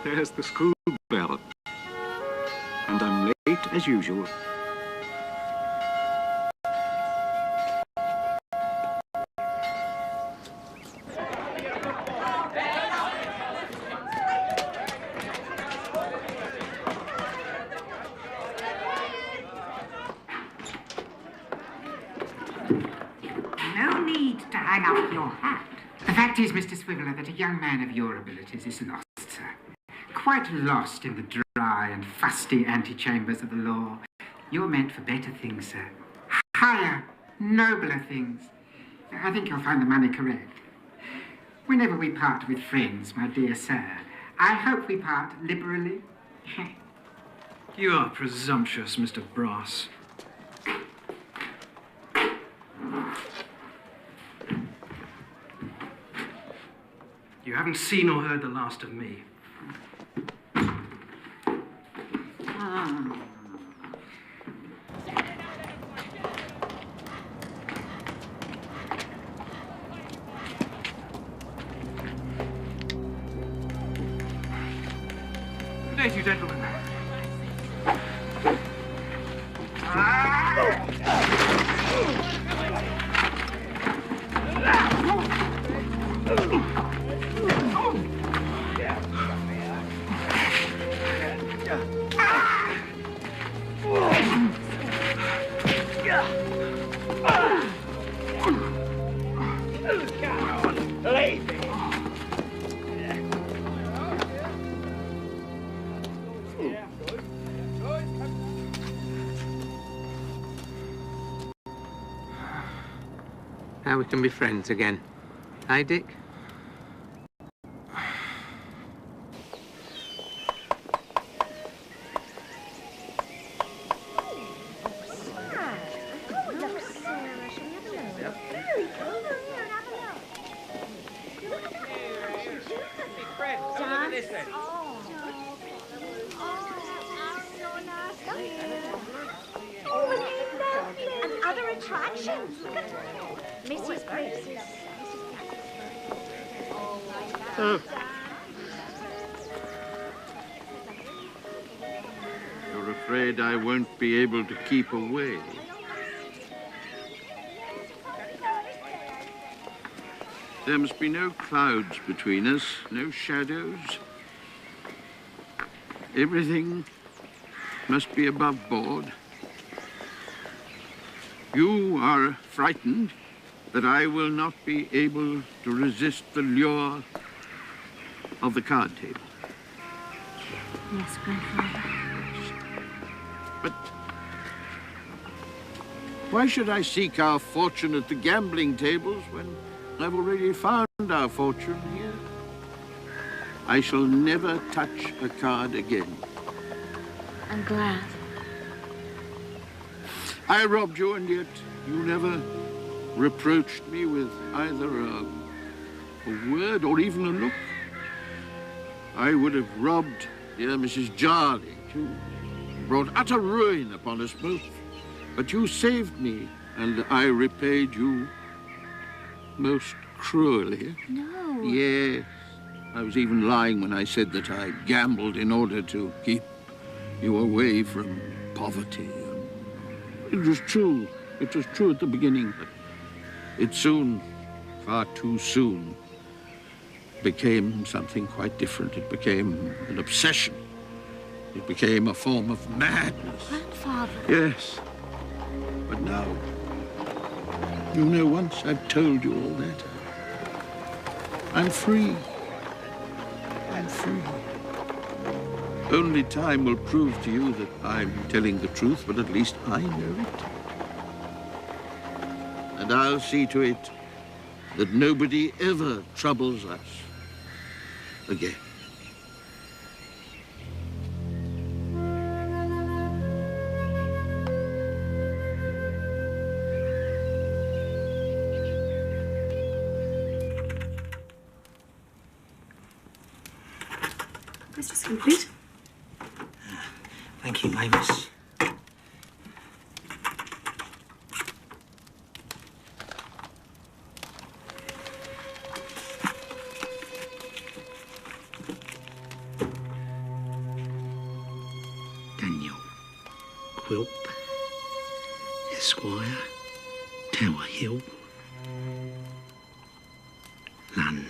There's the school bell, and I'm late as usual. No need to hang up your hat. The fact is, Mr. Swiveller, that a young man of your abilities is lost, sir. Quite lost in the dry and fusty antechambers of the law. You're meant for better things, sir. Higher, nobler things. I think you'll find the money correct. Whenever we part with friends, my dear sir, I hope we part liberally. You are presumptuous, Mr. Brass. You haven't seen or heard the last of me. Good day to you, gentlemen. Now we can be friends again. Hey, Dick? And other attractions. Mrs. Grace's. You're afraid I won't be able to keep away. There must be no clouds between us, no shadows. Everything must be above board. You are frightened that I will not be able to resist the lure of the card table. Yes, Grandfather. But why should I seek our fortune at the gambling tables when I've already found our fortune here? I shall never touch a card again. I'm glad. I robbed you, and yet you never reproached me with either a word or even a look. I would have robbed dear Mrs. Jarley, too, brought utter ruin upon us both. But you saved me, and I repaid you most cruelly. No. Yes. I was even lying when I said that I gambled in order to keep you away from poverty. It was true. It was true at the beginning, but it soon, far too soon, became something quite different. It became an obsession. It became a form of madness. Grandfather. Yes. But now, you know, once I've told you all that, I'm free. I'm free. Only time will prove to you that I'm telling the truth, but at least I know it. And I'll see to it that nobody ever troubles us again. This is complete. Thank you, Mavis. Daniel Quilp, Esquire, Tower Hill, London.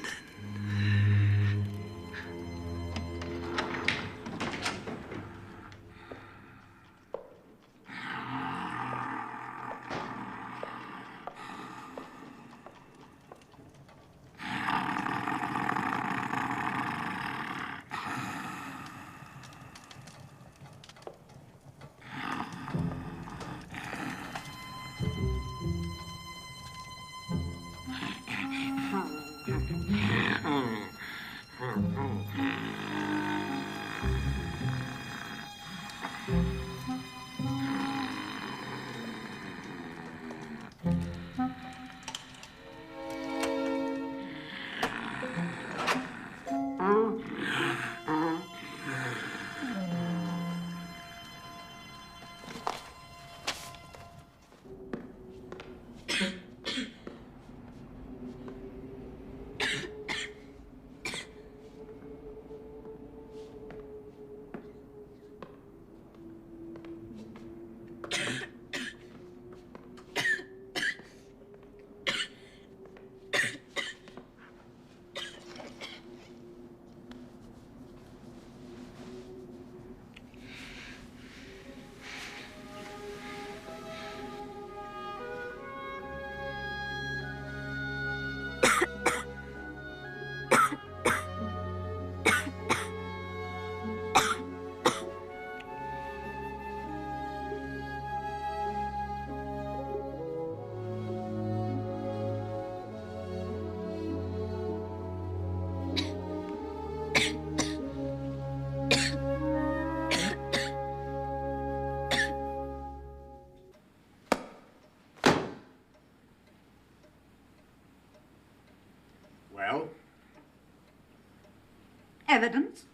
Evidence?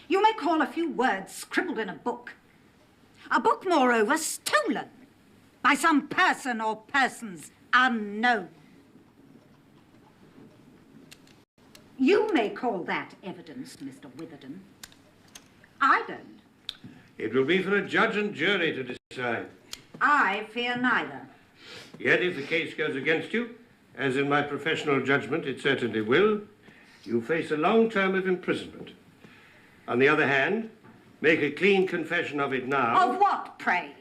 You may call a few words scribbled in a book. A book, moreover, stolen by some person or persons unknown. You may call that evidence, Mr. Witherden. I don't. It will be for a judge and jury to decide. I fear neither. Yet if the case goes against you, as in my professional judgment it certainly will, you face a long term of imprisonment. On the other hand, make a clean confession of it now. Of what, pray?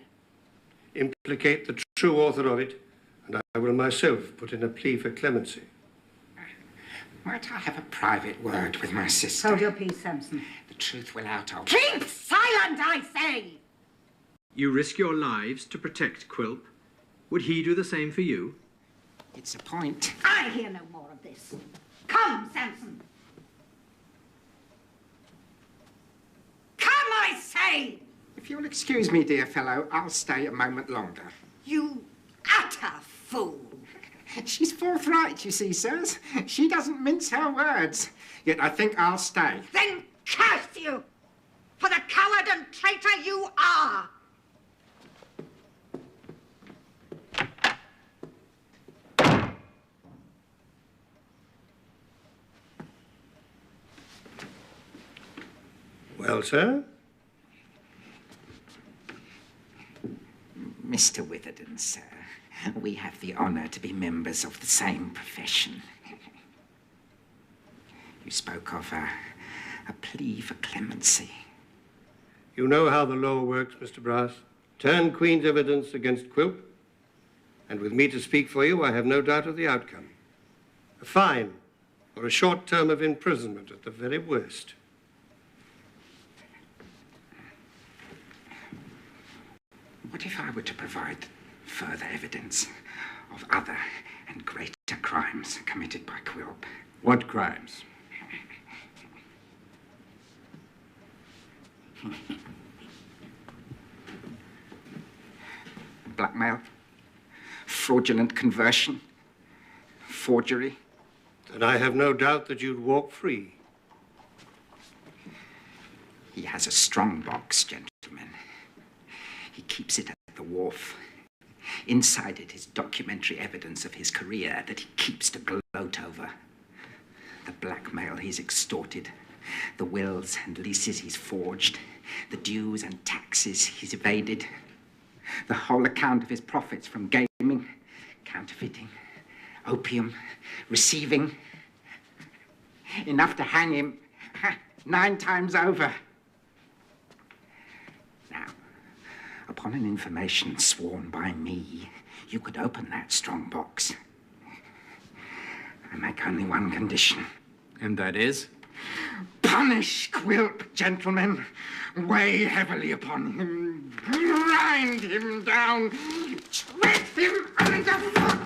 Implicate the true author of it, and I will myself put in a plea for clemency. Might I have a private word with my sister? Hold your peace, Sampson. The truth will out, I'll... Keep silent, I say! You risk your lives to protect Quilp. Would he do the same for you? It's a point. I hear no more of this. Come, Sampson. Come, I say! If you'll excuse me, dear fellow, I'll stay a moment longer. You utter fool. She's forthright, you see, sirs. She doesn't mince her words. Yet I think I'll stay. Then curse you for the coward and traitor you are! Well, sir? Mr. Witherden, sir, we have the honour to be members of the same profession. You spoke of a plea for clemency. You know how the law works, Mr. Brass. Turn Queen's evidence against Quilp, and with me to speak for you, I have no doubt of the outcome. A fine or a short term of imprisonment at the very worst. What if I were to provide further evidence of other and greater crimes committed by Quilp? What crimes? Blackmail, fraudulent conversion, forgery. And I have no doubt that you'd walk free. He has a strong box, gentlemen. He keeps it at the wharf. Inside it is documentary evidence of his career that he keeps to gloat over. The blackmail he's extorted, the wills and leases he's forged, the dues and taxes he's evaded, the whole account of his profits from gaming, counterfeiting, opium, receiving. Enough to hang him 9 times over. Now, upon an information sworn by me, you could open that strong box. I make only one condition. And that is? Punish Quilp, gentlemen. Weigh heavily upon him. Grind him down. Tread him underfoot.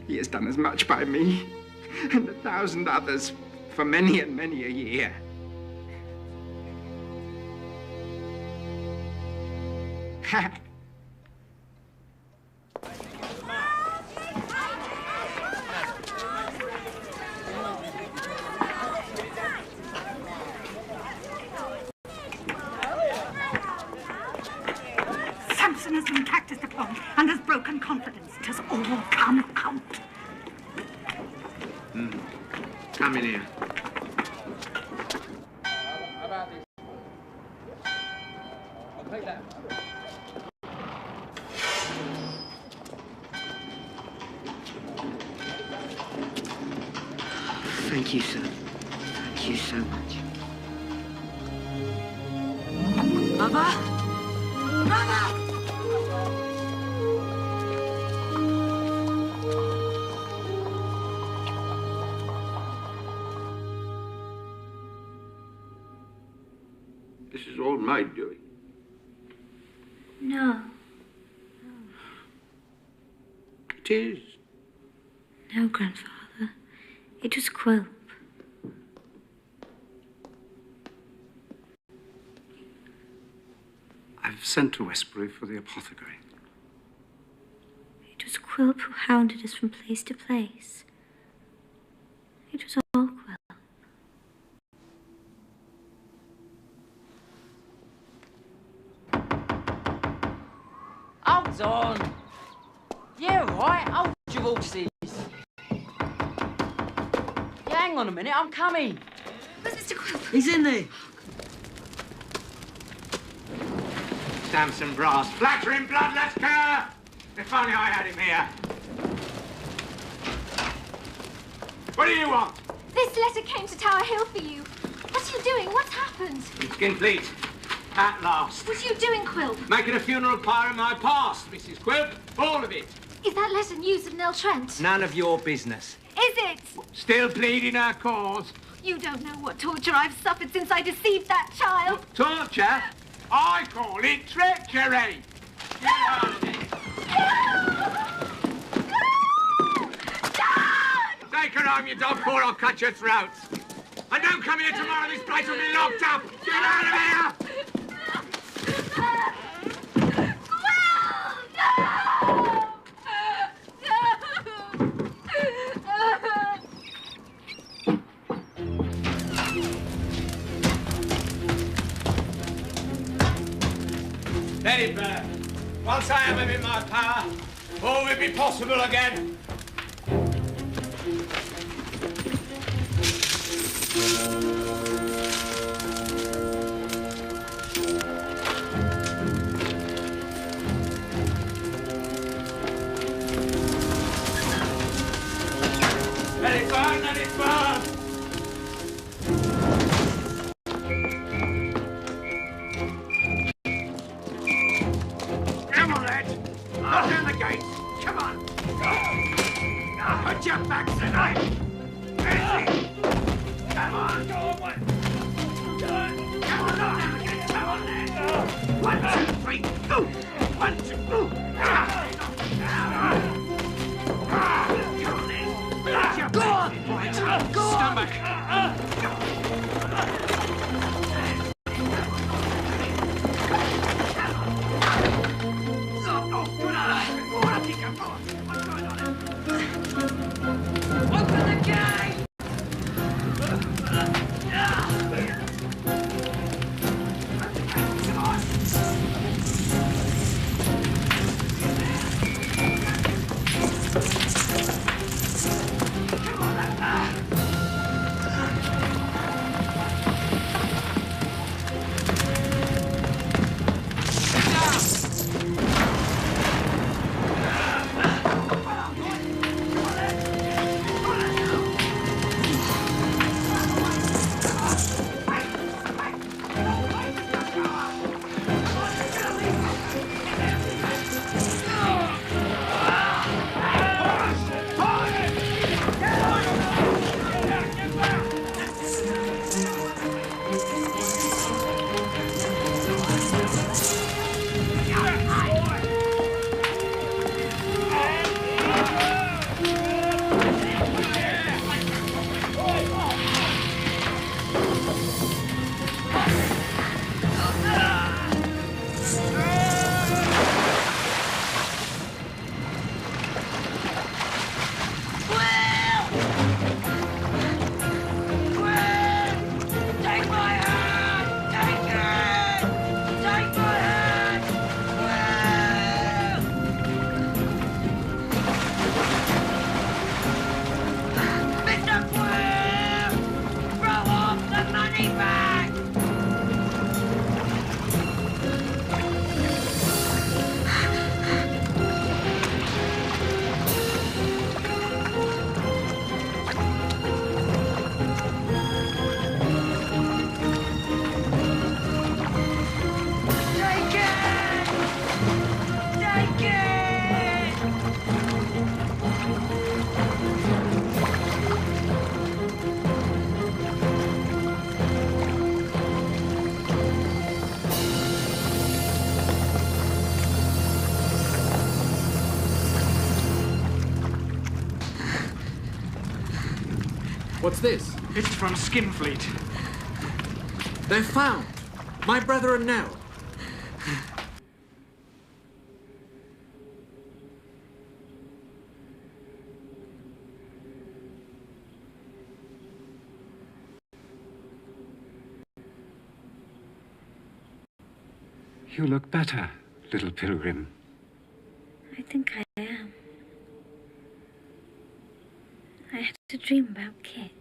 He has done as much by me and 1,000 others for many and many a year. Samson has been practiced upon and has broken confidence. It has all come out. Come in here. Thank you, sir. Thank you so much. Mother! Mother! This is all my doing. No. It is. No, Grandfather. It was Quilp. I've sent to Westbury for the apothecary. It was Quilp who hounded us from place to place. It was all Quilp. Hold on. Yeah, right. Hold your horses. Yeah, hang on a minute. I'm coming. Where's Mr. Quilp? He's in there. Samson Brass, flattering bloodless cur! If only I had him here. What do you want? This letter came to Tower Hill for you. What are you doing? What's happened? It's complete. At last. What are you doing, Quilp? Making a funeral pyre of my past, Mrs. Quilp. All of it. Is that letter news of Nell Trent? None of your business. Is it? Still pleading her cause. You don't know what torture I've suffered since I deceived that child. Torture? I call it treachery. Get out of it. Take her home, you dog, or I'll cut your throats. And don't come here tomorrow, this place will be locked up. Get out of here! Let it burn. Once I have him in my power, all will be possible again. Let it burn, let it burn! Come on, lad. Open the gates. Come on. Put your backs tonight. Easy. Come on. Go on, one. Come on, come on, lad. 1, 2, 3, go. 1, 2, go. Come on, lad. Put your Go on. backs. Right. Go on. Stand back. Open the gate! What's this? It's from Skinfleet. They're found. My brother and Nell. You look better, little pilgrim. I think I am. I had a dream about Kit.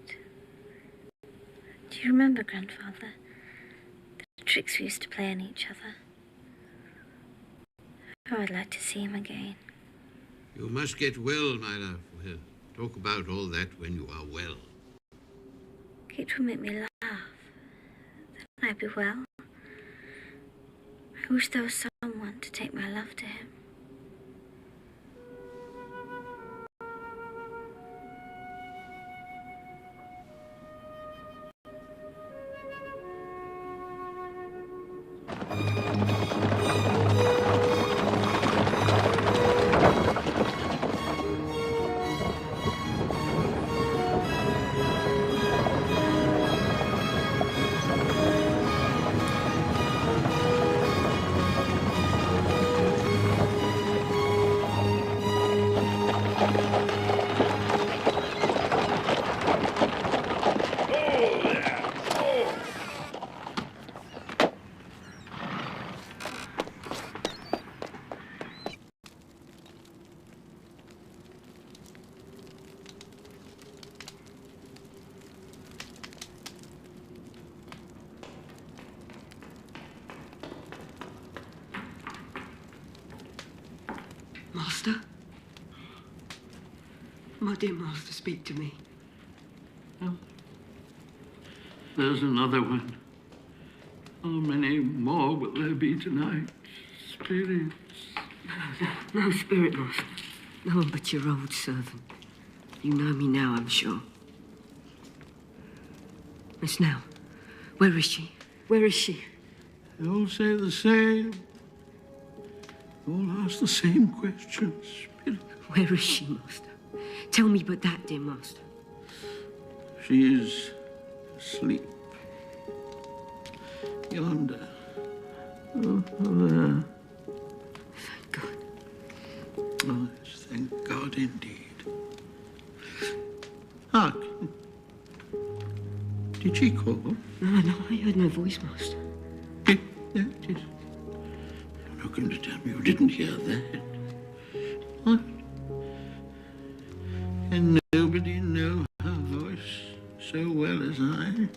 Do you remember, Grandfather? The tricks we used to play on each other. Oh, I'd like to see him again. You must get well, my love. We'll talk about all that when you are well. Kit will make me laugh. Then I'd be well. I wish there was someone to take my love to him. Master? My dear master, speak to me. Oh. There's another one. How many more will there be tonight? Spirits. No spirit, master. No one but your old servant. You know me now, I'm sure. Miss Nell, where is she? Where is she? They all say the same. All ask the same questions. Spirit. Where is she, master? Tell me but that, dear master. She is asleep. Yonder. Oh, there. Thank God. Oh, yes, thank God indeed. Hark. Did she call? No, I heard no voice, master. There it is. You're not going to tell me you didn't hear that. What? Can nobody know her voice so well as I?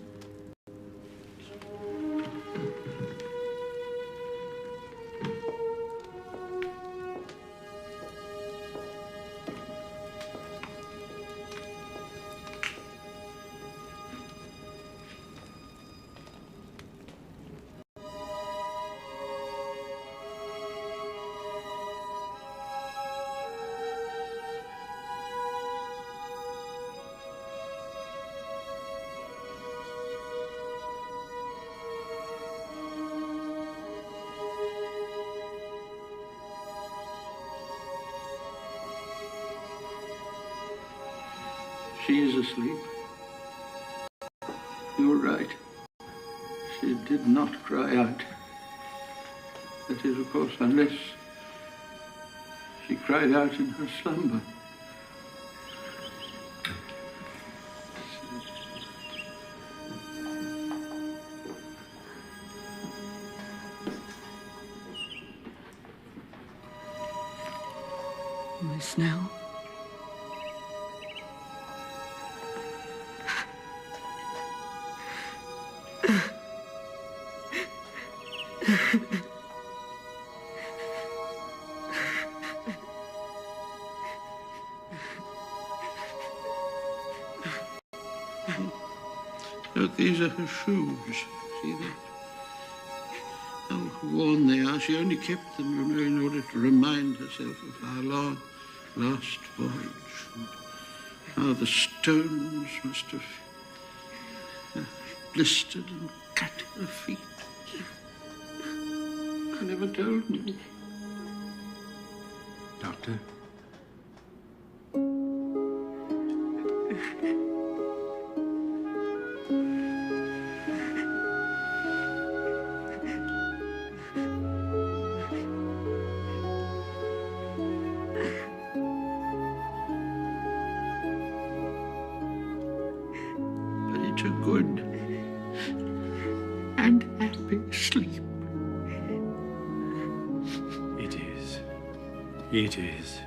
She is asleep. You were right. She did not cry out. That is, of course, unless she cried out in her slumber. Miss Nell? Look, these are her shoes. See that? How worn they are. She only kept them, you know, in order to remind herself of our long lost voyage. And how the stones must have blistered and cut her feet. She never told me. Doctor? But it's a good and happy sleep. It is. It is.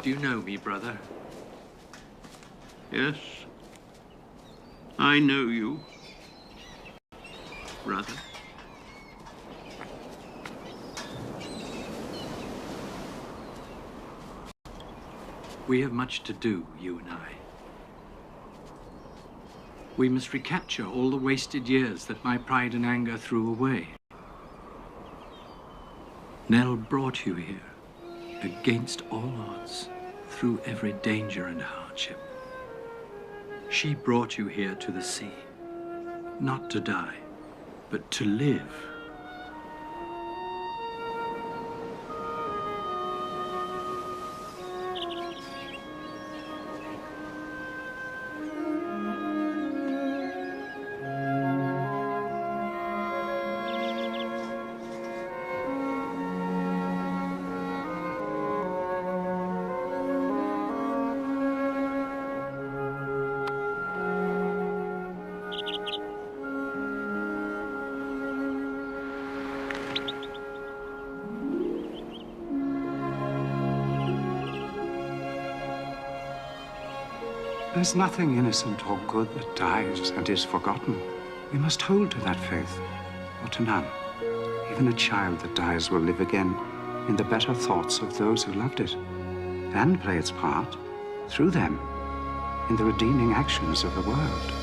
Do you know me, brother? Yes, I know you. Brother? We have much to do, you and I. We must recapture all the wasted years that my pride and anger threw away. Nell brought you here, against all odds, through every danger and hardship. She brought you here to the sea, not to die, but to live. There's nothing innocent or good that dies and is forgotten. We must hold to that faith, or to none. Even a child that dies will live again in the better thoughts of those who loved it, and play its part, through them, in the redeeming actions of the world.